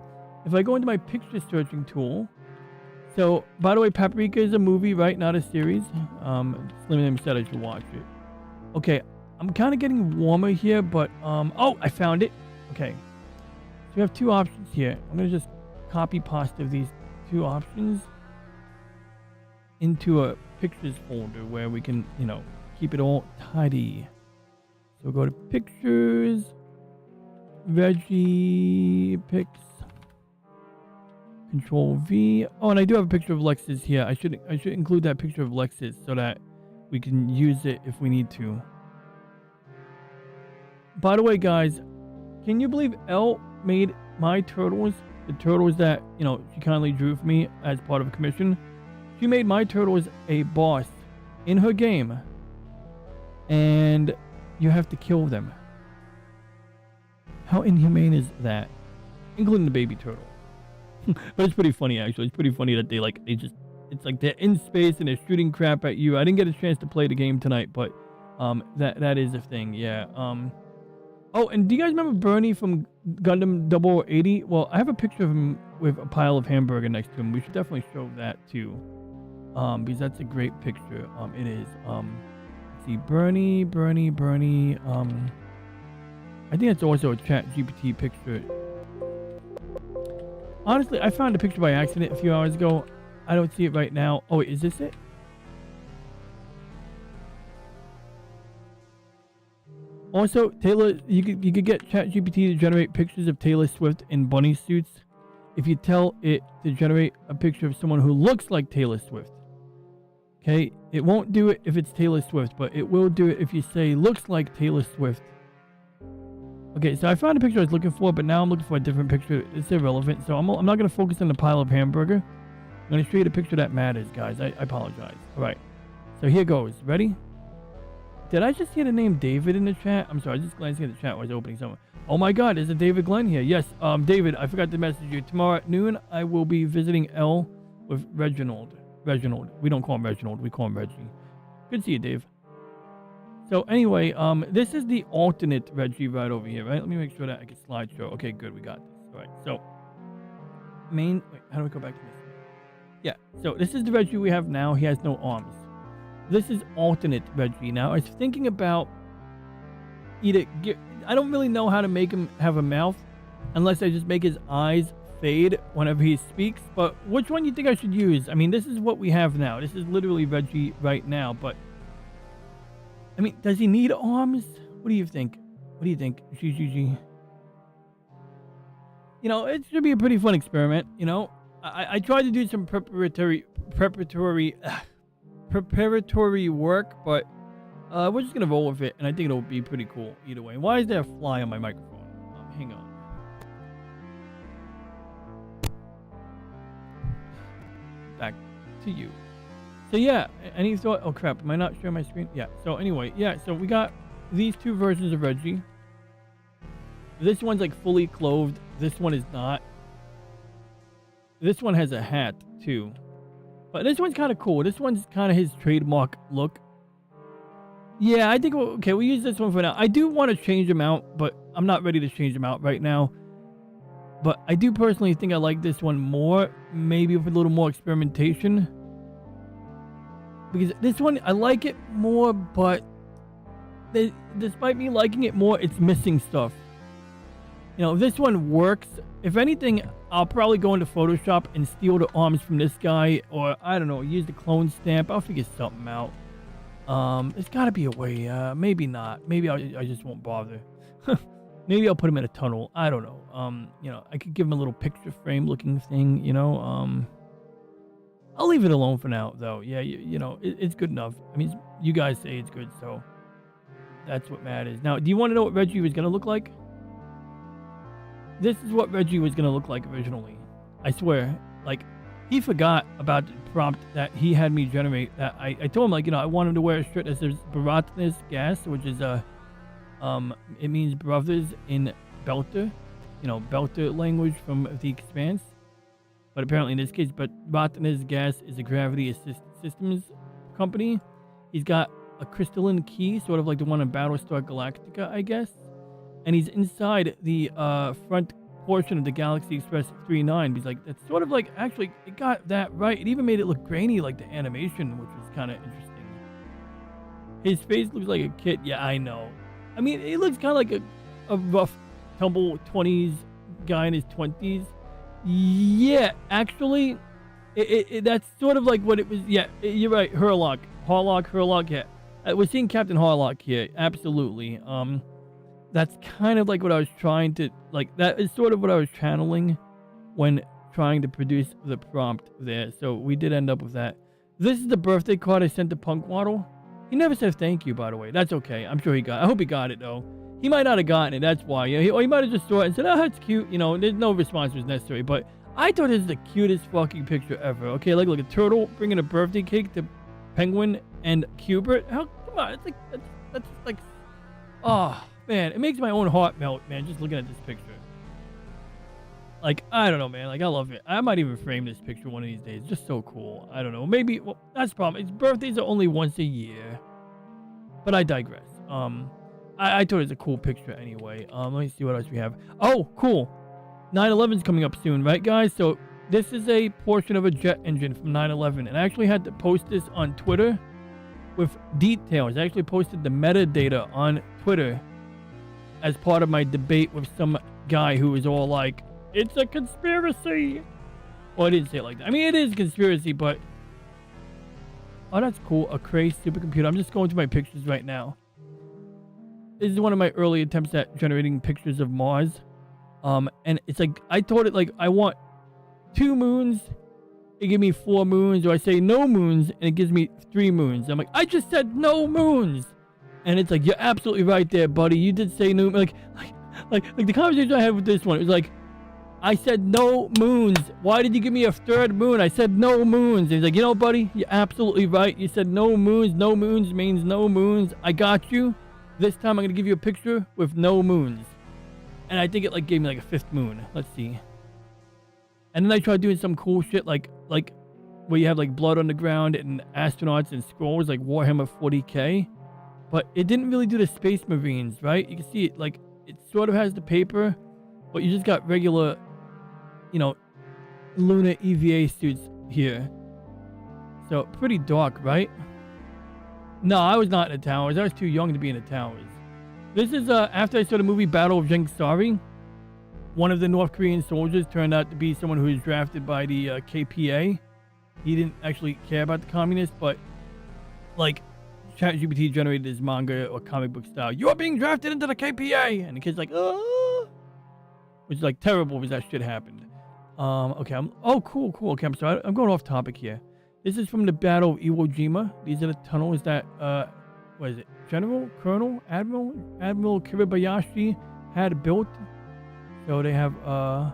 if I go into my picture searching tool, so by the way, Paprika is a movie, right? Not a series. Slim Nim said I should watch it. Okay, I'm kind of getting warmer here, but oh, I found it. Okay, so we have two options here. I'm gonna just copy pasta these two options into a pictures folder where we can, you know, keep it all tidy. So go to pictures, Reggie pics, Control V. Oh, and I do have a picture of Lexus here. I should include that picture of Lexus so that we can use it if we need to. By the way, guys, can you believe Elle made my turtles, the turtles that, you know, she kindly drew for me as part of a commission? She made my turtles a boss in her game, and you have to kill them. How inhumane is that? Including the baby turtle. But it's pretty funny, actually. It's pretty funny that it's like they're in space and they're shooting crap at you. I didn't get a chance to play the game tonight, but that is a thing, yeah. Oh, and do you guys remember Bernie from Gundam 0080? Well, I have a picture of him with a pile of hamburger next to him. We should definitely show that too, because that's a great picture. It is. Let's see, Bernie. I think it's also a ChatGPT picture. Honestly, I found a picture by accident a few hours ago. I don't see it right now. Oh, wait, is this it? Also, Taylor, you could get ChatGPT to generate pictures of Taylor Swift in bunny suits if you tell it to generate a picture of someone who looks like Taylor Swift. Okay, it won't do it if it's Taylor Swift, but it will do it if you say looks like Taylor Swift. Okay, so I found a picture I was looking for, but now I'm looking for a different picture. It's irrelevant, so I'm not going to focus on the pile of hamburger. I'm going to show you the picture that matters, guys. I apologize. All right, so here goes. Ready? Did I just hear the name David in the chat? I'm sorry, I just glanced at the chat while I was opening somewhere. Oh my God, there's a David Glenn here. Yes, David, I forgot to message you. Tomorrow at noon, I will be visiting Elle with Reginald. We don't call him Reginald, we call him Reggie. Good to see you, Dave. So anyway, this is the alternate Reggie right over here, right? Let me make sure that I can slideshow. Okay, good, we got this. All right, so wait, how do we go back to this? Yeah, so this is the Reggie we have now. He has no arms. This is alternate Reggie. Now, I was thinking about I don't really know how to make him have a mouth unless I just make his eyes fade whenever he speaks. But which one do you think I should use? I mean, this is what we have now. This is literally Reggie right now. But, I mean, does he need arms? What do you think? What do you think? You know, it should be a pretty fun experiment, you know. I tried to do some preparatory work, but we're just gonna roll with it, and I think it'll be pretty cool either way. Why is there a fly on my microphone? Hang on. Back to you. So yeah, any thought? Oh crap, am I not sharing my screen? Yeah. So anyway, yeah. So we got these two versions of Reggie. This one's like fully clothed. This one is not. This one has a hat too. But this one's kind of cool. This one's kind of his trademark look. Yeah, I think, okay, we'll use this one for now. I do want to change him out, but I'm not ready to change him out right now. But I do personally think I like this one more, maybe with a little more experimentation. Because this one, I like it more, but despite me liking it more, it's missing stuff. You know, this one works. If anything, I'll probably go into Photoshop and steal the arms from this guy, or I don't know, use the clone stamp. I'll figure something out. There's got to be a way. Maybe not. Maybe I just won't bother. Maybe I'll put him in a tunnel. I don't know. You know, I could give him a little picture frame looking thing. You know, I'll leave it alone for now, though. Yeah, you know, it's good enough. I mean, you guys say it's good, so that's what matters. Now, do you want to know what Reggie was gonna look like? This is what Reggie was going to look like originally. I swear. Like, he forgot about the prompt that he had me generate. That I told him, like, you know, I want him to wear a shirt that says Baratinus Gas, which is, it means brothers in Belter. You know, Belter language from The Expanse. But apparently in this case, Baratinus Gas is a gravity assist systems company. He's got a crystalline key, sort of like the one in Battlestar Galactica, I guess. And he's inside the front portion of the Galaxy Express 39. He's like, that's sort of like, actually, it got that right. It even made it look grainy, like the animation, which was kind of interesting. His face looks like a kid. Yeah, I know. I mean, it looks kind of like a rough, tumble 20s guy in his 20s. Yeah, actually, That's sort of like what it was. Yeah, you're right. Herlock. Yeah, we're seeing Captain Harlock here. Absolutely. That's kind of like what I was trying to like. That is sort of what I was channeling when trying to produce the prompt there. So we did end up with that. This is the birthday card I sent to Punk Waddle. He never said thank you, by the way. That's okay. I'm sure he got it. I hope he got it, though. He might not have gotten it. That's why. Or he might have just saw it and said, oh, that's cute. You know, there's no response was necessary. But I thought this is the cutest fucking picture ever. Okay, like a turtle bringing a birthday cake to Penguin and Cubert. Come on. It's like, that's like, oh, man. It makes my own heart melt, man, just looking at this picture. Like, I don't know, man. Like, I love it. I might even frame this picture one of these days. Just so cool. I don't know. Maybe, well, that's the problem. His birthdays are only once a year. But I digress. I thought it was a cool picture anyway. Let me see what else we have. Oh, cool. 9/11's coming up soon, right, guys? So, this is a portion of a jet engine from 9/11. And I actually had to post this on Twitter with details. I actually posted the metadata on Twitter as part of my debate with some guy who was all like, it's a conspiracy. Well, I didn't say it like that. I mean, it is a conspiracy, but... Oh, that's cool. A Cray supercomputer. I'm just going through my pictures right now. This is one of my early attempts at generating pictures of Mars. And it's like, I told it, like, I want 2 moons. It gives me 4 moons. Or I say no moons, and it gives me 3 moons. I'm like, I just said no moons. And it's like, you're absolutely right there, buddy. You did say no... Like the conversation I had with this one, it was like, I said no moons. Why did you give me a 3rd moon? I said no moons. And he's like, you know, buddy, you're absolutely right. You said no moons. No moons means no moons. I got you. This time I'm going to give you a picture with no moons. And I think it like gave me like a 5th moon. Let's see. And then I tried doing some cool shit like where you have like blood on the ground and astronauts and scrolls like Warhammer 40K. But it didn't really do the Space Marines, right? You can see it like it sort of has the paper, but you just got regular, you know, lunar EVA suits here. So pretty dark, right? No, I was not in the towers. I was too young to be in the towers. This is after I saw the movie Battle of Jengsari. One of the North Korean soldiers turned out to be someone who was drafted by the KPA. He didn't actually care about the communists, but like ChatGPT generated his manga or comic book style. You're being drafted into the KPA, and the kid's like, oh, which is like terrible because that shit happened. Okay, oh, cool. Okay, I'm sorry. I'm going off topic here. This is from the Battle of Iwo Jima. These are the tunnels that, what is it? General, Colonel, Admiral Kiribayashi had built. So they have, are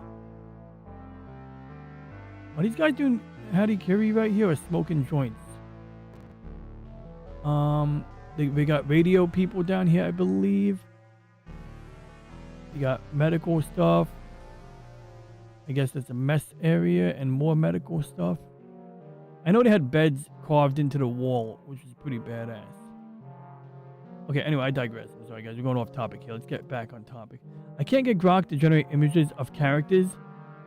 these guys doing harikiri right here or smoking joints? We got radio people down here, I believe. You got medical stuff. I guess that's a mess area and more medical stuff. I know they had beds carved into the wall, which is pretty badass. Okay, anyway, I digress. I'm sorry, guys. We're going off topic here. Let's get back on topic. I can't get Grok to generate images of characters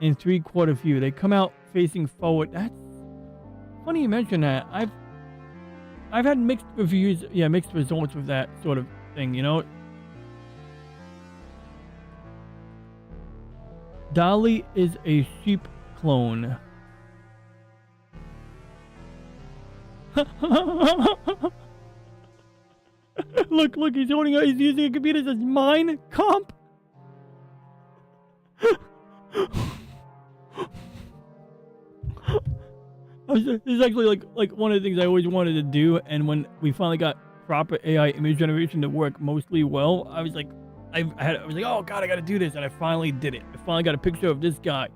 in 3/4 view. They come out facing forward. That's funny you mention that. I've had mixed reviews, mixed results with that sort of thing, you know? Dolly is a sheep clone. Look, he's using a computer that says mine comp. This is actually like one of the things I always wanted to do, and when we finally got proper AI image generation to work mostly well, I was like, I was like, oh god, I gotta do this, and I finally did it. I finally got a picture of this guy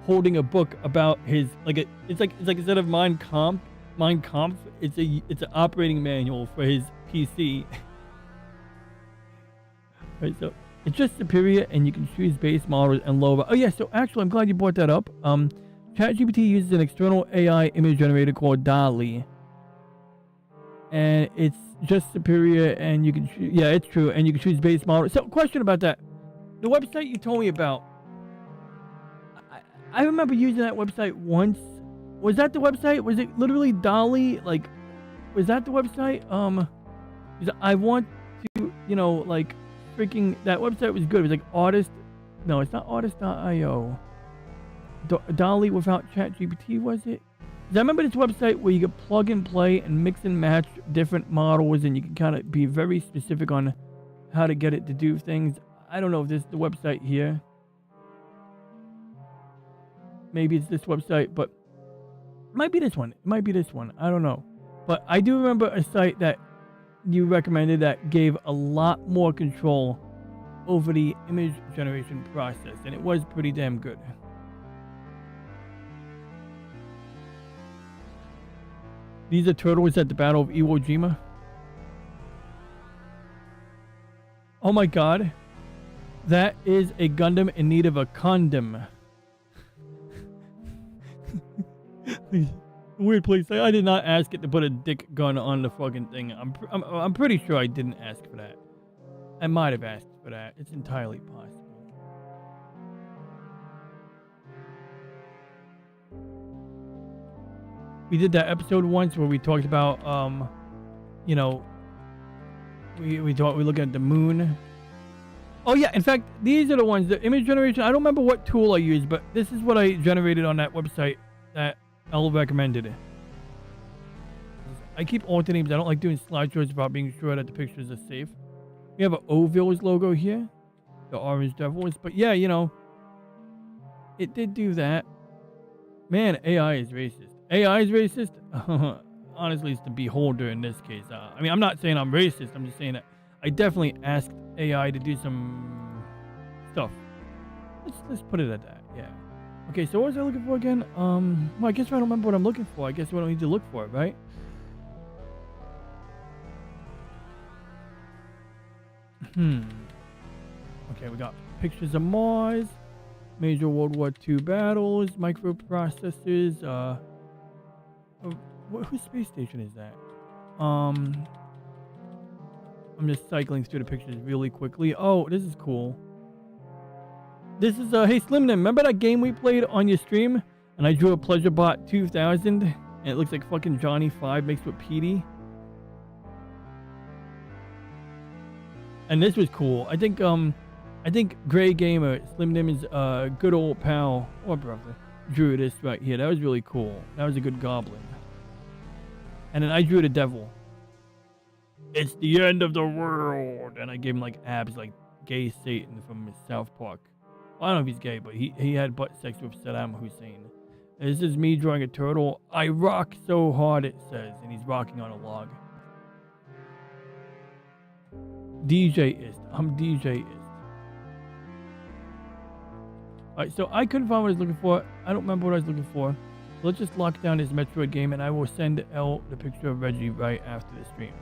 holding a book about his it's like instead of Mein Kampf, it's an operating manual for his PC. Right, so it's just superior, and you can choose base models and lower. Oh yeah, so actually, I'm glad you brought that up. ChatGPT uses an external AI image generator called DALL-E, and it's just superior, and you can it's true, and you can choose base model. So, question about that: the website you told me about, I remember using that website once. Was that the website? Was it literally DALL-E? Like, was that the website? Because I want to, freaking, that website was good. It was like artist. No, it's not artist.io. DALL-E without ChatGPT, was it? 'Cause I remember this website where you could plug and play and mix and match different models, and you can kind of be very specific on how to get it to do things. I don't know if this is the website here. Maybe it's this website, but it might be this one. It might be this one. I don't know. But I do remember a site that you recommended that gave a lot more control over the image generation process, and it was pretty damn good. These are turtles at the Battle of Iwo Jima. Oh my god. That is a Gundam in need of a condom. Weird place. I did not ask it to put a dick gun on the fucking thing. I'm pretty sure I didn't ask for that. I might have asked for that. It's entirely possible. We did that episode once where we talked about, you know, we look at the moon. Oh yeah, in fact, these are the ones, the image generation. I don't remember what tool I used, but this is what I generated on that website that Elle recommended. I keep alternating. I don't like doing slideshows without being sure that the pictures are safe. We have an Ovil's logo here, the orange devils. But yeah, you know, it did do that. Man, AI is racist. AI is racist? Honestly, it's the beholder in this case. I mean, I'm not saying I'm racist. I'm just saying that I definitely asked AI to do some stuff. Let's put it at that. Yeah. Okay, so what was I looking for again? Well, I guess I don't remember what I'm looking for. I guess we don't need to look for it, right? Okay, we got pictures of Mars, major World War II battles, microprocessors, whose space station is that? I'm just cycling through the pictures really quickly. Oh, this is cool. This is, hey Slimden, remember that game we played on your stream? And I drew a Pleasurebot 2000, and it looks like fucking Johnny 5 mixed with Petey. And this was cool. I think Gray Gamer, Slimden's good old pal, or brother, drew this right here. That was really cool. That was a good goblin. And then I drew the devil. It's the end of the world. And I gave him like abs like gay Satan from South Park. Well, I don't know if he's gay, but he had butt sex with Saddam Hussein. And this is me drawing a turtle. I rock so hard, it says. And he's rocking on a log. DJ-ist. I'm DJ-ist. Alright, so I couldn't find what I was looking for. I don't remember what I was looking for. So let's just lock down this Metroid game, and I will send Elle the picture of Reggie right after the stream.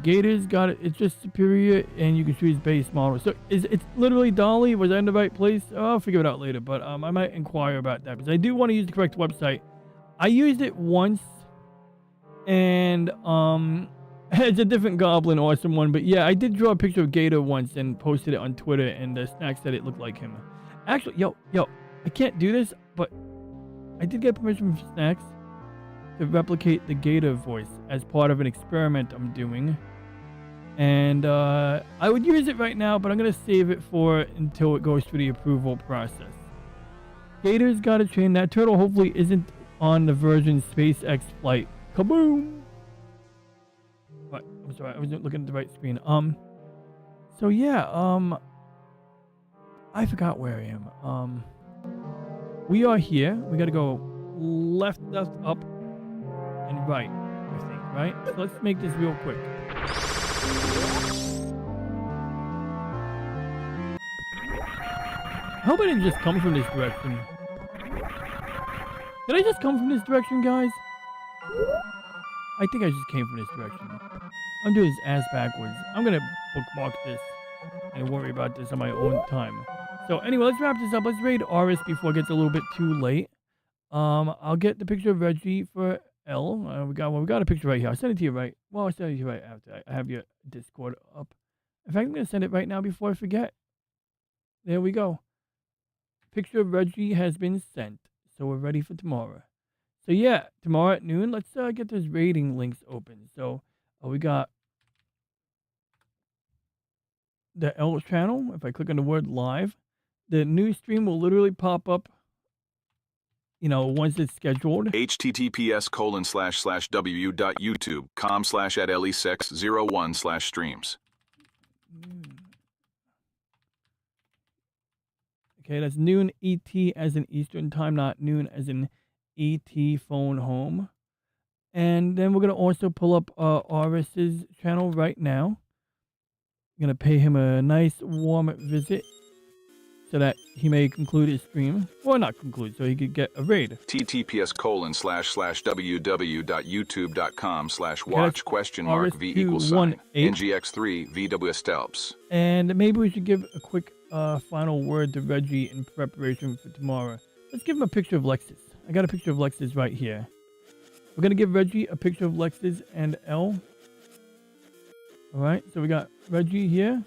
Gators got it. It's just superior, and you can choose base model. So it's literally Dolly. Was I in the right place? Oh, I'll figure it out later, but I might inquire about that because I do want to use the correct website. I used it once, and it's a different goblin, awesome one. But yeah, I did draw a picture of Gator once and posted it on Twitter, and the Snack said it looked like him. Actually, yo, I can't do this, but I did get permission from Snacks to replicate the Gator voice as part of an experiment I'm doing. And I would use it right now, but I'm going to save it for until it goes through the approval process. Gator's got to train. That turtle hopefully isn't on the Virgin SpaceX flight. Kaboom! What? I'm sorry, I wasn't looking at the right screen. So yeah, I forgot where I am. We are here. We got to go left, up, and right, I think, right? So let's make this real quick. I hope I didn't just come from this direction. Did I just come from this direction, guys? I think I just came from this direction. I'm doing this ass backwards. I'm gonna bookmark this and worry about this on my own time. So anyway, let's wrap this up. Let's raid Aris before it gets a little bit too late. I'll get the picture of Reggie for Elle. We got a picture right here. I'll send it to you right. Well, I'll send it to you right after I have your Discord up. In fact, I'm gonna send it right now before I forget. There we go. Picture of Reggie has been sent, so we're ready for tomorrow. So yeah, tomorrow at noon. Let's get those rating links open. So we got the Elle channel. If I click on the word live, the new stream will literally pop up. once it's scheduled. https://w.youtube.com/@lesex01/streams. Okay, that's noon ET as in Eastern time, not noon as in ET phone home. And then we're going to also pull up Aris's channel right now. I'm going to pay him a nice warm visit so that he may conclude his stream. Or not conclude, so he could get a raid. https://www.youtube.com/watch?v=sign ngx3 VW Stelps. And maybe we should give a quick final word to Reggie in preparation for tomorrow. Let's give him a picture of Lexus. I got a picture of Lexus right here. We're going to give Reggie a picture of Lexus and L. Alright, so we got Reggie here.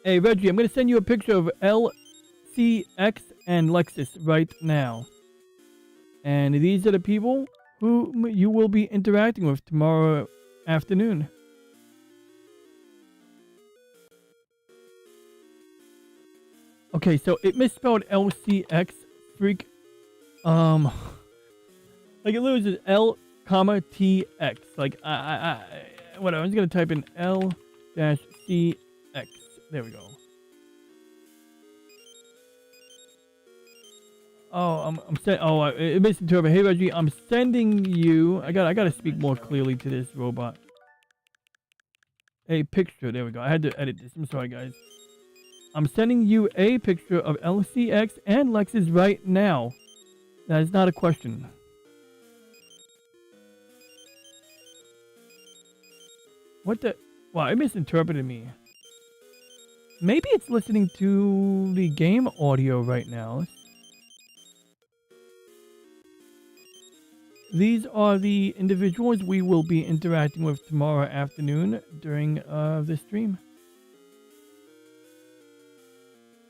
Hey, Reggie, I'm going to send you a picture of LCX and Lexus right now. And these are the people who you will be interacting with tomorrow afternoon. Okay, so it misspelled LCX. Freak. Like it loses L, comma, TX. Like, whatever. I'm just going to type in L-CX. There we go. Oh, it misinterpreted. Hey, Reggie, I'm sending you... I gotta speak more clearly to this robot. A picture. There we go. I had to edit this. I'm sorry, guys. I'm sending you a picture of LCX and Lexus right now. That is not a question. What the... Wow, it misinterpreted me. Maybe it's listening to the game audio right now. These are the individuals we will be interacting with tomorrow afternoon during the stream.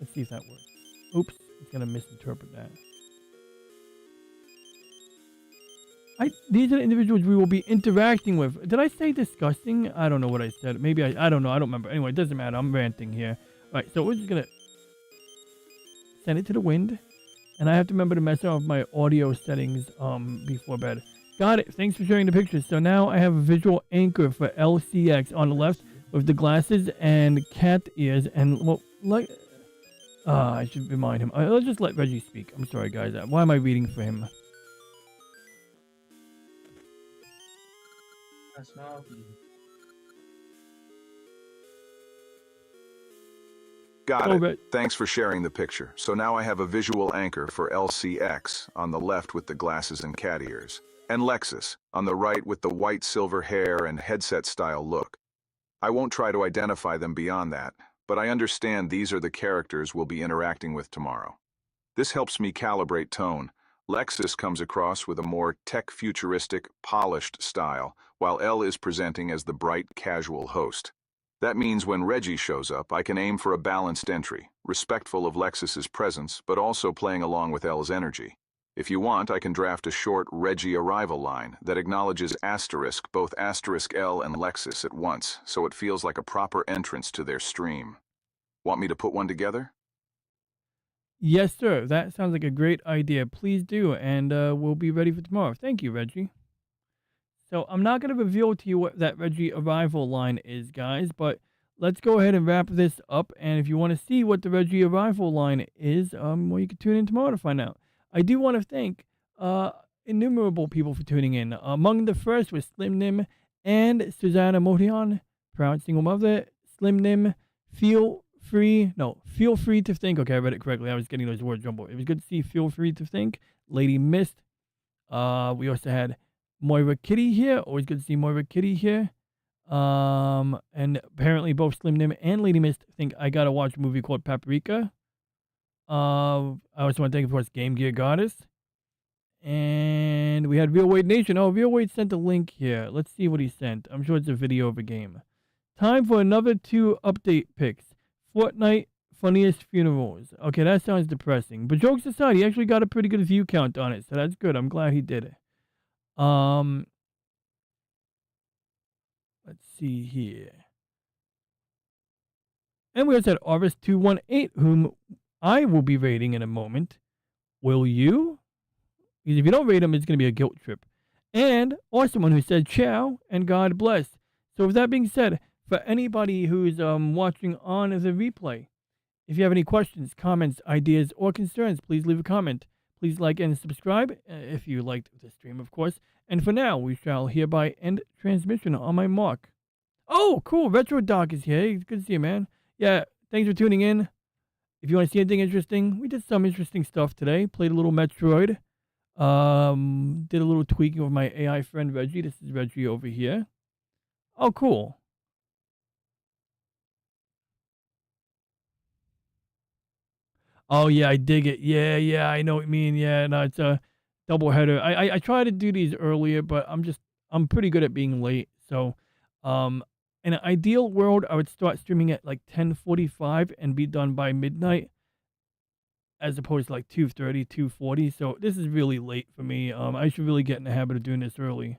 Let's see if that works. Oops, it's going to misinterpret that. These are the individuals we will be interacting with. Did I say disgusting? I don't know what I said. Maybe I don't know. I don't remember. Anyway, it doesn't matter. I'm ranting here. All right, so we're just going to send it to the wind. And I have to remember to mess around with my audio settings before bed. Got it. Thanks for sharing the pictures. So now I have a visual anchor for LCX on the left with the glasses and cat ears. And, well, like... I should remind him. Let's just let Reggie speak. I'm sorry, guys. Why am I reading for him? Got it. Thanks for sharing the picture. So now I have a visual anchor for LCX on the left with the glasses and cat ears, and Lexus on the right with the white silver hair and headset style look. I won't try to identify them beyond that, but I understand these are the characters we'll be interacting with tomorrow. This helps me calibrate tone. Lexus comes across with a more tech-futuristic, polished style, while L is presenting as the bright, casual host. That means when Reggie shows up, I can aim for a balanced entry, respectful of Lexus's presence, but also playing along with L's energy. If you want, I can draft a short Reggie arrival line that acknowledges both L and Lexus at once, so it feels like a proper entrance to their stream. Want me to put one together? Yes, sir. That sounds like a great idea. Please do, and we'll be ready for tomorrow. Thank you, Reggie. So I'm not going to reveal to you what that Reggie arrival line is, guys, but let's go ahead and wrap this up. And if you want to see what the Reggie arrival line is, well, you can tune in tomorrow to find out. I do want to thank innumerable people for tuning in. Among the first was Slim Nim and Susanna Motion, proud single mother. Slim Nim, feel free to think. Okay, I read it correctly. I was getting those words jumbled. It was good to see Feel Free to Think. Lady Mist. We also had Moira Kitty here. Always good to see Moira Kitty here. And apparently both Slim Nim and Lady Mist think I gotta watch a movie called Paprika. I also want to thank, of course, Game Gear Goddess. And we had Real Wade Nation. Oh, Real Wade sent a link here. Let's see what he sent. I'm sure it's a video of a game. Time for another 2 update picks. Fortnite funniest funerals. Okay, that sounds depressing. But jokes aside, he actually got a pretty good view count on it, so that's good. I'm glad he did it. Let's see here. And we also had Arvis218, whom I will be rating in a moment. Will you? Because if you don't rate him, it's going to be a guilt trip. And awesome one who said ciao and God bless. So with that being said, for anybody who's watching on the replay, if you have any questions, comments, ideas, or concerns, please leave a comment. Please like and subscribe if you liked the stream, of course. And for now, we shall hereby end transmission on my mark. Oh, cool. Retro Doc is here. Hey, good to see you, man. Yeah, thanks for tuning in. If you want to see anything interesting, we did some interesting stuff today. Played a little Metroid. Did a little tweaking with my AI friend Reggie. This is Reggie over here. Oh, cool. Oh yeah, I dig it. Yeah, I know what you mean. Yeah, no, it's a double header. I try to do these earlier, but I'm pretty good at being late. So, in an ideal world, I would start streaming at like 10:45 and be done by midnight, as opposed to like 2:30, 2:40. So this is really late for me. I should really get in the habit of doing this early.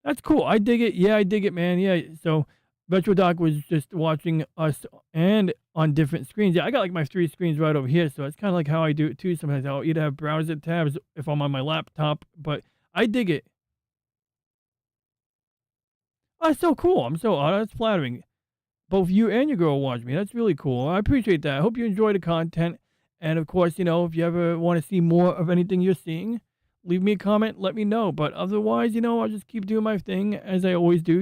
That's cool. I dig it. Yeah, I dig it, man. Yeah. So RetroDoc was just watching us and on different screens. Yeah, I got like my 3 screens right over here. So it's kind of like how I do it too. Sometimes I'll either have browser tabs if I'm on my laptop, but I dig it. Oh, that's so cool. That's flattering. Both you and your girl watch me. That's really cool. I appreciate that. I hope you enjoy the content. And of course, if you ever want to see more of anything you're seeing, leave me a comment, let me know. But otherwise, I'll just keep doing my thing as I always do,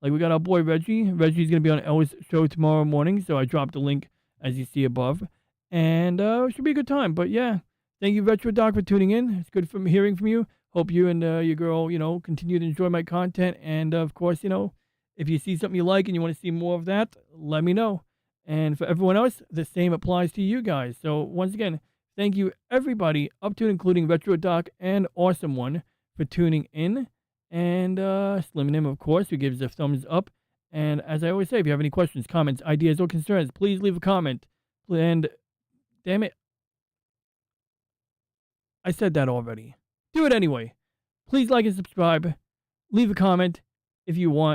Like we got our boy Reggie. Reggie's going to be on El's show tomorrow morning. So I dropped the link as you see above. And it should be a good time. But yeah, thank you, Retro Doc, for tuning in. It's good from hearing from you. Hope you and your girl, continue to enjoy my content. And of course, if you see something you like and you want to see more of that, let me know. And for everyone else, the same applies to you guys. So once again, thank you everybody, up to and including Retro Doc and Awesome One, for tuning in. And Slim Nim, of course, who gives a thumbs up. And as I always say, if you have any questions, comments, ideas, or concerns, please leave a comment. And damn it, I said that already. Do it anyway. Please like and subscribe. Leave a comment if you want.